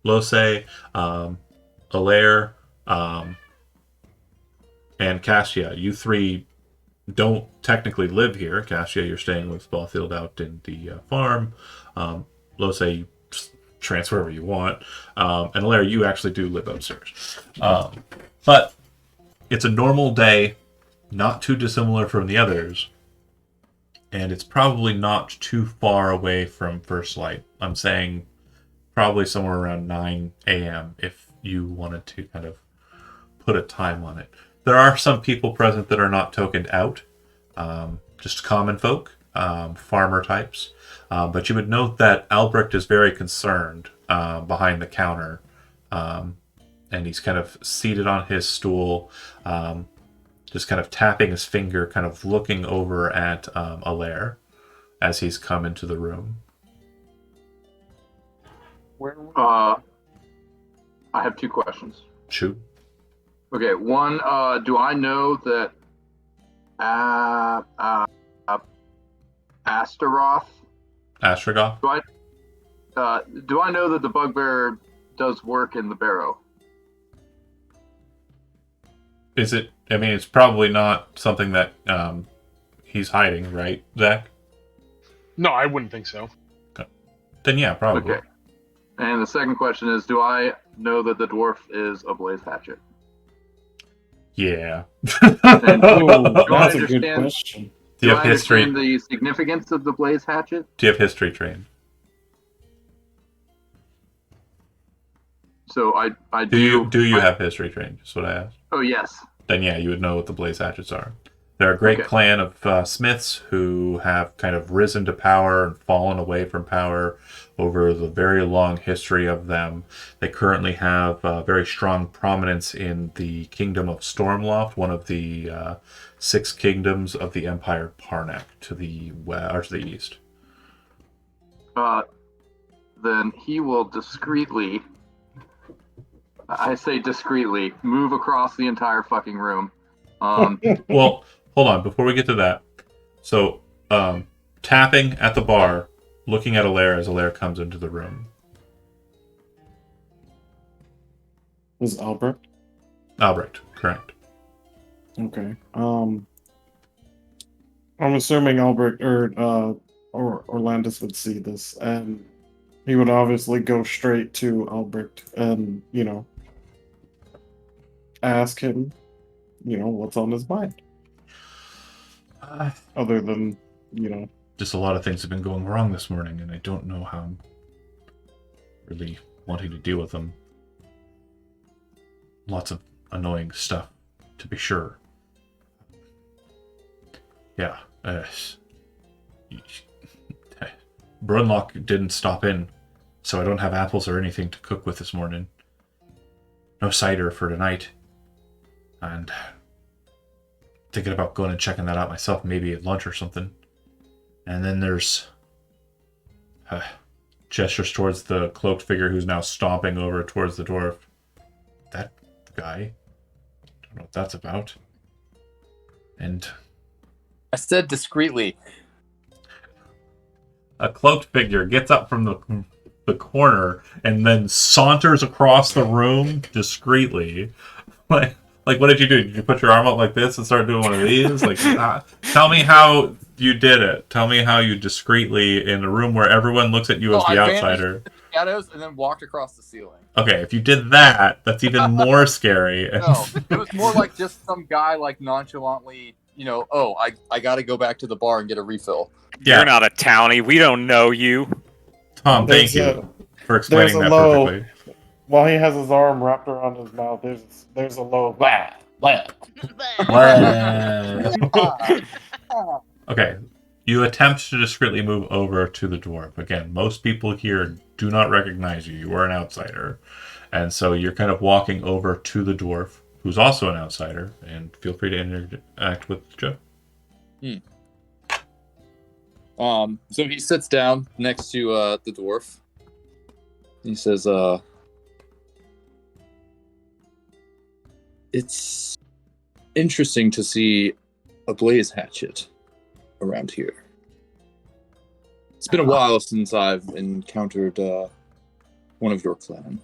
Lose, Alair, and Cassia, you three don't technically live here. Cassia, you're staying with Spallfield out in the farm. Lose, you transfer wherever you want. And Alair, you actually do live upstairs. But it's a normal day, not too dissimilar from the others. And it's probably not too far away from first light. I'm saying probably somewhere around 9 a.m. if you wanted to kind of put a time on it. There are some people present that are not tokened out, just common folk, farmer types. But you would note that Albrecht is very concerned behind the counter, and he's kind of seated on his stool, just kind of tapping his finger, kind of looking over at Alair as he's come into the room. I have two questions. Shoot. Okay, one, do I know that Astaroth? Astrogoth? Do I know that the bugbear does work in the Barrow? Is it? I mean, it's probably not something that he's hiding, right, Zach? No, I wouldn't think so. Then yeah, probably. Okay. And the second question is, do I know that the dwarf is a blaze hatchet? Yeah. And Oh, I that's a good understand- question. Do you Do have I history? understand the significance of the blaze hatchet? Do you have history trained? So I Do you I- have history trained? Just what I asked. Oh yes. Then yeah, you would know what the blaze hatchets are. They're a great Okay. clan of smiths who have kind of risen to power and fallen away from power over the very long history of them. They currently have very strong prominence in the kingdom of Stormloft, one of the 6 kingdoms of the Empire Parnak to the west or to the east. Then he will discreetly, I say discreetly, move across the entire fucking room. Well, hold on. Before we get to that, so tapping at the bar, looking at Alair as Alair comes into the room. Was Albert? Albrecht, correct. Okay. I'm assuming Albert or Orlandis would see this, and he would obviously go straight to Albert and ask him, what's on his mind, other than Just a lot of things have been going wrong this morning, and I don't know how I'm really wanting to deal with them. Lots of annoying stuff, to be sure. Yeah. Brunlock didn't stop in, so I don't have apples or anything to cook with this morning. No cider for tonight. And thinking about going and checking that out myself, maybe at lunch or something. And then there's gestures towards the cloaked figure who's now stomping over towards the dwarf. That guy. Don't know what that's about. And I said discreetly. a cloaked figure gets up from the corner and then saunters across the room discreetly. Like, what did you do? Did you put your arm up like this and start doing one of these? Like, tell me how you did it. Tell me how you discreetly, in a room where everyone looks at you as the outsider. Shadows and then walked across the ceiling. Okay, if you did that, that's even more scary. No, it was more like just some guy like nonchalantly, I got to go back to the bar and get a refill. Yeah. You're not a townie. We don't know you. Tom, thank There's you for explaining that low- perfectly. while he has his arm wrapped around his mouth, there's a low blah, blah. Okay, you attempt to discreetly move over to the dwarf. Again, most people here do not recognize you. You are an outsider. And so you're kind of walking over to the dwarf, who's also an outsider, and feel free to interact with Joe. So he sits down next to the dwarf. He says, it's interesting to see a blaze hatchet around here. It's been a while since I've encountered one of your clan.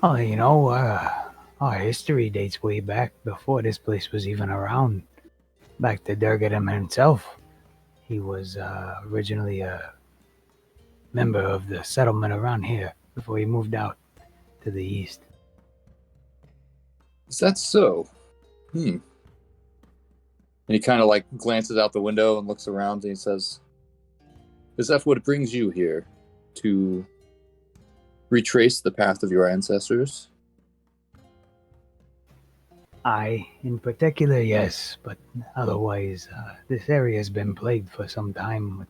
Oh, our history dates way back before this place was even around. Back to Durgadam himself. He was originally a member of the settlement around here before he moved out to the east. Is that so? And he kind of like glances out the window and looks around and he says, is that what brings you here? To retrace the path of your ancestors? In particular, yes, but otherwise, this area has been plagued for some time with,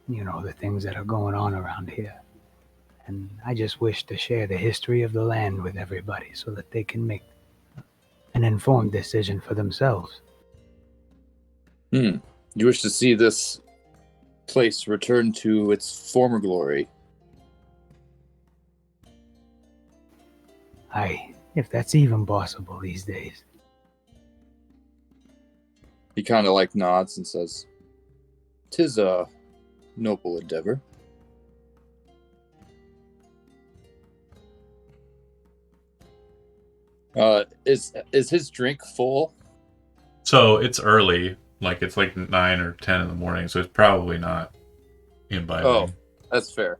the things that are going on around here. And I just wish to share the history of the land with everybody so that they can make an informed decision for themselves. You wish to see this place return to its former glory? If that's even possible these days. He kind of like nods and says, "'Tis a noble endeavor." Is his drink full? So it's early, it's like 9 or 10 in the morning, so it's probably not imbibing. Oh, that's fair.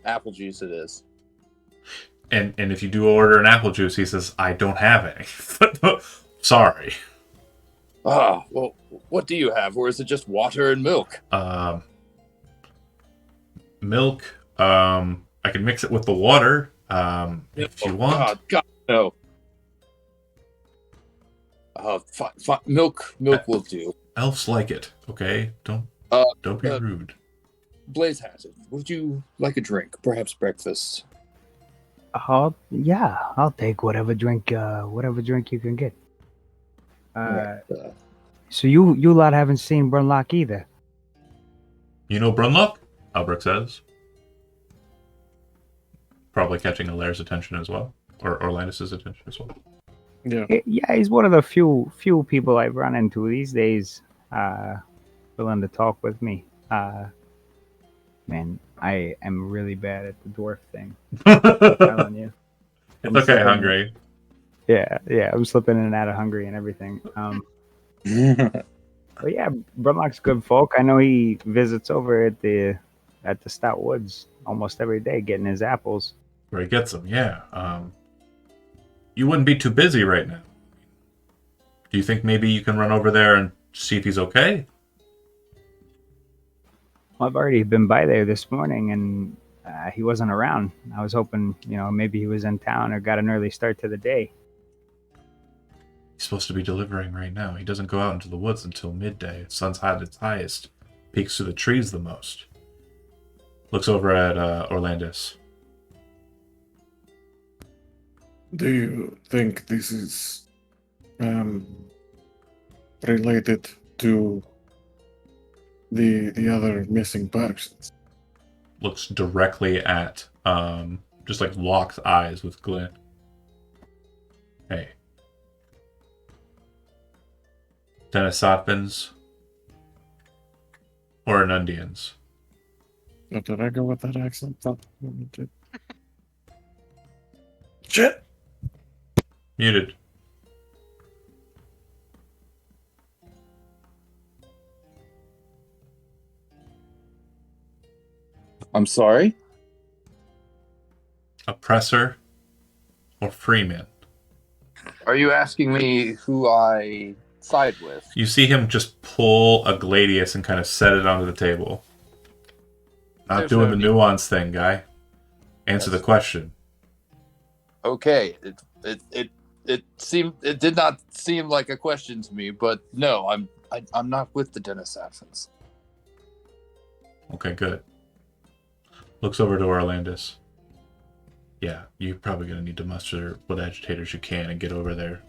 Apple juice it is. And if you do order an apple juice, he says, I don't have any. Sorry. Well, what do you have? Or is it just water and milk? Milk. I can mix it with the water if you want. God, no. Milk will do. Elves like it, okay? Don't be rude. Blaze has it. Would you like a drink? Perhaps breakfast? I'll take whatever drink you can get. So you lot haven't seen Brunlock either. You know Brunlock? Albrecht says. Probably catching Alaire's attention as well. Or Orlandis' attention as well. Yeah, he's one of the few people I've run into these days willing to talk with me. Man, I am really bad at the dwarf thing. I'm telling you. It's okay, slipping- Hungry. Yeah, I'm slipping in and out of Hungry and everything. But yeah, Brunlock's good folk. I know he visits over at the Stout Woods almost every day getting his apples. Where he gets them, yeah. You wouldn't be too busy right now. Do you think maybe you can run over there and see if he's okay? Well, I've already been by there this morning and he wasn't around. I was hoping, maybe he was in town or got an early start to the day. He's supposed to be delivering right now. He doesn't go out into the woods until midday. The sun's hot at its highest. Peeks through the trees the most. Looks over at Orlandis. Do you think this is related to the other missing persons? Looks directly at, just like locked eyes with Glenn. Hey. Denisovans or Anundians? Oh, did I go with that accent? Thought I did. Shit! Muted. I'm sorry? Oppressor or freeman? Are you asking me who I side with? You see him just pull a Gladius and kind of set it onto the table. Not There's doing no the need. nuance thing, guy. Answer the question. Okay, it did not seem like a question to me, but no, I'm not with the Dennis Absence. Okay, good. Looks over to Orlandis. Yeah, you're probably gonna need to muster what agitators you can and get over there.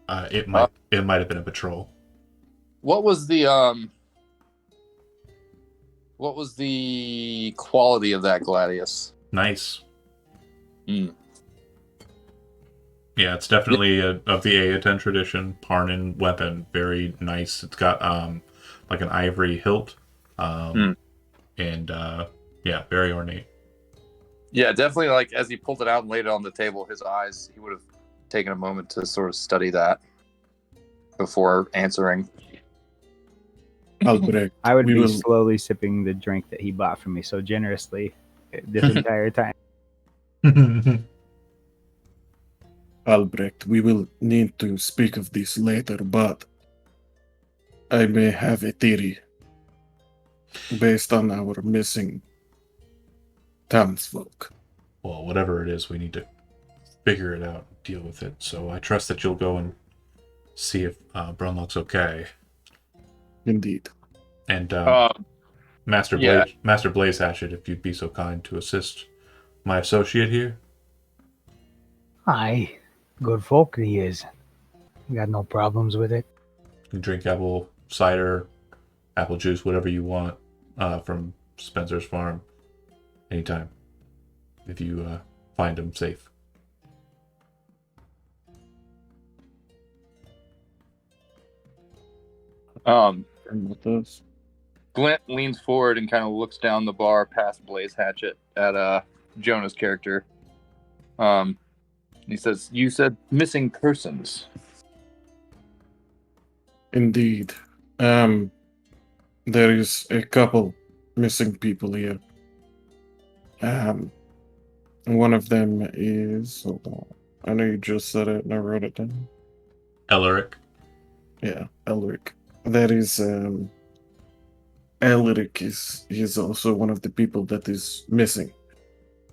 It might have been a patrol. What was the quality of that Gladius? Nice. Hmm. Yeah, it's definitely of the Aetan tradition, Parnin weapon. Very nice. It's got like an ivory hilt. And yeah, very ornate. Yeah, definitely. Like as he pulled it out and laid it on the table, his eyes, he would have taken a moment to sort of study that before answering. Albrecht, I would we be will, slowly sipping the drink that he bought for me so generously this entire time. Albrecht, we will need to speak of this later, but I may have a theory based on our missing townsfolk. Well, whatever it is, we need to figure it out, deal with it. So I trust that you'll go and see if Brunlock's okay. Indeed. And Master Blaze Hatchet, if you'd be so kind to assist my associate here. Aye, good folk he is. Got no problems with it. You can drink apple cider, apple juice, whatever you want from Spencer's farm anytime if you find him safe. And with this, Glint leans forward and kind of looks down the bar past Blaze Hatchet at Jonah's character. He says, "You said missing persons." indeed. There is a couple missing people here. One of them is, hold on. I know you just said it and I wrote it down. Elric. Yeah, Elric. That is, Elric is also one of the people that is missing.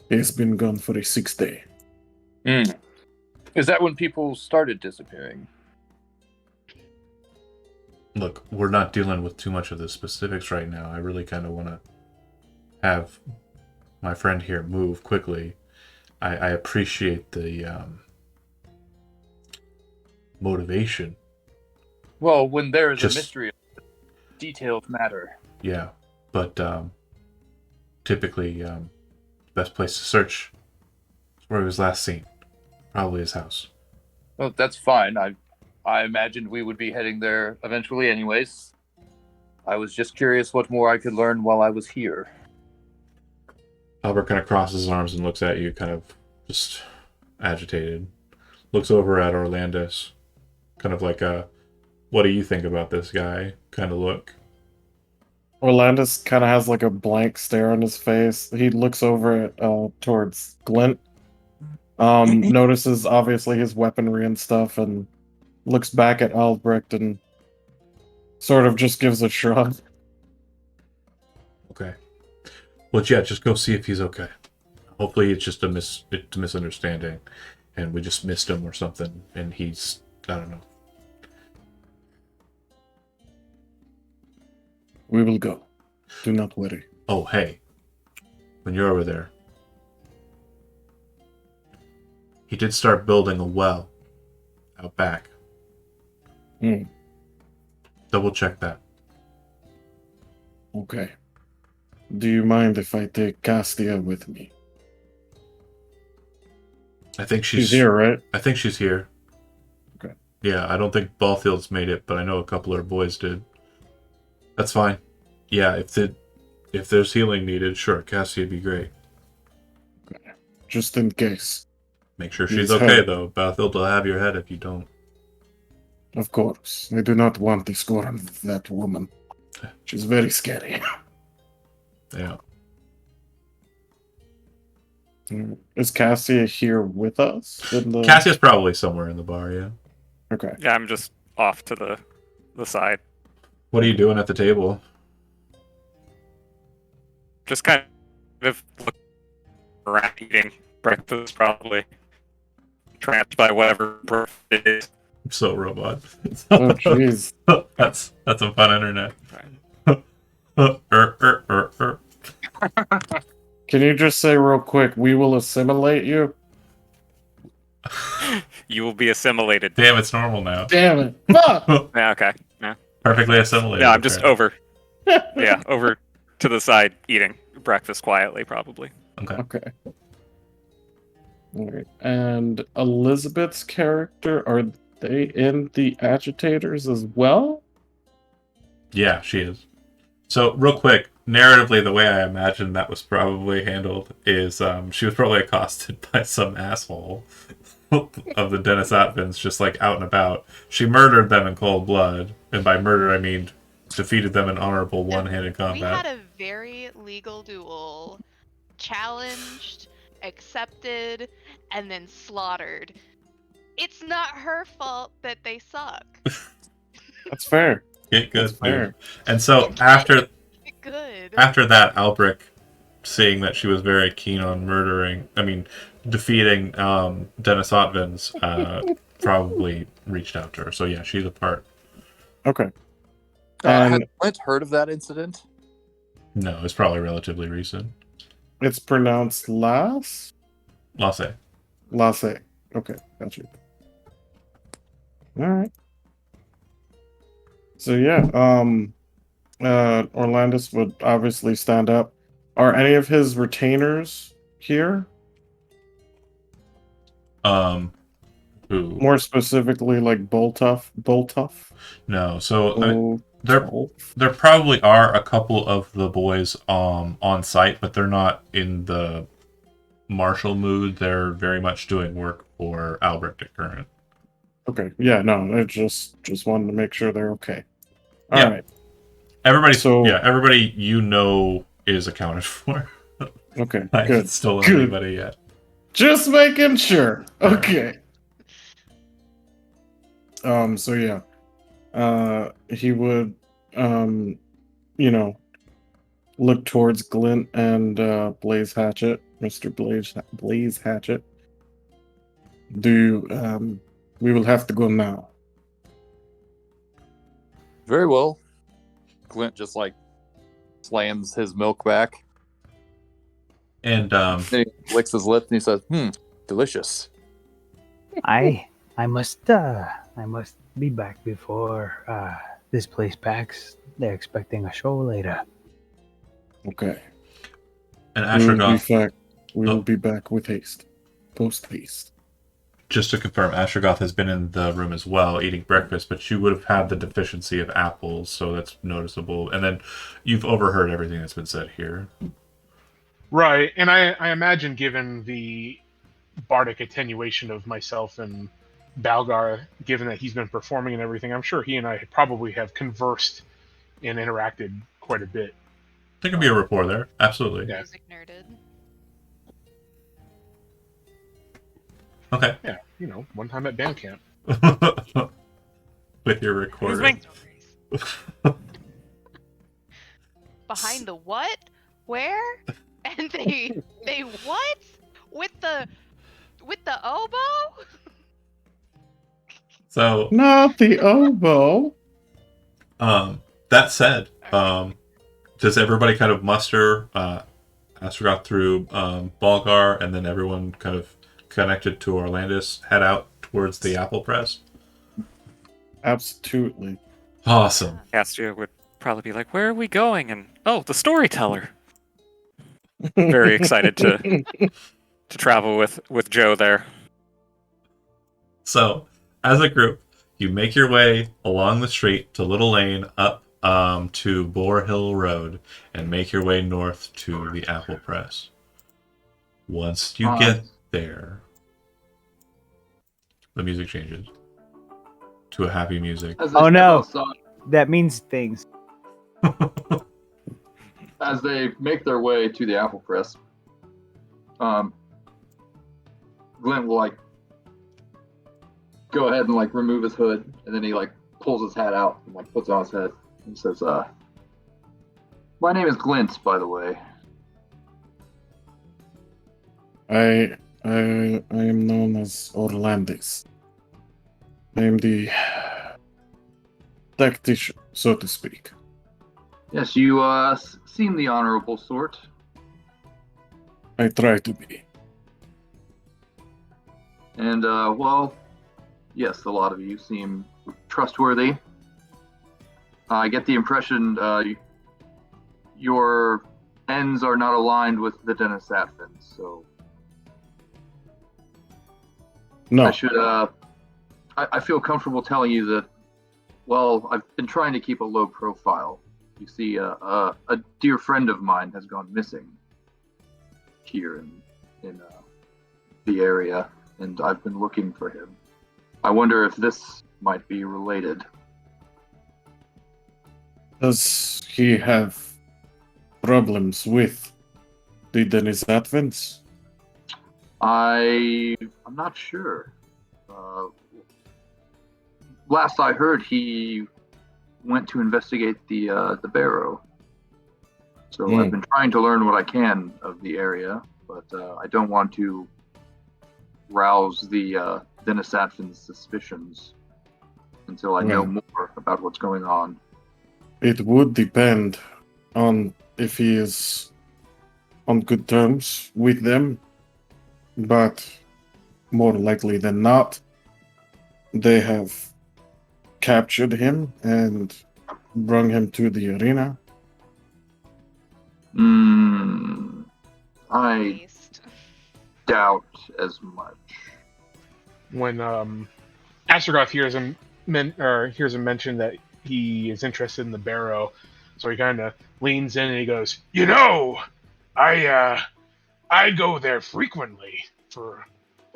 He has been gone for a 6 day. Is that when people started disappearing? Look, we're not dealing with too much of the specifics right now. I really kind of want to have my friend here move quickly. I appreciate the motivation. Well, when there is Just- a mystery, details matter. Yeah, but typically, the best place to search is where he was last seen. Probably his house. Well, that's fine. I imagined we would be heading there eventually anyways. I was just curious what more I could learn while I was here. Albert kind of crosses his arms and looks at you, kind of just agitated. Looks over at Orlandis, kind of like a, what do you think about this guy kind of look. Orlandis kind of has like a blank stare on his face. He looks over towards Glint. Notices obviously his weaponry and stuff, and looks back at Albrecht and sort of just gives a shrug. Okay. Well, yeah, just go see if he's okay. Hopefully it's just a misunderstanding, and we just missed him or something, and he's, I don't know. We will go. Do not worry. Oh, hey. When you're over there, he did start building a well out back. Hmm. Double check that. Okay. Do you mind if I take Castia with me? I think She's here, right? I think she's here. Okay. Yeah, I don't think Ballfield's made it, but I know a couple of our boys did. That's fine. Yeah, if there's healing needed, sure, Cassie would be great. Okay. Just in case. Make sure she's Needs okay, help. though. Ballfield will have your head if you don't. Of course. I do not want to scorn that woman. She's very scary. Yeah. Is Cassia here with us? Cassia's probably somewhere in the bar, yeah. Okay. Yeah, I'm just off to the side. What are you doing at the table? Just kind of looking around eating breakfast, probably. Trapped by whatever breakfast it is. So robot. Oh, jeez. That's a fun internet. Can you just say real quick, we will assimilate you? You will be assimilated. Damn, it's normal now. Damn it. Fuck! Yeah, okay. Yeah, Perfectly assimilated. yeah I'm just apparently. over. Yeah, over to the side eating breakfast quietly, probably. Okay. Okay. Alright. And Elizabeth's character, are they in the agitators as well? Yeah, she is. So, real quick, narratively, the way I imagine that was probably handled is she was probably accosted by some asshole of the Dennis Atvins just like out and about. She murdered them in cold blood, and by murder I mean defeated them in honorable one-handed We combat. had a very legal duel, challenged, accepted, and then slaughtered. It's not her fault that they suck. That's fair. Get good, That's fair. dude. And so after Good. that, Albrecht, seeing that she was very keen on defeating Dennis Otvins, probably reached out to her. So yeah, she's a part. Okay. Has And Clint heard of that incident? No, it's probably relatively recent. it's pronounced Las? Lasse. Lasse. Okay, gotcha. Alright. So yeah, Orlandis would obviously stand up. Are any of his retainers here? Who? More specifically, like Boltuff? No. So Boltuff? there probably are a couple of the boys on site, but they're not in the martial mood. They're very much doing work for Albrecht at current. Okay, yeah, no, I just wanted to make sure they're okay. Yeah. All right, Everybody is accounted for. okay, I haven't good. stolen Good. anybody yet. Just making sure. Okay. So yeah, he would, look towards Glint and Blaze Hatchet, Mr. Blaze Hatchet. We will have to go now. Very well. Glint just like slams his milk back. And Then he licks his lips and he says, delicious. I must be back before this place packs. They're expecting a show later. Okay. and We will Oh. be back with haste. Post haste. just to confirm, Astrogoth has been in the room as well, eating breakfast, but you would have had the deficiency of apples, so that's noticeable. And then you've overheard everything that's been said here. Right, and I imagine, given the bardic attenuation of myself and Balgar, given that he's been performing and everything, I'm sure he and I probably have conversed and interacted quite a bit. There can be a rapport there. Absolutely. Yeah. Music nerded. Okay. Yeah, one time at band camp. With your recorder. Excuse Behind the what? Where? And they what? With the oboe? So, Not the oboe. that said, does everybody kind of muster Astragoth through Balgar, and then everyone kind of connected to Orlandis head out towards the apple press? Absolutely. Awesome. Castia would probably be like, "Where are we going?" And oh, the storyteller. Very excited to travel with Joe there. So, as a group, you make your way along the street to Little Lane up to Boar Hill Road and make your way north to the apple press. Once you get there, the music changes to a happy music. As they Oh, step no. outside- That means things. as they make their way to the apple press, Glint will like go ahead and like remove his hood, and then he like pulls his hat out and like puts it on his head and says, "My name is Glint, by the way." I am known as Orlandis. I am the tactician, so to speak. Yes, you seem the honorable sort. I try to be. And, well, yes, a lot of you seem trustworthy. I get the impression your ends are not aligned with the Dennis Atvins, so No, I should, I feel comfortable telling you that, well, I've been trying to keep a low profile. You see, a dear friend of mine has gone missing here in the area, and I've been looking for him. I wonder if this might be related. does he have problems with the Dennis Atvins? I'm not sure. Last I heard, he went to investigate the Barrow. So I've been trying to learn what I can of the area, but I don't want to rouse the Dennis Atvins' suspicions until I know more about what's going on. It would depend on if he is on good terms with them, but more likely than not, they have captured him and brought him to the arena. I Beast. doubt as much. When Astragoth hears him mention that he is interested in the Barrow, so he kind of leans in and he goes, I go there frequently for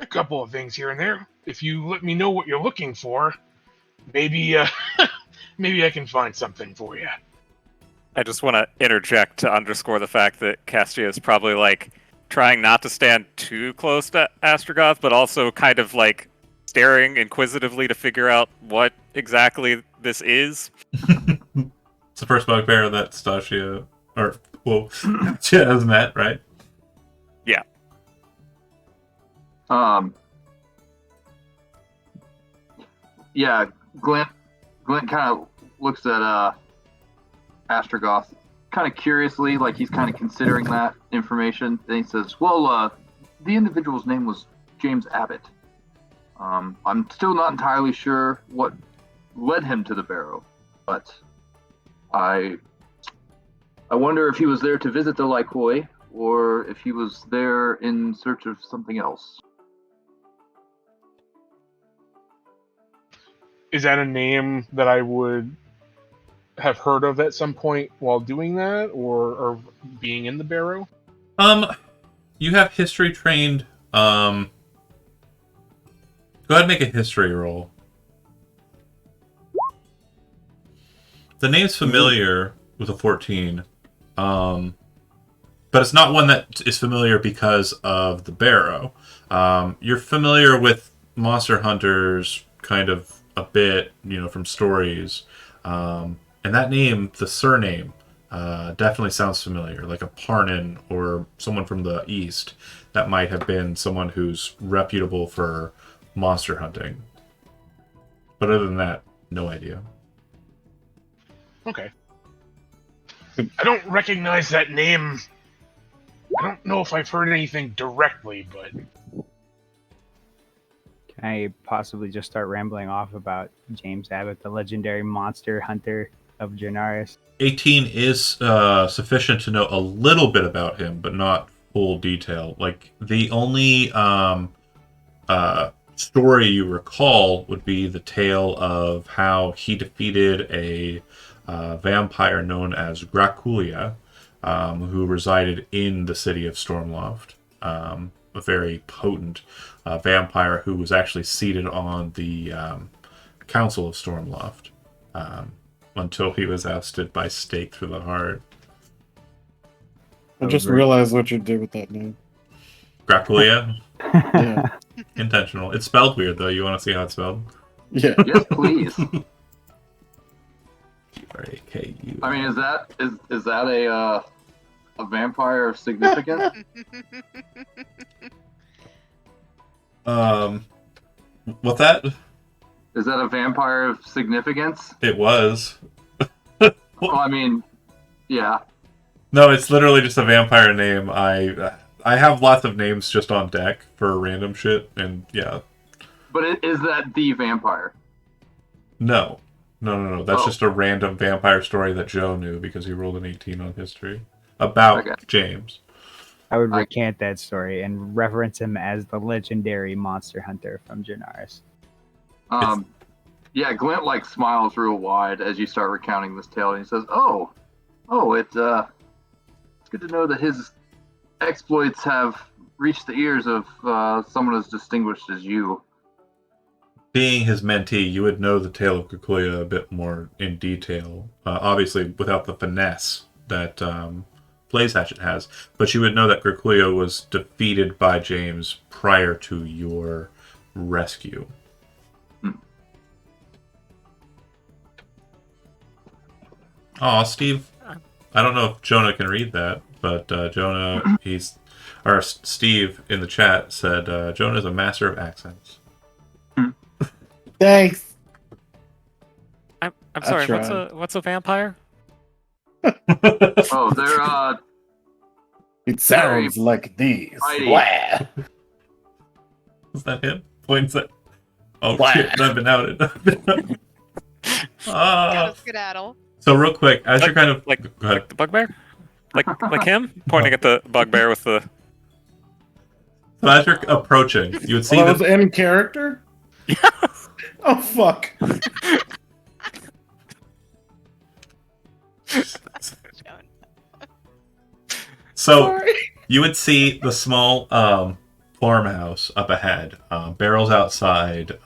a couple of things here and there. If you let me know what you're looking for, maybe maybe I can find something for you." I just want to interject to underscore the fact that Castia is probably like trying not to stand too close to Astragoth, but also kind of like staring inquisitively to figure out what exactly this is. It's the first bugbear that Stasia, Stasia has met, right? Yeah. Yeah, Glint kind of looks at Astragoth kind of curiously, like he's kind of considering that information. Then he says, "Well, the individual's name was James Abbott. I'm still not entirely sure what led him to the Barrow, but I wonder if he was there to visit the Lycoi, or if he was there in search of something else." Is that a name that I would have heard of at some point while doing that, or being in the Barrow? You have history trained. Go ahead and make a history roll. The name's familiar with a 14. But it's not one that is familiar because of the Barrow. You're familiar with monster hunters kind of a bit, from stories. And that name, the surname, definitely sounds familiar, like a Parnin or someone from the East. That might have been someone who's reputable for monster hunting. But other than that, no idea. Okay. I don't recognize that name. I don't know if I've heard anything directly, but... Can I possibly just start rambling off about James Abbott, the legendary monster hunter of Janaris? 18 is sufficient to know a little bit about him, but not full detail. Like, the only story you recall would be the tale of how he defeated a vampire known as Graculia, who resided in the city of Stormloft. A very potent vampire who was actually seated on the Council of Stormloft until he was ousted by stake through the heart. I just realized what you did with that name. Graculia? Yeah. Intentional. It's spelled weird, though. You want to see how it's spelled? Yeah. Yes, please. R-A-K-U. I mean, is that a vampire of significance? What's that? Is that a vampire of significance? It was. Well, I mean, yeah. No, it's literally just a vampire name. I have lots of names just on deck for random shit, and yeah. But is that the vampire? No. That's Oh. just a random vampire story that Joe knew because he rolled an 18 on history about Okay. James. I would recant that story and reference him as the legendary monster hunter from Janaris. Yeah, Glint like smiles real wide as you start recounting this tale, and he says, "Oh, it's good to know that his exploits have reached the ears of someone as distinguished as you." Being his mentee, you would know the tale of Kikuya a bit more in detail. Obviously, without the finesse that Blaze Hatchet has, but you would know that Kikuya was defeated by James prior to your rescue. Oh, Steve, I don't know if Jonah can read that, but Steve in the chat said Jonah's a master of accents. Thanks. I'm I sorry. tried. What's a vampire? Oh, they're It sounds like these. mighty. Blah. Is that him? Points at. Oh Blah. shit! I've been outed. Gotta skedaddle. So real quick, as you're kind of like go ahead. Like the bugbear? Like him? Pointing at the bugbear with the... So as you're approaching, you would see Well, that was that in character? Oh, fuck. so Sorry. you would see the small farmhouse up ahead, barrels outside,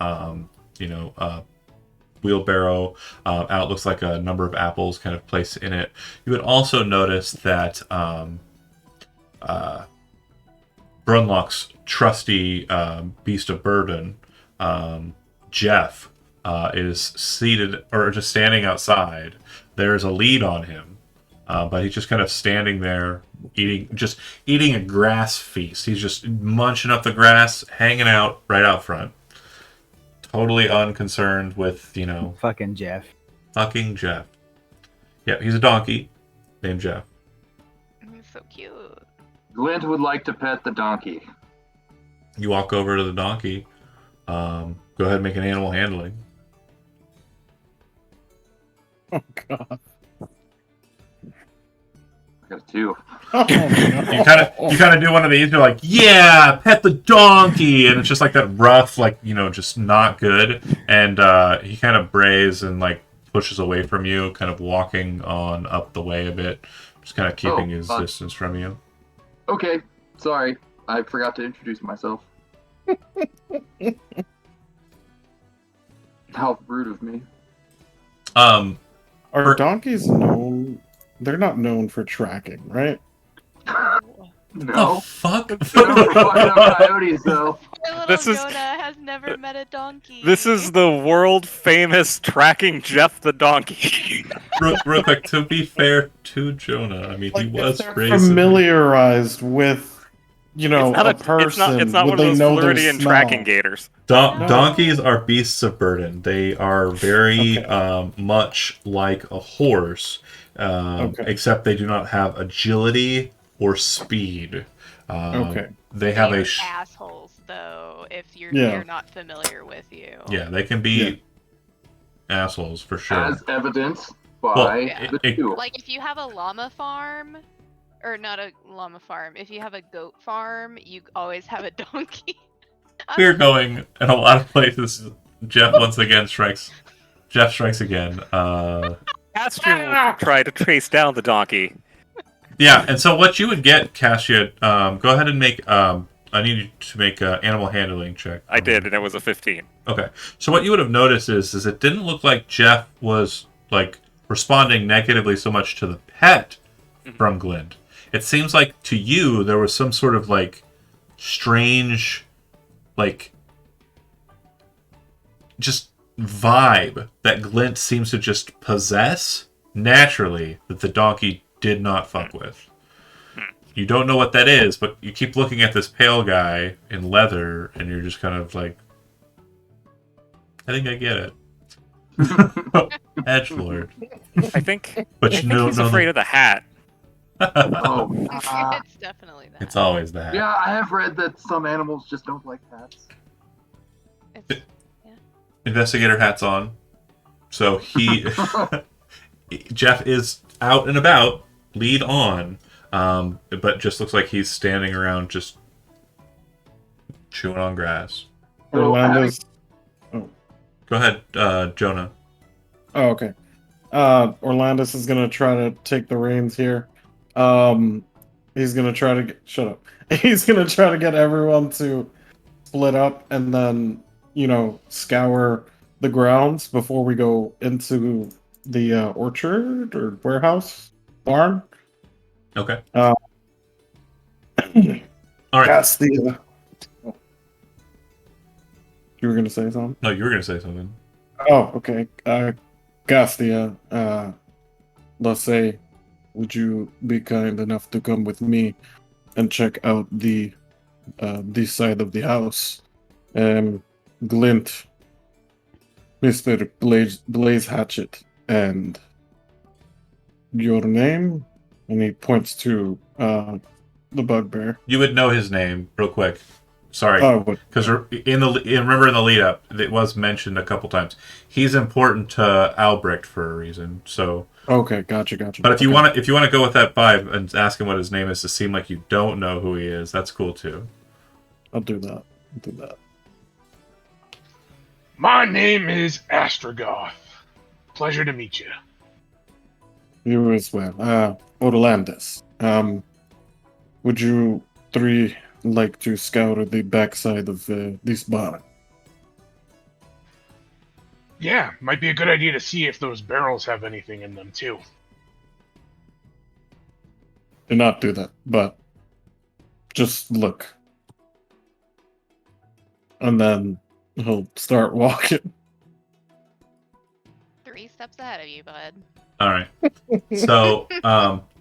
wheelbarrow out, looks like a number of apples kind of placed in it. You would also notice that Brunlock's trusty beast of burden, Jeff, is seated or just standing outside. There's a lead on him, but he's just kind of standing there eating a grass feast. He's just munching up the grass, hanging out right out front. Totally unconcerned with, Fucking Jeff. fucking Jeff. Yeah, he's a donkey named Jeff. He's so cute. Glint would like to pet the donkey. You walk over to the donkey. Go ahead and make an animal handling. Oh, God. I got a 2. Oh, no. You kind of do one of these. You're like, yeah, pet the donkey, and it's just like that rough, just not good. And he kind of brays and pushes away from you, kind of walking on up the way a bit, just kind of keeping his fun. distance from you. Okay, sorry. I forgot to introduce myself. How rude of me. Are For- donkeys known? They're not known for tracking, right? No. The fuck? They're for fucking up coyotes, though. Poor little This is- Jonah has never met a donkey. This is the world famous tracking Jeff the donkey. real quick, to be fair to Jonah, I mean, he Like, was if they're raised in- familiarized with, you know, it's not a person. It's not would one of they those know their Floridian smell? tracking gators. No. Donkeys are beasts of burden. They are very much like a horse, except they do not have agility or speed. Okay. They have They're a assholes though if Yeah. they're not familiar with you. yeah. They can be assholes for sure. As evidenced by Well, Yeah. the two. Like if you have a llama farm, or not a llama farm, if you have a goat farm, you always have a donkey. We're going in a lot of places. Jeff once again strikes. Jeff strikes again. Castrian will try to trace down the donkey. Yeah, and so what you would get, Cassia, go ahead and make. I need you to make an animal handling check. I did, and it was a 15. Okay, so what you would have noticed is it didn't look like Jeff was like responding negatively so much to the pet from Glint. It seems like to you there was some sort of like strange, like just vibe that Glint seems to just possess naturally that the donkey did not fuck with. You don't know what that is, but you keep looking at this pale guy in leather, and you're just kind of like, I think I get it. Edgelord. I think, But I you think know, he's afraid of the hat. Oh, It's definitely that. it's always that. yeah, I have read that some animals just don't like hats. It's, Investigator hat's on. So Jeff is out and about, lead on, but just looks like he's standing around just chewing on grass. So, Orlando's. Go ahead, Jonah. Oh, okay. Orlandus is gonna try to take the reins here. He's gonna try to shut up. He's gonna try to get everyone to split up and then, scour the grounds before we go into the orchard or warehouse barn. Okay. Uh, All right. That's the. You were gonna say something? No, you were going to say something. Oh, okay. Gastia, let's say, would you be kind enough to come with me and check out the this side of the house? Glint, Mr. Blaze Hatchet, and your name? And he points to the bugbear. You would know his name real quick. Sorry. Oh, but Because remember in the lead up, it was mentioned a couple times. He's important to Albrecht for a reason. So, okay, gotcha. but if you Okay. want to go with that vibe and ask him what his name is to seem like you don't know who he is, that's cool too. I'll do that. My name is Astrogoth. Pleasure to meet you. You as well. Orlandus. Would you three like to scour the backside of this barn? Yeah, might be a good idea to see if those barrels have anything in them too. Do not do that, but just look. And then he'll start walking. 3 steps ahead of you, bud. All right. So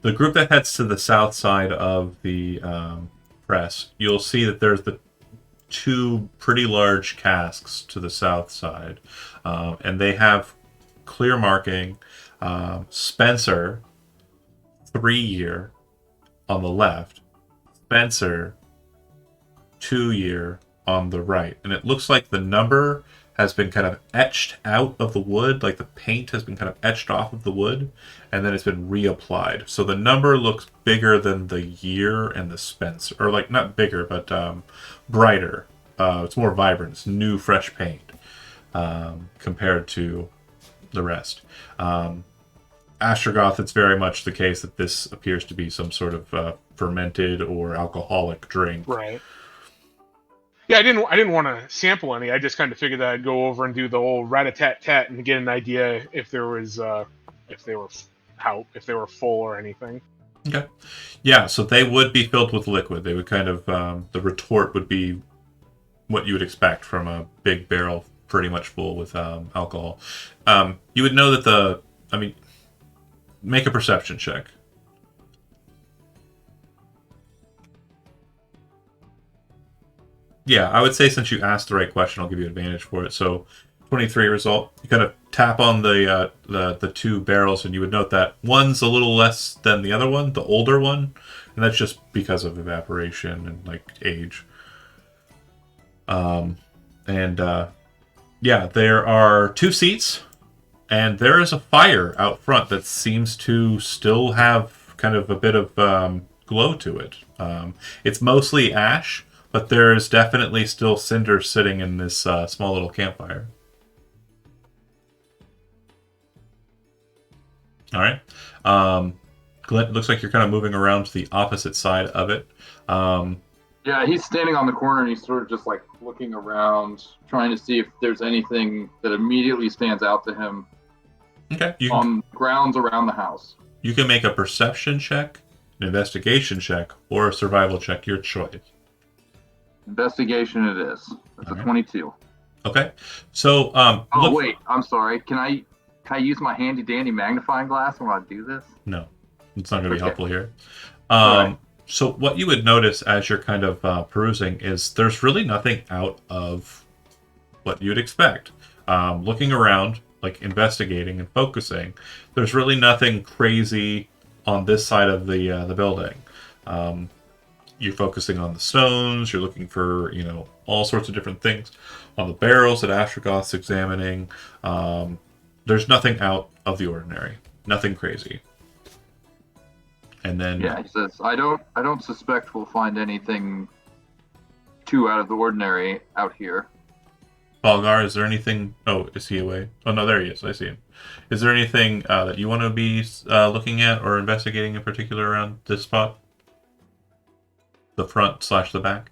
the group that heads to the south side of the press, you'll see that there's the 2 pretty large casks to the south side, and they have clear marking Spencer 3-year on the left, Spencer 2-year on the right, and it looks like the number has been kind of etched out of the wood, like the paint has been kind of etched off of the wood, and then it's been reapplied. So the number looks bigger than the year and the Spencer, or like not bigger, but brighter. It's more vibrant. It's new, fresh paint compared to the rest. Astrogoth, it's very much the case that this appears to be some sort of fermented or alcoholic drink. Right. Yeah, I didn't want to sample any. I just kind of figured that I'd go over and do the whole rat-a-tat-tat and get an idea if there was if they were full or anything. Okay. Yeah, so they would be filled with liquid. They would kind of the retort would be what you would expect from a big barrel, pretty much full with alcohol. You would know that make a perception check. Yeah, I would say since you asked the right question, I'll give you advantage for it. So, 23 result. You kind of tap on the two barrels, and you would note that one's a little less than the other one, the older one, and that's just because of evaporation and like age. Yeah, there are 2 seats, and there is a fire out front that seems to still have kind of a bit of glow to it. It's mostly ash, but there is definitely still cinders sitting in this small little campfire. All right. Glenn, it looks like you're kind of moving around to the opposite side of it. Yeah, he's standing on the corner and he's sort of just like looking around, trying to see if there's anything that immediately stands out to him Okay. on grounds around the house. You can make a perception check, an investigation check, or a survival check, your choice. Investigation it is. That's All a right. 22. Okay. So, Oh, wait, I'm sorry. Can I use my handy dandy magnifying glass when I do this? No, it's not going to be Okay. helpful here. Alright. So what you would notice as you're kind of perusing is there's really nothing out of what you'd expect. Looking around, like investigating and focusing, there's really nothing crazy on this side of the building. You're focusing on the stones. You're looking for all sorts of different things on the barrels that Astrogoth's examining. There's nothing out of the ordinary, nothing crazy. And then Yeah, he says, I don't suspect we'll find anything too out of the ordinary out here. Balgar, is there anything? Oh, is he away? Oh no, there he is. I see him. Is there anything that you want to be looking at or investigating in particular around this spot? The front / the back.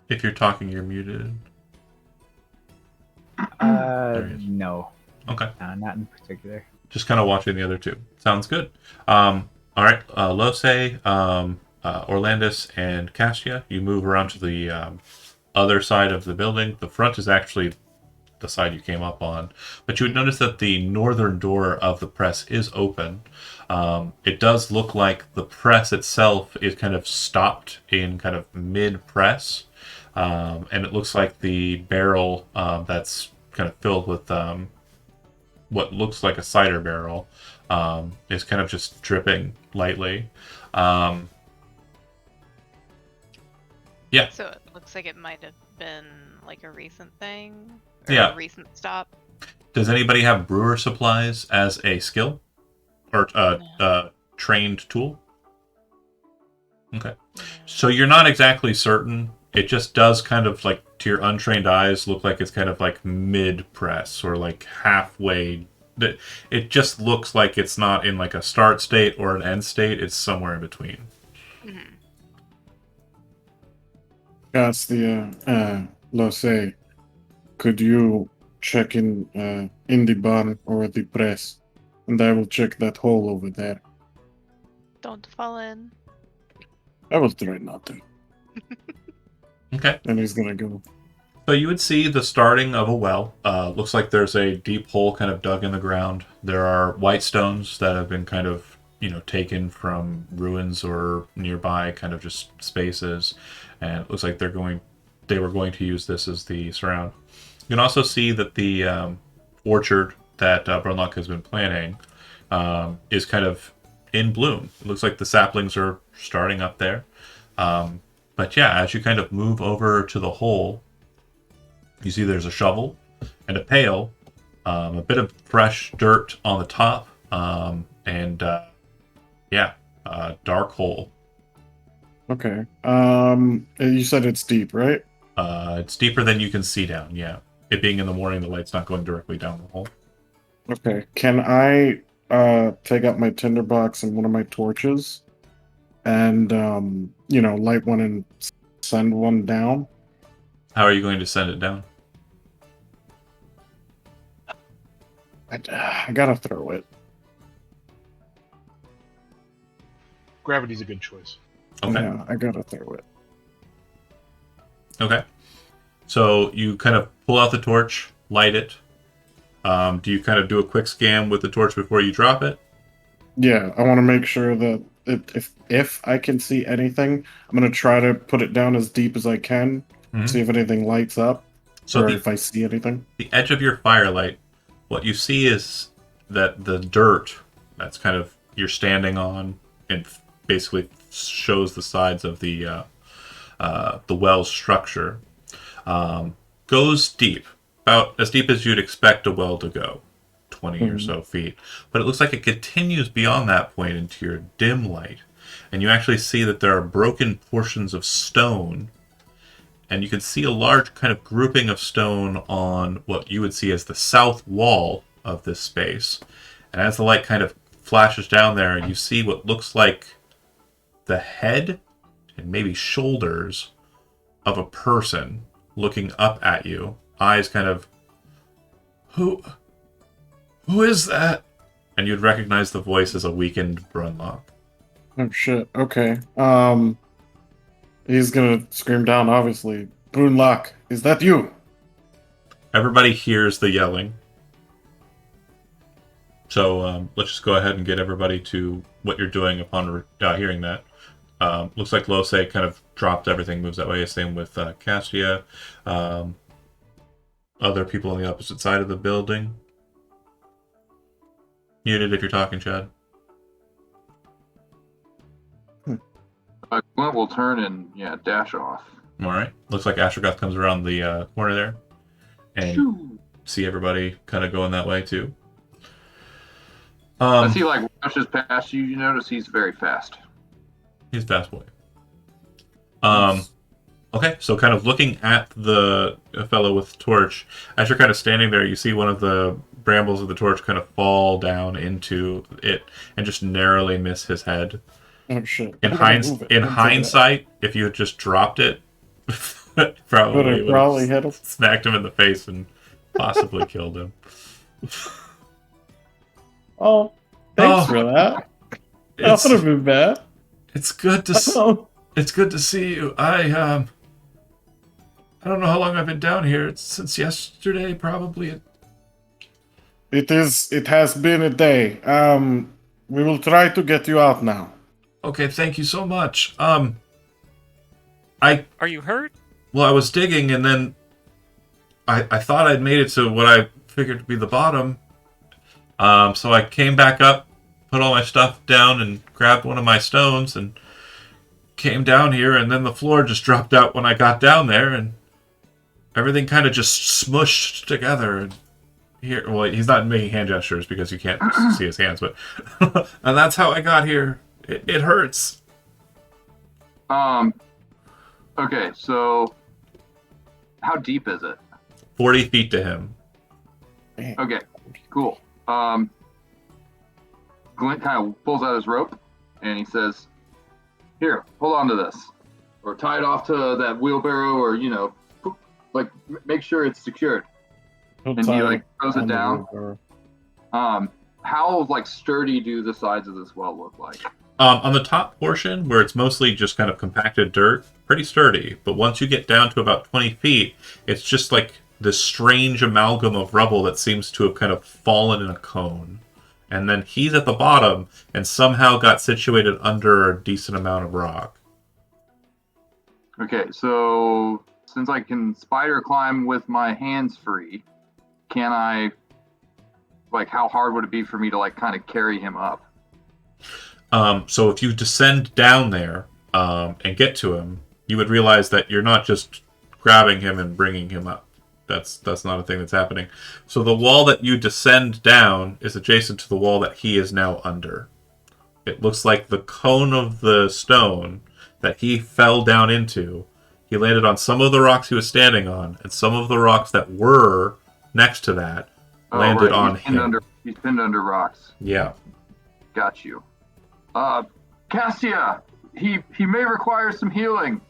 If you're talking, you're muted. There he is. No, Okay. not in particular. Just kind of watching the other two. Sounds good. All right, Lose, Orlandis, and Castia, you move around to the other side of the building. The front is actually the side you came up on, but you would notice that the northern door of the press is open. It does look like the press itself is kind of stopped in kind of mid-press, and it looks like the barrel that's kind of filled with what looks like a cider barrel is kind of just dripping lightly. Yeah. So it looks like it might have been like a recent thing. Yeah. A recent stop. Does anybody have brewer supplies as a skill or trained tool? Okay. So you're not exactly certain. It just does kind of like to your untrained eyes look like it's kind of like mid-press or like halfway. It just looks like it's not in like a start state or an end state. It's somewhere in between. Mhm. That's the Lose. Could you check in the barn or the press, and I will check that hole over there. Don't fall in. I will try not to. Okay. And he's gonna go. So you would see the starting of a well. Looks like there's a deep hole kind of dug in the ground. There are white stones that have been kind of, taken from ruins or nearby kind of just spaces. And it looks like they were going to use this as the surround. You can also see that the orchard that Brunlock has been planting is kind of in bloom. It looks like the saplings are starting up there. But yeah, as you kind of move over to the hole, you see there's a shovel and a pail, a bit of fresh dirt on the top, and dark hole. Okay. You said it's deep, right? It's deeper than you can see down, yeah. It being in the morning, the light's not going directly down the hole. Okay. Can I take out my tinderbox and one of my torches and light one and send one down? How are you going to send it down? I gotta throw it. Gravity's a good choice. Okay. Yeah, I gotta throw it. Okay. So you kind of pull out the torch, light it. Do you kind of do a quick scan with the torch before you drop it? Yeah, I want to make sure that if I can see anything, I'm gonna try to put it down as deep as I can, Mhm. see if anything lights up, So or the, if I see anything. the edge of your firelight, what you see is that the dirt that's kind of you're standing on and basically shows the sides of the well structure goes deep, about as deep as you'd expect a well to go, 20 or so feet. But it looks like it continues beyond that point into your dim light, and you actually see that there are broken portions of stone, and you can see a large kind of grouping of stone on what you would see as the south wall of this space. And as the light kind of flashes down there, you see what looks like the head and maybe shoulders of a person looking up at you, eyes kind of, who is that? And you'd recognize the voice as a weakened Brunlock. Oh shit. Okay. He's gonna scream down. Obviously, Brunlock, is that you? Everybody hears the yelling. So let's just go ahead and get everybody to what you're doing upon hearing that. Looks like Lose kind of dropped everything, moves that way. Same with Castia. Other people on the opposite side of the building. Muted if you're talking, Chad. Glint will turn and dash off. All right. Looks like Astrogoth comes around the corner there, and Shoo. see everybody kind of going that way too. As he rushes past you, you notice he's very fast. He's a fast boy. Okay, so kind of looking at the fellow with the torch, as you're kind of standing there, you see one of the brambles of the torch kind of fall down into it and just narrowly miss his head. Oh shit. In I'm gonna move it. hindsight, if you had just dropped it, probably would have hit him. smacked him in the face and possibly killed him. Oh, thanks for that. That It's, would have been bad. it's good to Oh, it's good to see you. I don't know how long I've been down here. It's since yesterday, probably. it has been a day. We will try to get you out now. Okay, thank you so much. Are you hurt? Well, I was digging, and then I thought I'd made it to what I figured to be the bottom. So I came back up, put all my stuff down, and grabbed one of my stones, and came down here, and then the floor just dropped out when I got down there, and everything kind of just smushed together. And here, well, he's not making hand gestures because you can't see his hands, but and that's how I got here. It hurts. Okay, so how deep is it? 40 feet to him. Okay, cool. Glint kind of pulls out his rope and he says, "Here, hold on to this, or tie it off to that wheelbarrow, or make sure it's secured." And he throws it down. How sturdy do the sides of this well look like? On the top portion, where it's mostly just kind of compacted dirt, pretty sturdy. But once you get down to about 20 feet, it's just like this strange amalgam of rubble that seems to have kind of fallen in a cone. And then he's at the bottom and somehow got situated under a decent amount of rock. Okay, so since I can spider climb with my hands free, can I, how hard would it be for me to kind of carry him up? So if you descend down there and get to him, you would realize that you're not just grabbing him and bringing him up. That's not a thing that's happening. So the wall that you descend down is adjacent to the wall that he is now under. It looks like the cone of the stone that he fell down into. He landed on some of the rocks he was standing on, and some of the rocks that were next to that landed on and him. under He's pinned under rocks. Yeah. Got you. Cassia, he may require some healing.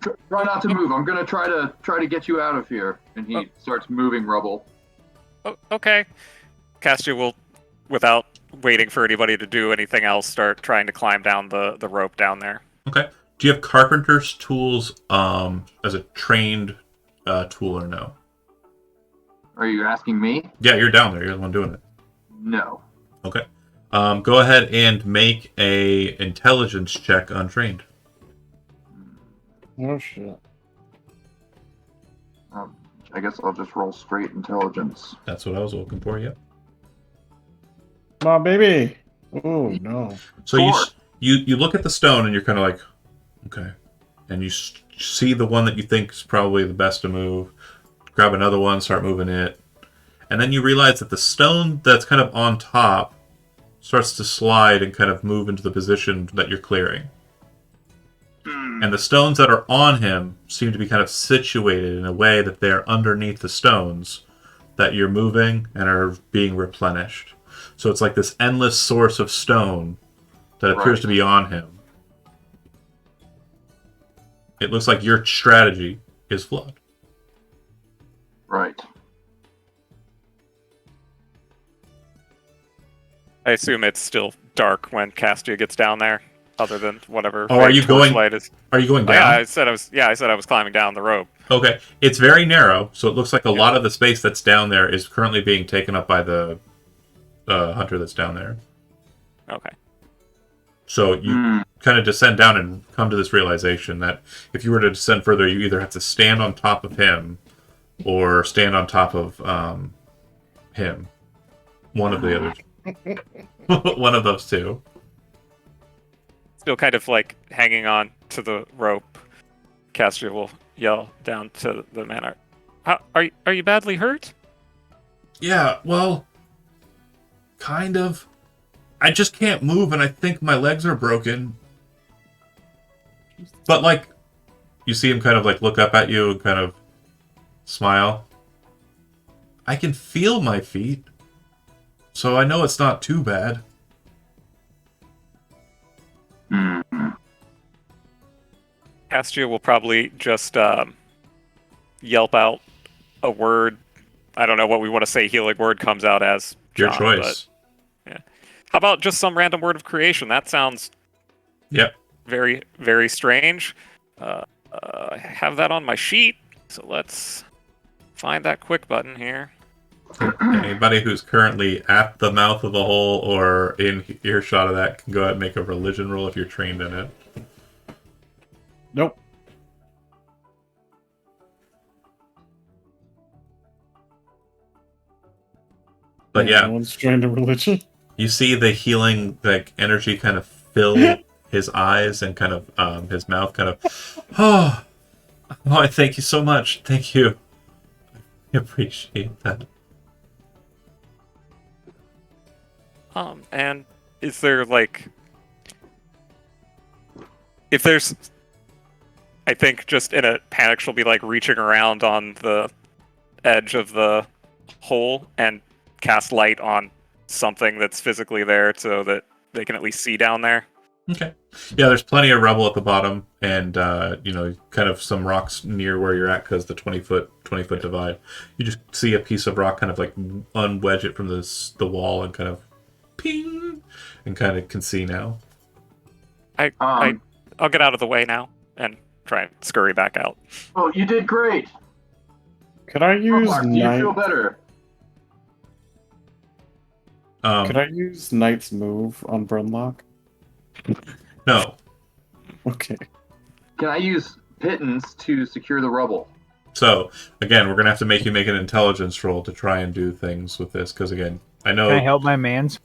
Try not to move. I'm gonna try to get you out of here. And he starts moving rubble. Oh, okay. Castia will, without waiting for anybody to do anything else, start trying to climb down the rope down there. Okay. Do you have carpenter's tools as a trained tool or no? Are you asking me? Yeah, you're down there. You're the one doing it. No. Okay. Go ahead and make a intelligence check untrained. Oh shit. I guess I'll just roll straight intelligence. That's what I was looking for. Yep. Come on, baby. Oh no. So you look at the stone and you're kind of like, okay, and you see the one that you think is probably the best to move. Grab another one, start moving it, and then you realize that the stone that's kind of on top starts to slide and kind of move into the position that you're clearing. And the stones that are on him seem to be kind of situated in a way that they're underneath the stones that you're moving and are being replenished. So it's like this endless source of stone that appears to be on him. It looks like your strategy is flood. Right. I assume it's still dark when Castia gets down there, other than whatever. Oh, are you going? Light is. Are you going down? Yeah, I said I was climbing down the rope. Okay, it's very narrow, so it looks like a lot of the space that's down there is currently being taken up by the hunter that's down there. Okay. So you kind of descend down and come to this realization that if you were to descend further, you either have to stand on top of him or stand on top of him. One of the other. One of those two. Still kind of like hanging on to the rope. Castia will yell down to the man. Are you badly hurt? Yeah, well, kind of. I just can't move, and I think my legs are broken. But, like, you see him kind of, like, look up at you and kind of smile. I can feel my feet, so I know it's not too bad. Castia will probably just yelp out a word. I don't know what we want to say healing word comes out as. Your John, choice. But, yeah. How about just some random word of creation? That sounds very, very strange. I have that on my sheet, so let's find that quick button here. Anybody who's currently at the mouth of the hole or in earshot of that can go ahead and make a religion roll if you're trained in it. Nope. But yeah, No one's trained in religion. you see the healing like energy kind of fill his eyes and kind of his mouth kind of oh, I thank you so much. Thank you. I appreciate that. And is there like, if there's, I think just in a panic she'll be like reaching around on the edge of the hole and cast light on something that's physically there so that they can at least see down there. Okay. Yeah, there's plenty of rubble at the bottom, and kind of some rocks near where you're at because the 20-foot divide. You just see a piece of rock kind of like unwedge it from the wall and kind of ping, and kind of can see now. I'll get out of the way now and try and scurry back out. Well, you did great. Could I use Do you feel better? Could I use Knight's move on Brunlock? No. Okay. Can I use pittance to secure the rubble? So again, we're gonna have to make you make an intelligence roll to try and do things with this because again, I know. Can I help my mans?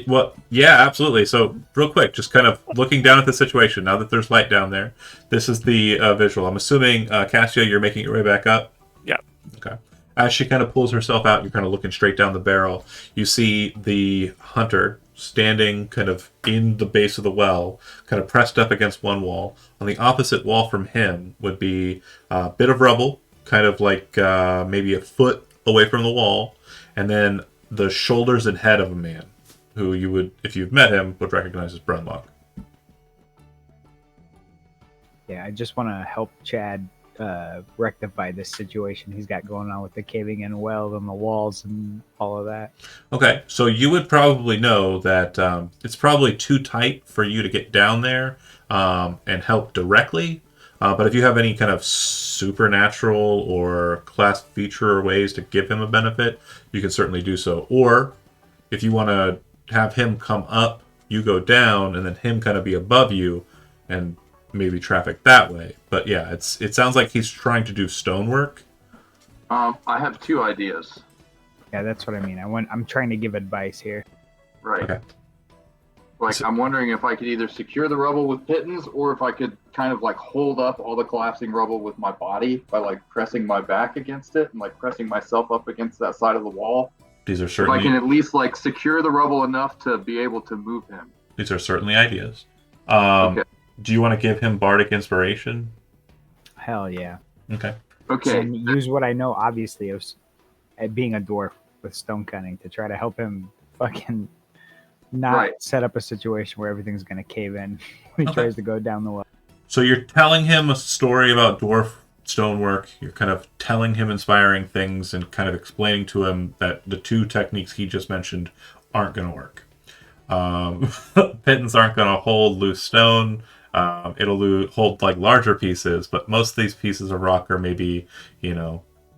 Well, yeah, absolutely. So, real quick, just kind of looking down at the situation now that there's light down there. This is the visual. I'm assuming, Cassia, you're making your way back up? Yeah. Okay. As she kind of pulls herself out, you're kind of looking straight down the barrel. You see the hunter standing kind of in the base of the well, kind of pressed up against one wall. On the opposite wall from him would be a bit of rubble, kind of like maybe a foot away from the wall. and then the shoulders and head of a man, who you would, if you've met him, would recognize as Brunlock. Yeah, I just want to help Chad rectify this situation he's got going on with the caving in well and the walls and all of that. Okay, so you would probably know that it's probably too tight for you to get down there and help directly. But if you have any kind of supernatural or class feature or ways to give him a benefit, you can certainly do so. Or if you want to have him come up, you go down, and then him kind of be above you and maybe traffic that way. But yeah, it sounds like he's trying to do stonework. I have 2 ideas. Yeah, that's what I mean. I'm trying to give advice here. Right. Okay. Like, So- I'm wondering if I could either secure the rubble with pittons, or if I could kind of like hold up all the collapsing rubble with my body by like pressing my back against it and like pressing myself up against that side of the wall. These are If I certainly can at least like secure the rubble enough to be able to move him. these are certainly ideas. Okay. Do you want to give him bardic inspiration? Hell yeah. Okay. Okay. And use what I know, obviously, of being a dwarf with stone cutting to try to help him fucking not Right. set up a situation where everything's going to cave in when he Okay. tries to go down the well. So you're telling him a story about dwarf stonework. You're kind of telling him inspiring things and kind of explaining to him that the 2 techniques he just mentioned aren't going to work. Pittons aren't going to hold loose stone. It'll hold like larger pieces, but most of these pieces of rock are maybe,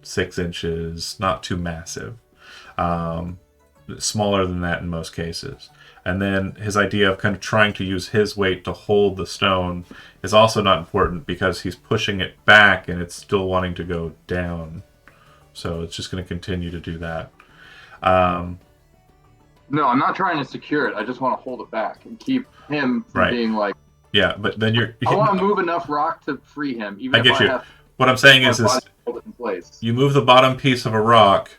6 inches, not too massive. Smaller than that in most cases. And then his idea of kind of trying to use his weight to hold the stone is also not important because he's pushing it back and it's still wanting to go down. So it's just going to continue to do that. No, I'm not trying to secure it. I just want to hold it back and keep him from Right. being like. Yeah, but then you're... I want to move enough rock to free him, even I if get I you. have What I'm saying my is body to hold it in place. you move the bottom piece of a rock,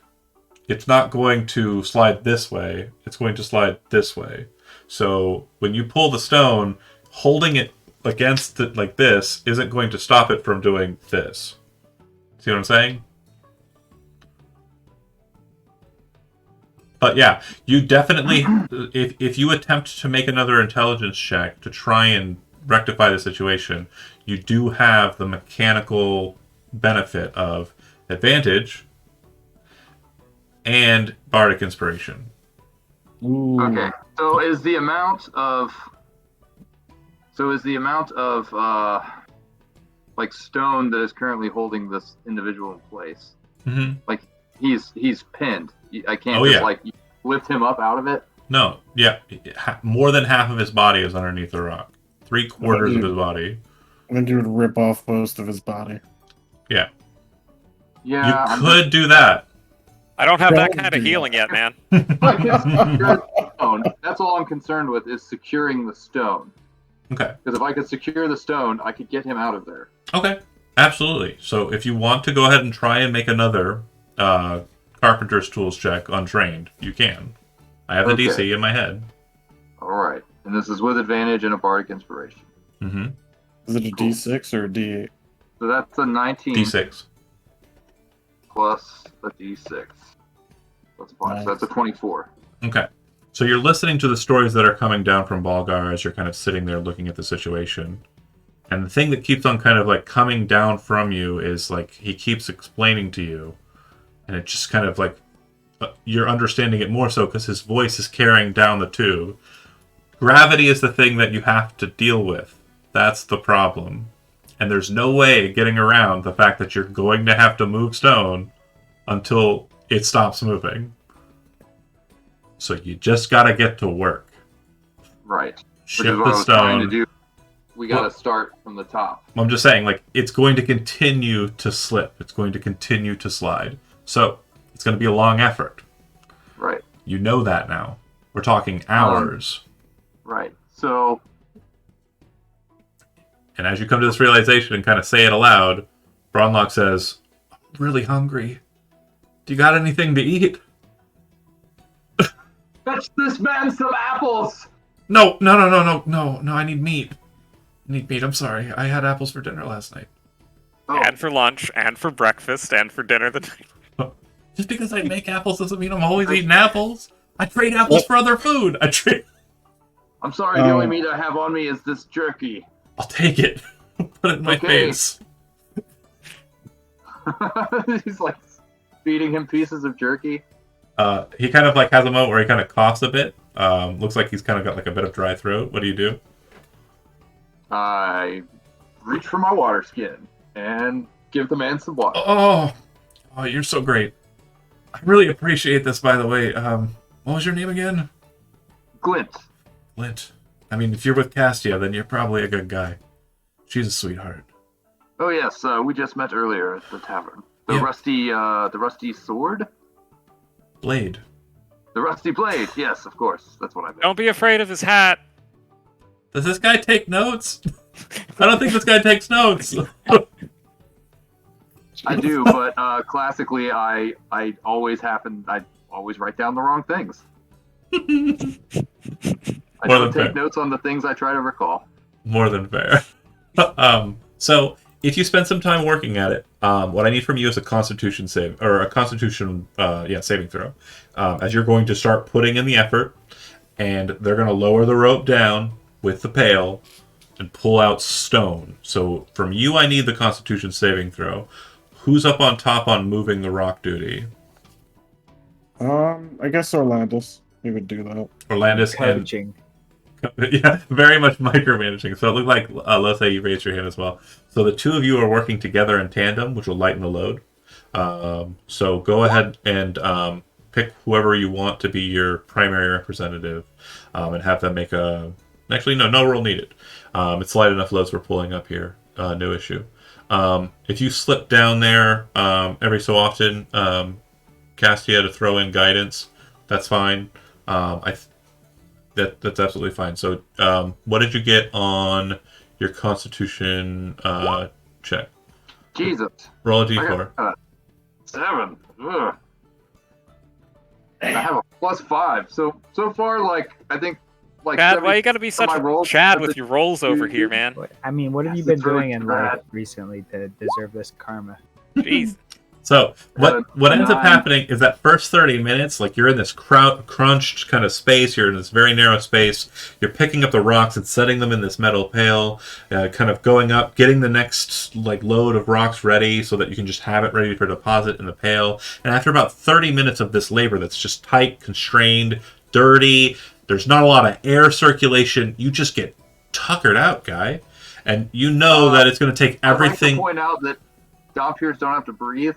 it's not going to slide this way, it's going to slide this way. So when you pull the stone, holding it against it like this isn't going to stop it from doing this. See what I'm saying? But yeah, you definitely, if you attempt to make another intelligence check to try and rectify the situation, you do have the mechanical benefit of advantage and bardic inspiration. Ooh. Okay. So is the amount of like stone that is currently holding this individual in place? Mm-hmm. He's pinned. I can't Oh, just yeah. like lift him up out of it. No, yeah, more than half of his body is underneath the rock. 3/4 of his body. Then you would rip off most of his body. Yeah. You I'm could do that. I don't have that Don't kind of do healing yet, man. I can secure the stone. That's all I'm concerned with is securing the stone. Okay. Because if I could secure the stone, I could get him out of there. Okay. Absolutely. So if you want to go ahead and try and make another carpenter's tools check untrained, you can. I have the Okay. DC in my head. All right. And this is with advantage and a bardic inspiration. Mm-hmm. Is it a Cool. D6 or a D8? So that's a 19 D6. plus a D6. That's 5. Nice. So that's a 24. Okay. So you're listening to the stories that are coming down from Balgar as you're kind of sitting there looking at the situation. And the thing that keeps on kind of like coming down from you is like he keeps explaining to you. And it just kind of like you're understanding it more so because his voice is carrying down the tube. Gravity is the thing that you have to deal with. That's the problem. And there's no way getting around the fact that you're going to have to move stone until it stops moving. So you just gotta get to work. Right. Which Shift is what the I was trying to stone. do. We got to Well- start from the top. I'm just saying, like, it's going to continue to slip. It's going to continue to slide. So it's going to be a long effort. Right. You know that now. We're talking hours. Right. So, And as you come to this realization and kind of say it aloud, Bronlock says, I'm really hungry. Do you got anything to eat? fetch this man some apples! No, I need meat. I need meat. I'm sorry. I had apples for dinner last night. Oh, And for lunch, and for breakfast, and for dinner the night. Just because I make apples doesn't mean I'm always eating apples. I trade apples for other food. I'm sorry, the only meat I have on me is this jerky. I'll take it. Put it in my face. He's like feeding him pieces of jerky. He kind of like has a moment where he kind of coughs a bit. Looks like he's kind of got like a bit of dry throat. What do you do? I reach for my water skin and give the man some water. Oh, you're so great. I really appreciate this, by the way. What was your name again? Glint. Lint. I mean, if you're with Castia, then you're probably a good guy. She's a sweetheart. Oh yes, we just met earlier at the tavern. The Yeah. rusty sword? Blade. The rusty blade, yes, of course. That's what I meant. Don't be afraid of his hat. Does this guy take notes? I don't think this guy takes notes. I do, but classically I always write down the wrong things. I More don't than take fair. notes on the things I try to recall. More than fair. So if you spend some time working at it, what I need from you is a Constitution saving throw. As you're going to start putting in the effort, and they're going to lower the rope down with the pail and pull out stone. So from you, I need the Constitution saving throw. Who's up on top on moving the rock duty? I guess Orlandis. He would do that. Orlandis and Coaching. yeah, very much micromanaging. So it looked like let's say you raised your hand as well. So the two of you are working together in tandem, which will lighten the load. So go ahead and pick whoever you want to be your primary representative, and have them make a. Actually, no roll needed. It's light enough loads we're pulling up here. No issue. If you slip down there every so often, Castia to throw in guidance, that's fine. That's absolutely fine. So, what did you get on your Constitution check? Jesus. Roll a I d4. got 7. Ugh. I have a +5. So far, like I think, like Chad, why you gotta be of my such a rolls Chad have with been- your rolls over here, man? I mean, what have you Yes, been it's really doing in life bad. recently to deserve this karma? Jeez. So what ends up 9. happening is that first 30 minutes, like you're in this crunched kind of space, you're in this very narrow space, you're picking up the rocks and setting them in this metal pail, kind of going up, getting the next like load of rocks ready so that you can just have it ready for deposit in the pail. And after about 30 minutes of this labor that's just tight, constrained, dirty, there's not a lot of air circulation, you just get tuckered out, guy. And you know that it's going to take I'd like to everything. point out that Dompiers don't have to breathe.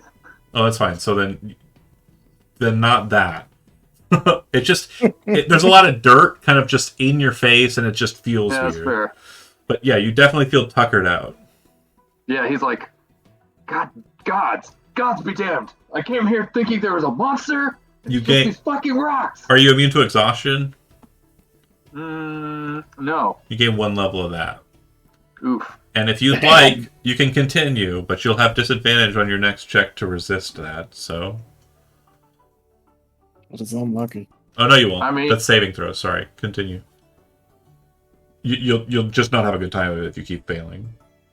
Oh, that's fine. So then not that. There's a lot of dirt kind of just in your face, and it just feels Yeah, that's weird. fair. But yeah, you definitely feel tuckered out. Yeah, he's like, gods be damned! I came here thinking there was a monster. You Just gain. these fucking rocks. Are you immune to exhaustion? No. You gain 1 level of that. Oof. And if you'd like, you can continue, but you'll have disadvantage on your next check to resist that. So. That is unlucky. Oh no, you won't. I mean- That's saving throw. Sorry. Continue. You'll just not have a good time of it if you keep failing.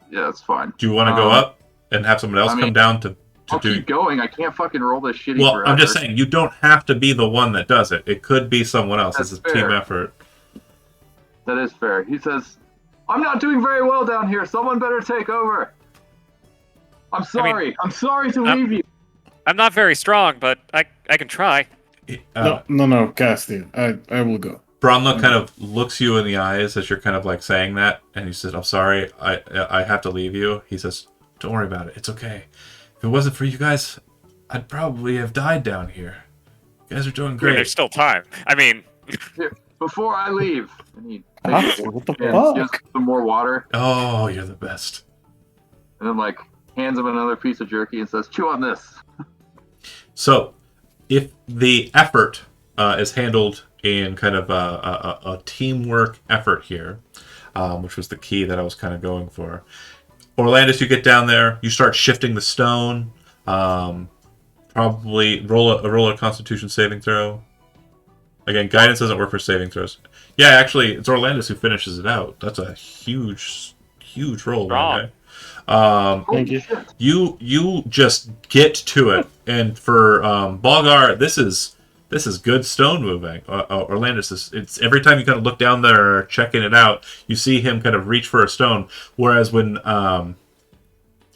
Yeah, that's fine. Do you want to go up and have someone else I come mean, down to I'll do? keep going. I can't fucking roll this shitty Well, forever. I'm just saying, you don't have to be the one that does it. It could be someone else. That's It's a team fair. effort. That is fair. He says, I'm not doing very well down here. Someone better take over. I'm sorry. I'm sorry to leave you. I'm not very strong, but I can try. No, Castia. I will go. Bronla kind of looks you in the eyes as you're kind of like saying that, and he says, I'm sorry, I have to leave you. He says, don't worry about it. It's okay. If it wasn't for you guys, I'd probably have died down here. You guys are doing I mean, great. there's still time. I mean, Here, before I leave. And he Huh? takes What the and gives fuck? some more water. Oh, you're the best. And then, like, hands him another piece of jerky and says, chew on this. So, if the effort is handled in kind of a teamwork effort here, which was the key that I was kind of going for. Orlandis, you get down there, you start shifting the stone. Probably roll a Constitution saving throw. Again, guidance doesn't work for saving throws. Yeah, actually, it's Orlandis who finishes it out. That's a huge roll. Strong. Right? Thank you. You just get to it, and for Balgar, this is good stone moving. Orlandus it's every time you kind of look down there checking it out, you see him kind of reach for a stone. Whereas when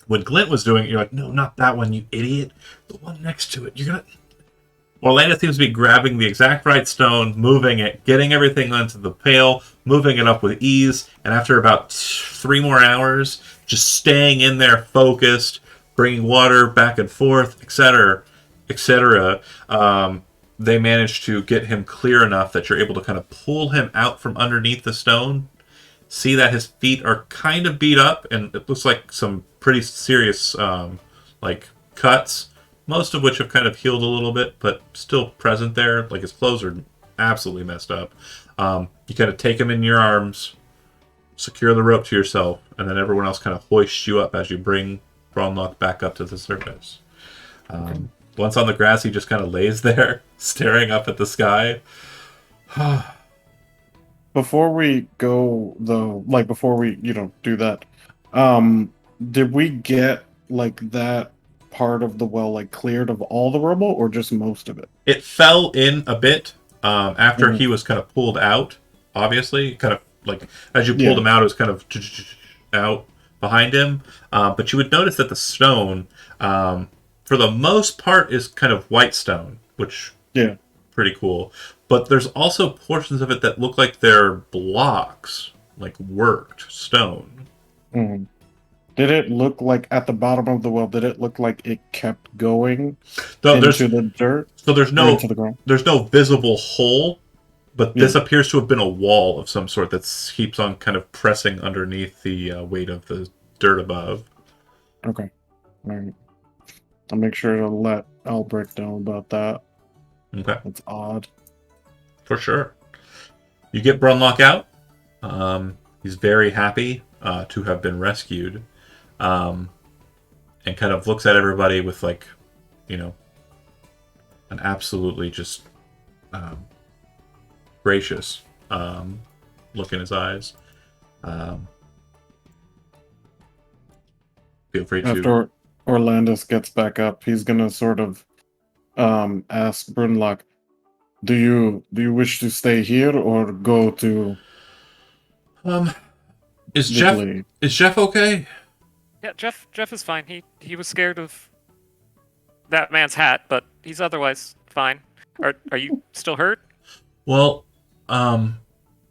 Glint was doing it, you're like, no, not that one, you idiot. The one next to it. You're gonna. Orlando seems to be grabbing the exact right stone, moving it, getting everything onto the pail, moving it up with ease, and after about 3 more hours, just staying in there focused, bringing water back and forth, etc., etc., they managed to get him clear enough that you're able to kind of pull him out from underneath the stone, see that his feet are kind of beat up, and it looks like some pretty serious like cuts, most of which have kind of healed a little bit, but still present there. Like his clothes are absolutely messed up. You kind of take him in your arms, secure the rope to yourself, and then everyone else kind of hoists you up as you bring Bronlock back up to the surface. Once on the grass, he just kind of lays there, staring up at the sky. Before we go, though, like before we, do that, did we get like that part of the well like cleared of all the rubble, or just most of it? It fell in a bit after he was kind of pulled out. Obviously, kind of like as you pulled him out, it was kind of out behind him. But you would notice that the stone, for the most part, is kind of white stone, which pretty cool. But there's also portions of it that look like they're blocks, like worked stone. Mm-hmm. Did it look like at the bottom of the well? Did it look like it kept going into the dirt? So there's into the ground? There's no visible hole, but this appears to have been a wall of some sort that keeps on kind of pressing underneath the weight of the dirt above. Okay, all right. I'll make sure to let Albrecht know about that. Okay, that's odd. For sure. You get Brunlock out. He's very happy to have been rescued. And kind of looks at everybody with like, an absolutely just gracious look in his eyes. Feel free to. After Orlandus gets back up, he's gonna sort of ask Brunlock, do you wish to stay here or go to Is Jeff okay? Yeah, Jeff is fine. He was scared of that man's hat, but he's otherwise fine. Are you still hurt? Well,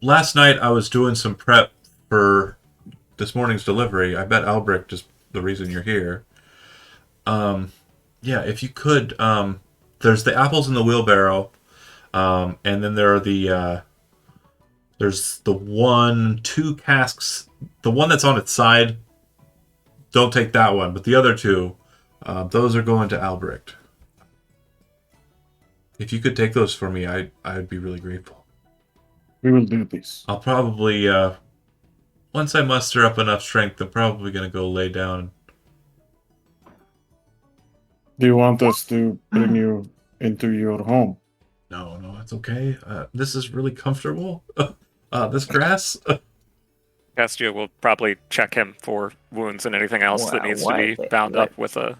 last night I was doing some prep for this morning's delivery. I bet Albrecht is the reason you're here. Yeah, if you could, there's the apples in the wheelbarrow, and then there are there's the 2 casks. The one that's on its side, don't take that one, but the other 2, those are going to Albrecht. If you could take those for me, I'd be really grateful. We will do this. I'll probably, once I muster up enough strength, I'm probably going to go lay down. Do you want us to bring you into your home? No, it's okay. This is really comfortable. This grass. Castia will probably check him for wounds and anything else that needs to be bound up with a...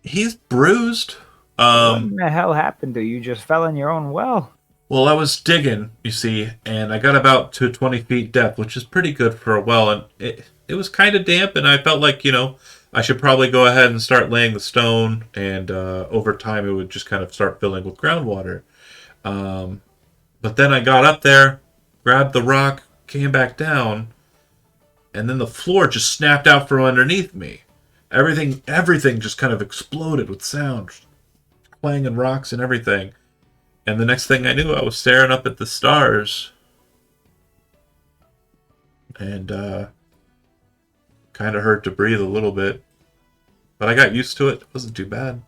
He's bruised. What in the hell happened to you? You just fell in your own well. Well, I was digging, you see, and I got about to 20 feet depth, which is pretty good for a well, and it was kind of damp, and I felt like, I should probably go ahead and start laying the stone, and over time it would just kind of start filling with groundwater. But then I got up there, grabbed the rock, came back down, and then the floor just snapped out from underneath me. Everything just kind of exploded with sound, clanging rocks and everything. And the next thing I knew, I was staring up at the stars. And kind of hurt to breathe a little bit. But I got used to it. It wasn't too bad.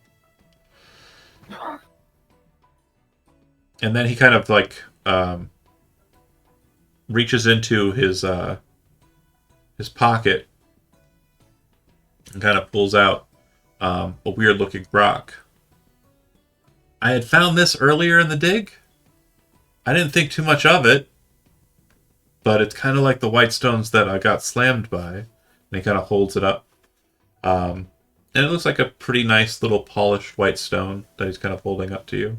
And then he kind of like reaches into his pocket and kind of pulls out a weird looking rock. I had found this earlier in the dig. I didn't think too much of it, but it's kind of like the white stones that I got slammed by. and he kind of holds it up. And it looks like a pretty nice little polished white stone that he's kind of holding up to you.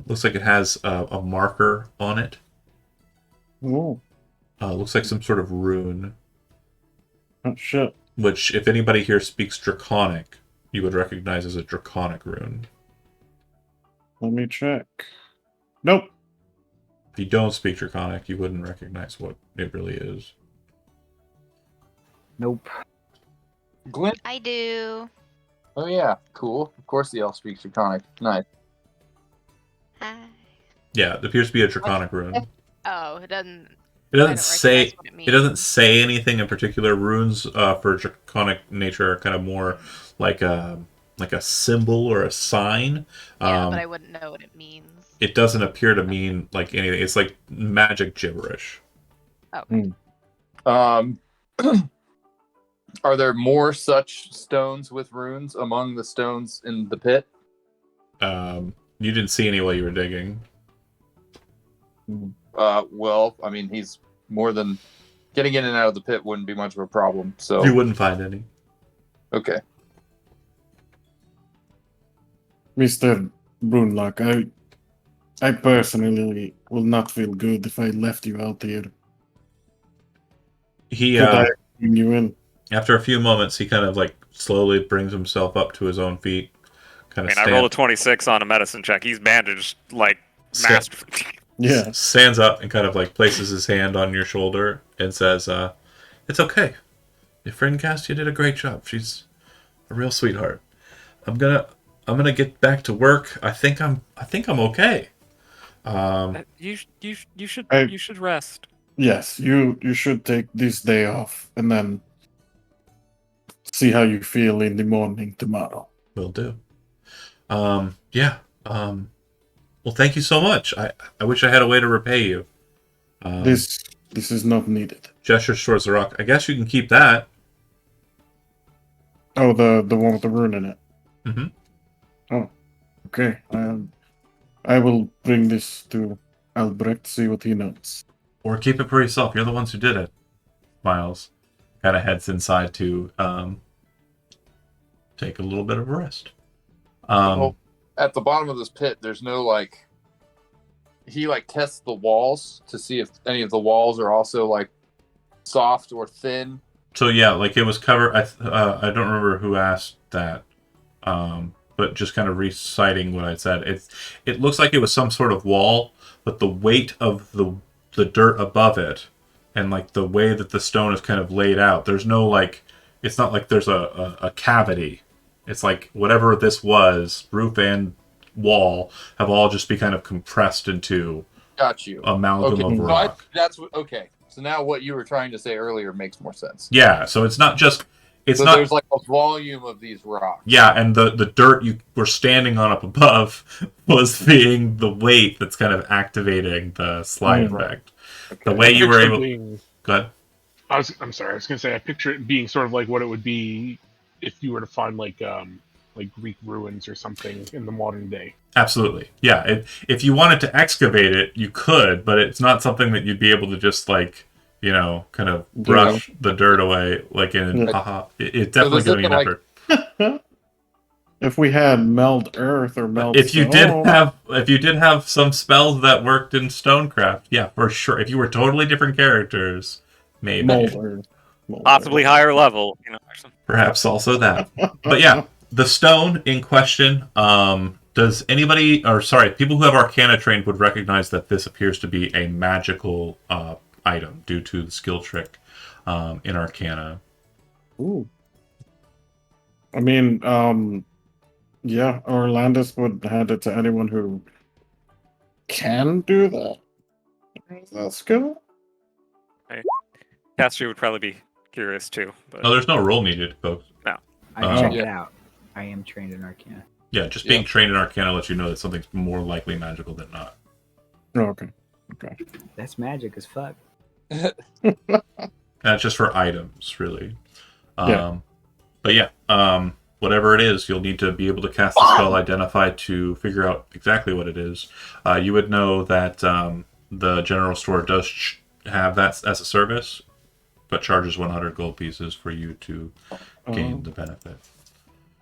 Looks like it has a marker on it. Oh, Looks like some sort of rune, oh shit. which, if anybody here speaks Draconic, you would recognize as a Draconic rune. Let me check. Nope. If you don't speak Draconic, you wouldn't recognize what it really is. Nope. Glenn. I do. Oh yeah, cool. Of course the elf speaks Draconic. Nice. Hi. Yeah, it appears to be a Draconic rune. Oh, it doesn't. It I doesn't don't say recognize what it means. it doesn't say anything in particular. Runes for Draconic nature are kind of more like a symbol or a sign. Yeah, but I wouldn't know what it means. It doesn't appear to mean like anything. It's like magic gibberish. Are there more such stones with runes among the stones in the pit? You didn't see any while you were digging. Well, I mean, he's more than getting in and out of the pit wouldn't be much of a problem. So You wouldn't find any. okay. Mr. Brunlock, I personally will not feel good if I left you out here. He Could I bring you in? after a few moments, he kind of like slowly brings himself up to his own feet. Kind I of mean, I rolled a 26 on a medicine check. He's bandaged like masterfully. Yeah. stands up and kind of like places his hand on your shoulder and says, "It's okay. Your friend Castia did a great job. She's a real sweetheart. I'm gonna get back to work. I think I'm okay." You should I- you should rest. Yes, you should take this day off and then see how you feel in the morning tomorrow. Will do. Yeah. Well, thank you so much. I wish I had a way to repay you. This is not needed. Gestures towards the rock. I guess you can keep that. Oh, the one with the rune in it. Mm-hmm. Oh, okay. I will bring this to Albrecht, see what he knows. Or keep it for yourself. You're the ones who did it. Miles kind of heads inside to take a little bit of a rest. Well, at the bottom of this pit, there's no like. He like tests the walls to see if any of the walls are also like soft or thin. So yeah, like it was covered. I don't remember who asked that, but just kind of reciting what I said. It looks like it was some sort of wall, but the weight of the dirt above it, and like the way that the stone is kind of laid out, there's no like. It's not like there's a cavity. It's like whatever this was, roof and wall, have all just be kind of compressed into Got you. amalgam Okay, of so rock. that's what. Okay, so now what you were trying to say earlier makes more sense. Yeah, so it's not just. It's So not. there's like a volume of these rocks. Yeah, and the dirt you were standing on up above was being the weight that's kind of activating the slide Right. effect. The way you were Picture able. being- Go ahead. I'm sorry. I was gonna say I picture it being sort of like what it would be if you were to find like Greek ruins or something in the modern day. Absolutely. Yeah. If you wanted to excavate it, you could, but it's not something that you'd be able to just like, kind of brush the dirt away like in Yeah. haha. It's definitely this going to be an isn't effort. If we had meld earth or meld If you stone, did have some spells that worked in stonecraft, yeah, for sure. If you were totally different characters, maybe. mold earth. Mold Possibly earth. higher level, or something. Perhaps also that. But yeah, the stone in question, does anybody, or sorry, people who have Arcana trained would recognize that this appears to be a magical item due to the skill trick in Arcana. Ooh. I mean, yeah, Orlandis would hand it to anyone who can do that. That's good. Cassia would probably be curious too. But No, there's no roll needed, folks. I checked Yeah. it out. I am trained in Arcana. Yeah, just being trained in Arcana lets you know that something's more likely magical than not. Oh, okay. Okay. That's magic as fuck. That's just for items, really. Yeah. But yeah, whatever it is, you'll need to be able to cast the spell Identify to figure out exactly what it is. You would know that the general store does have that as a service. but charges 100 gold pieces for you to gain Oh, the benefit.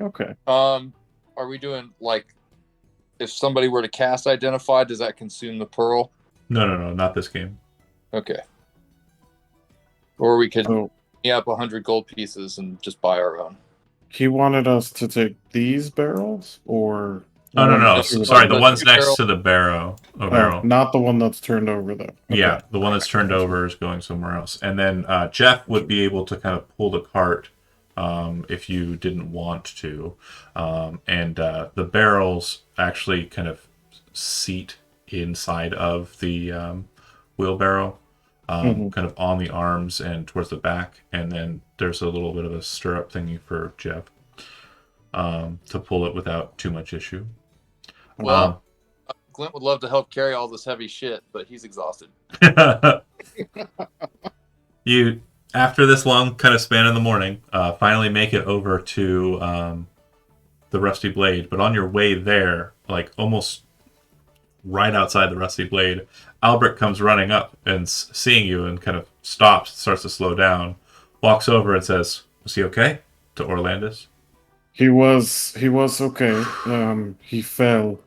okay. Are we doing like if somebody were to cast Identify, does that consume the pearl? No, not this game. Okay. Or we could So up 100 gold pieces and just buy our own. he wanted us to take these barrels, or Oh no, one no, that he was- sorry, the the ones two next barrel- to the barrel. Oh, Barrel. not the one that's turned over though. Okay. Yeah, the one that's turned over is going somewhere else. And then Jeff would be able to kind of pull the cart if you didn't want to. And the barrels actually kind of seat inside of the wheelbarrow, Mhm. kind of on the arms and towards the back. And then there's a little bit of a stirrup thingy for Jeff to pull it without too much issue. Well, Glint would love to help carry all this heavy shit, but he's exhausted. You, after this long kind of span in the morning, finally make it over to the Rusty Blade. But on your way there, like almost right outside the Rusty Blade, Albert comes running up and seeing you and kind of stops, starts to slow down, walks over and says, "Was he okay?" to Orlandus. He was okay. He fell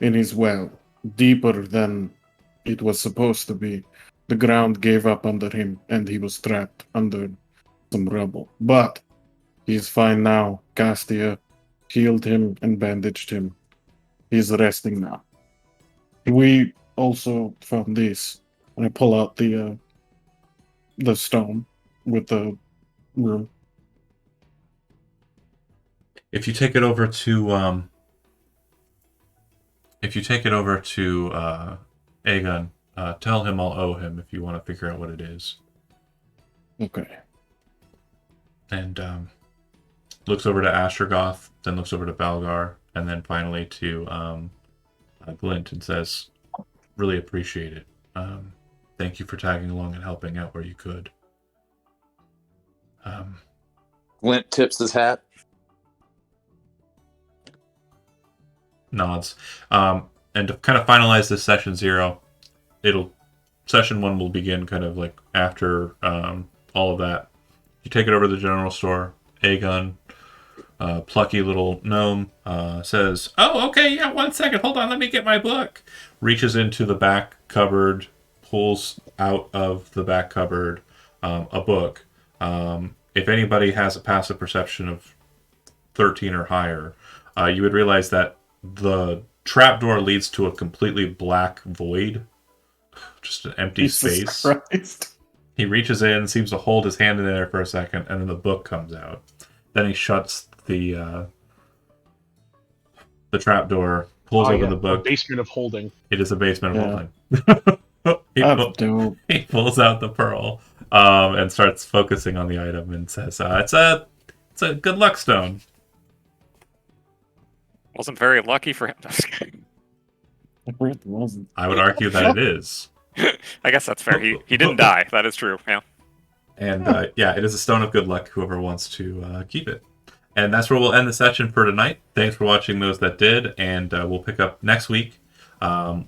in his well, deeper than it was supposed to be. The ground gave up under him, and he was trapped under some rubble. But he's fine now. Castia healed him and bandaged him. He's resting now. We also found this. And I pull out the stone with the room. If you take it over to Aegon, tell him I'll owe him if you want to figure out what it is. Okay. And looks over to Astrogoth, then looks over to Balgar, and then finally to Glint and says, "Really appreciate it. Thank you for tagging along and helping out where you could." Glint tips his hat. Nods. And to kind of finalize this session 0, session 1 will begin kind of like after all of that. You take it over to the general store. Aegon, plucky little gnome, says, "Oh, okay, yeah, 1 second, hold on, let me get my book." Reaches into the back cupboard, pulls out of the back cupboard a book. If anybody has a passive perception of 13 or higher, you would realize that the trapdoor leads to a completely black void, just an empty Jesus space. Christ. He reaches in, seems to hold his hand in there for a second, and then the book comes out. Then he shuts the trapdoor, pulls open the book. Basement of holding. It is a basement of Yeah. holding. That's dope. He pulls out the pearl and starts focusing on the item and says, "It's a good luck stone." Wasn't very lucky for him. It really wasn't. I would argue that it is. I guess that's fair. He didn't die. That is true. Yeah. And it is a stone of good luck, whoever wants to keep it. And that's where we'll end the session for tonight. Thanks for watching those that did, and we'll pick up next week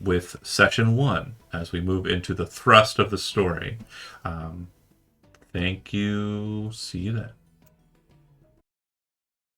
with session 1 as we move into the thrust of the story. Thank you. See you then.